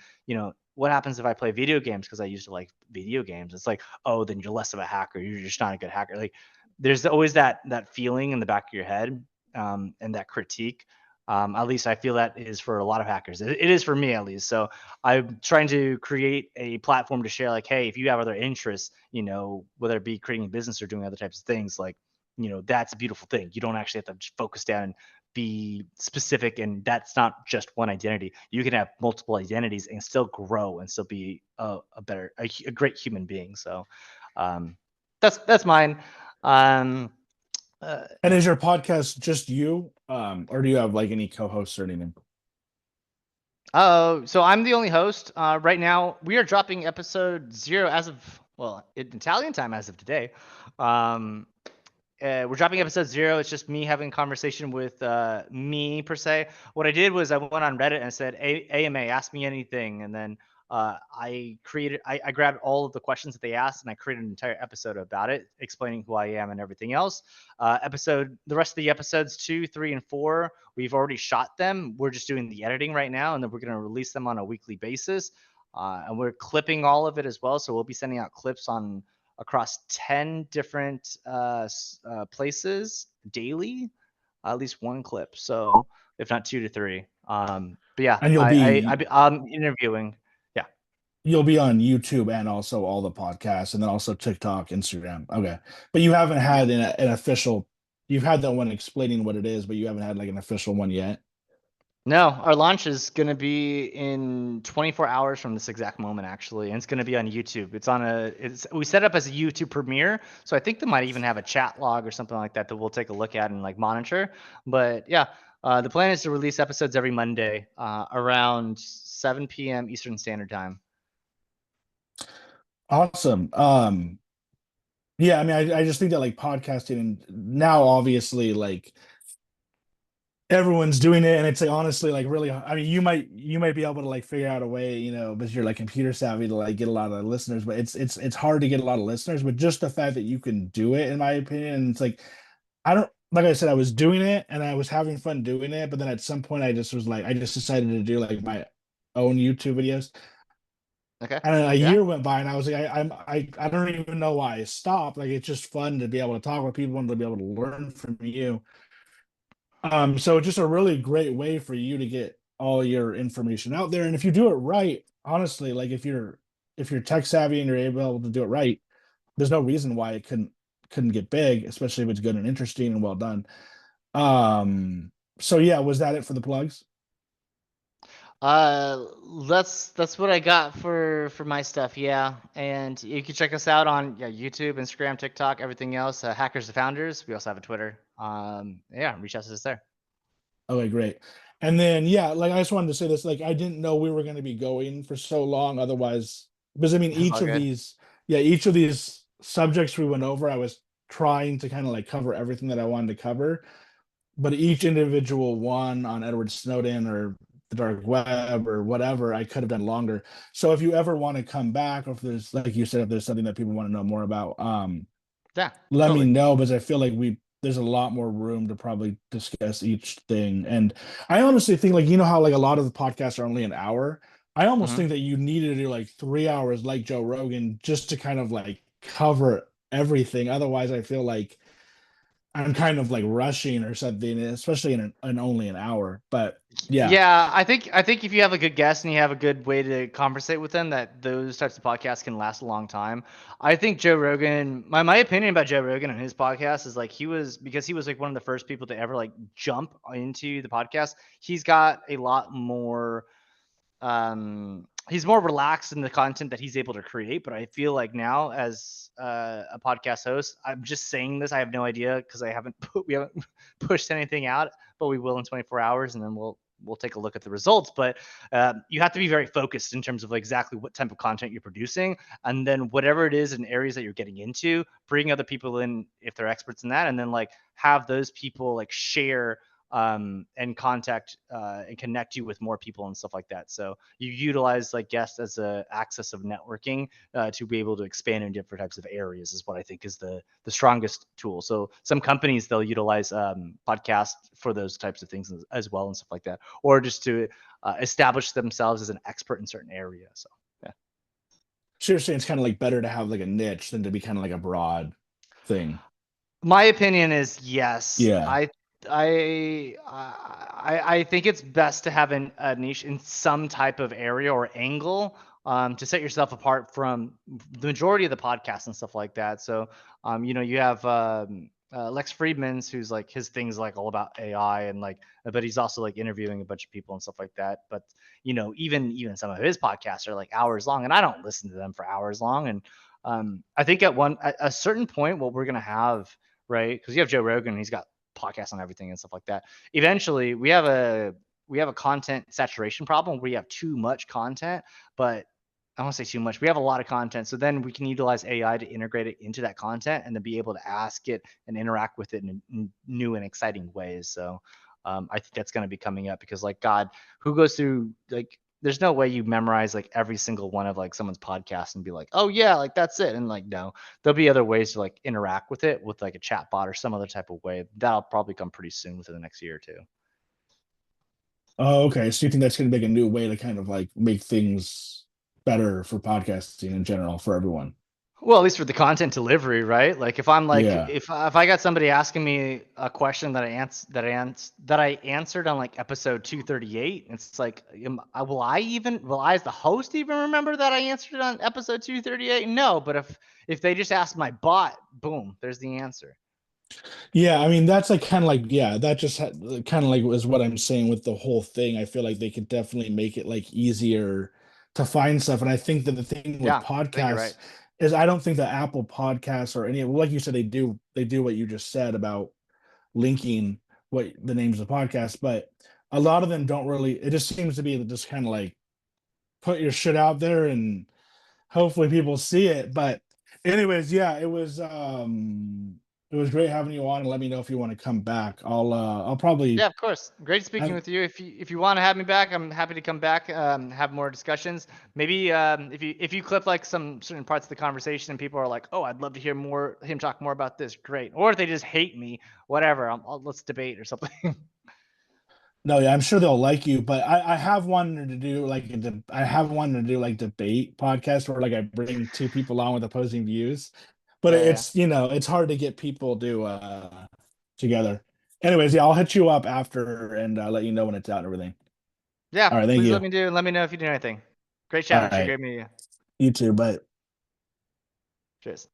what happens if I play video games because I used to like video games? It's like, oh, then you're less of a hacker, you're just not a good hacker. Like there's always that feeling in the back of your head, and that critique. At least I feel that is for a lot of hackers. It is for me at least. So I'm trying to create a platform to share like, hey, if you have other interests, whether it be creating a business or doing other types of things, like, that's a beautiful thing. You don't actually have to just focus down and be specific. And that's not just one identity. You can have multiple identities and still grow and still be a great human being. So that's mine. Um, And is your podcast just you, or do you have like any co-hosts or anything? Oh, so I'm the only host. Right now, we are dropping episode 0 as of, well, in Italian time as of today. Um, we're dropping episode 0. It's just me having a conversation with me per se. What I did was I went on Reddit and said, AMA, ask me anything. And then I grabbed all of the questions that they asked and I created an entire episode about it, explaining who I am and everything else. The rest of the episodes 2, 3, and 4, we've already shot them. We're just doing the editing right now, and then we're going to release them on a weekly basis. And we're clipping all of it as well. So we'll be sending out clips across 10 different places daily, at least one clip. So if not 2 to 3. But yeah, And I'm interviewing. Yeah. you'll be on YouTube and also all the podcasts, and then also TikTok, Instagram. Okay, but you haven't Yeah. had an official. You've had that one explaining what it is, but you haven't had like an official one yet. No, our launch is going to be in 24 hours from this exact moment, actually, and it's going to be on YouTube. We set it up as a YouTube premiere, so I think they might even have a chat log or something like that we'll take a look at and like monitor. But yeah, the plan is to release episodes every Monday around 7 p.m. Eastern Standard Time. Awesome. Yeah, I mean, I just think that like podcasting and now obviously like everyone's doing it, and it's like honestly like really, I mean, you might be able to like figure out a way, because you're like computer savvy to like get a lot of listeners, but it's hard to get a lot of listeners. But just the fact that you can do it, in my opinion, and it's like I don't like I said, I was doing it and I was having fun doing it, but then at some point I just decided to do like my own YouTube videos. Okay. And then a Yeah. year went by, and I was like, I don't even know why I stopped. Like, it's just fun to be able to talk with people and to be able to learn from you. So it's just a really great way for you to get all your information out there. And if you do it right, honestly, like if you're tech savvy and you're able to do it right, there's no reason why it couldn't get big, especially if it's good and interesting and well done. Um, so yeah, was that it for the plugs? Uh, that's what I got for my stuff. Yeah, and you can check us out on YouTube, Instagram, TikTok, everything else. Hackers the Founders. We also have a Twitter. Yeah, reach out to us there. Okay, great. And then yeah, like I just wanted to say this, like I didn't know we were going to be going for so long otherwise, because I mean All good. each of these subjects we went over, I was trying to kind of like cover everything that I wanted to cover, but each individual one on Edward Snowden or the dark web or whatever, I could have done longer. So if you ever want to come back, or if there's, like you said, if there's something that people want to know more about, Yeah, let me totally. know, because I feel like there's a lot more room to probably discuss each thing. And I honestly think, like, how like a lot of the podcasts are only an hour. I almost Hmm. think that you need to do like 3 hours like Joe Rogan just to kind of like cover everything. Otherwise, I feel like I'm kind of like rushing or something, especially in only an hour. But yeah, Yeah, I think if you have a good guest and you have a good way to conversate with them, that those types of podcasts can last a long time. I think Joe Rogan, my opinion about Joe Rogan and his podcast is like because he was like one of the first people to ever like jump into the podcast. He's got a lot more he's more relaxed in the content that he's able to create. But I feel like now as a podcast host, I'm just saying this, I have no idea because we haven't pushed anything out, but we will in 24 hours, and then we'll take a look at the results. But you have to be very focused in terms of like exactly what type of content you're producing, and then whatever it is in areas that you're getting into, bring other people in if they're experts in that, and then like have those people like share and contact and connect you with more people and stuff like that. So you utilize like guests as a access of networking to be able to expand in different types of areas is what I think is the strongest tool. So some companies they'll utilize podcasts for those types of things as well and stuff like that, or just to establish themselves as an expert in certain areas. So yeah. seriously, it's kind of like better to have like a niche than to be kind of like a broad thing. My opinion is yes. Yeah. I think it's best to have a niche in some type of area or angle to set yourself apart from the majority of the podcasts and stuff like that. So, you have Lex Friedman's, who's like his thing's like all about AI and like, but he's also like interviewing a bunch of people and stuff like that. But even some of his podcasts are like hours long, and I don't listen to them for hours long. And I think at a certain point, what we're gonna have, right? Because you have Joe Rogan, he's got podcasts on everything and stuff like that. Eventually, we have a content saturation problem. We have too much content, but I don't say too much. We have a lot of content, so then we can utilize AI to integrate it into that content and then be able to ask it and interact with it in new and exciting ways. So I think that's going to be coming up because, like, God, who goes through like there's no way you memorize like every single one of like someone's podcast and be like, oh yeah, like that's it. And like, no, there'll be other ways to like interact with it with like a chat bot or some other type of way. That'll probably come pretty soon within the next year or two. Oh, okay. So you think that's going to make a new way to kind of like make things better for podcasting in general for everyone? Well, at least for the content delivery, right? Like if I'm like Yeah. if I got somebody asking me a question that I answered on like episode 238, it's like will I as the host even remember that I answered it on episode 238? No, but if they just ask my bot, boom, there's the answer. Yeah, I mean that's like kind of like yeah, that just kind of like was what I'm saying with the whole thing. I feel like they could definitely make it like easier to find stuff. And I think that the thing with Yeah, I think you're podcasts right. is I don't think that Apple Podcasts or any like you said they do what you just said about linking what the names of podcasts, but a lot of them don't really, it just seems to be just kind of like put your shit out there and hopefully people see it. But anyways, yeah, it was great having you on, and let me know if you want to come back. I'll probably Yeah, of course. Great speaking with you. If you want to have me back, I'm happy to come back. Have more discussions. Maybe if you clip like some certain parts of the conversation and people are like, oh, I'd love to hear more him talk more about this. Great. Or if they just hate me, whatever. Let's debate or something. no, yeah, I'm sure they'll like you, but I have wanted to do like I have wanted to do like debate podcast where like I bring two people on with opposing views, but Yeah, yeah. it's it's hard to get people to together. Anyways, yeah, I'll hit you up after and let you know when it's out and everything. Yeah, All right, thank please you. let me know if you do anything. Great All chatting with you. right, Great meeting you. you too. Bye. Cheers.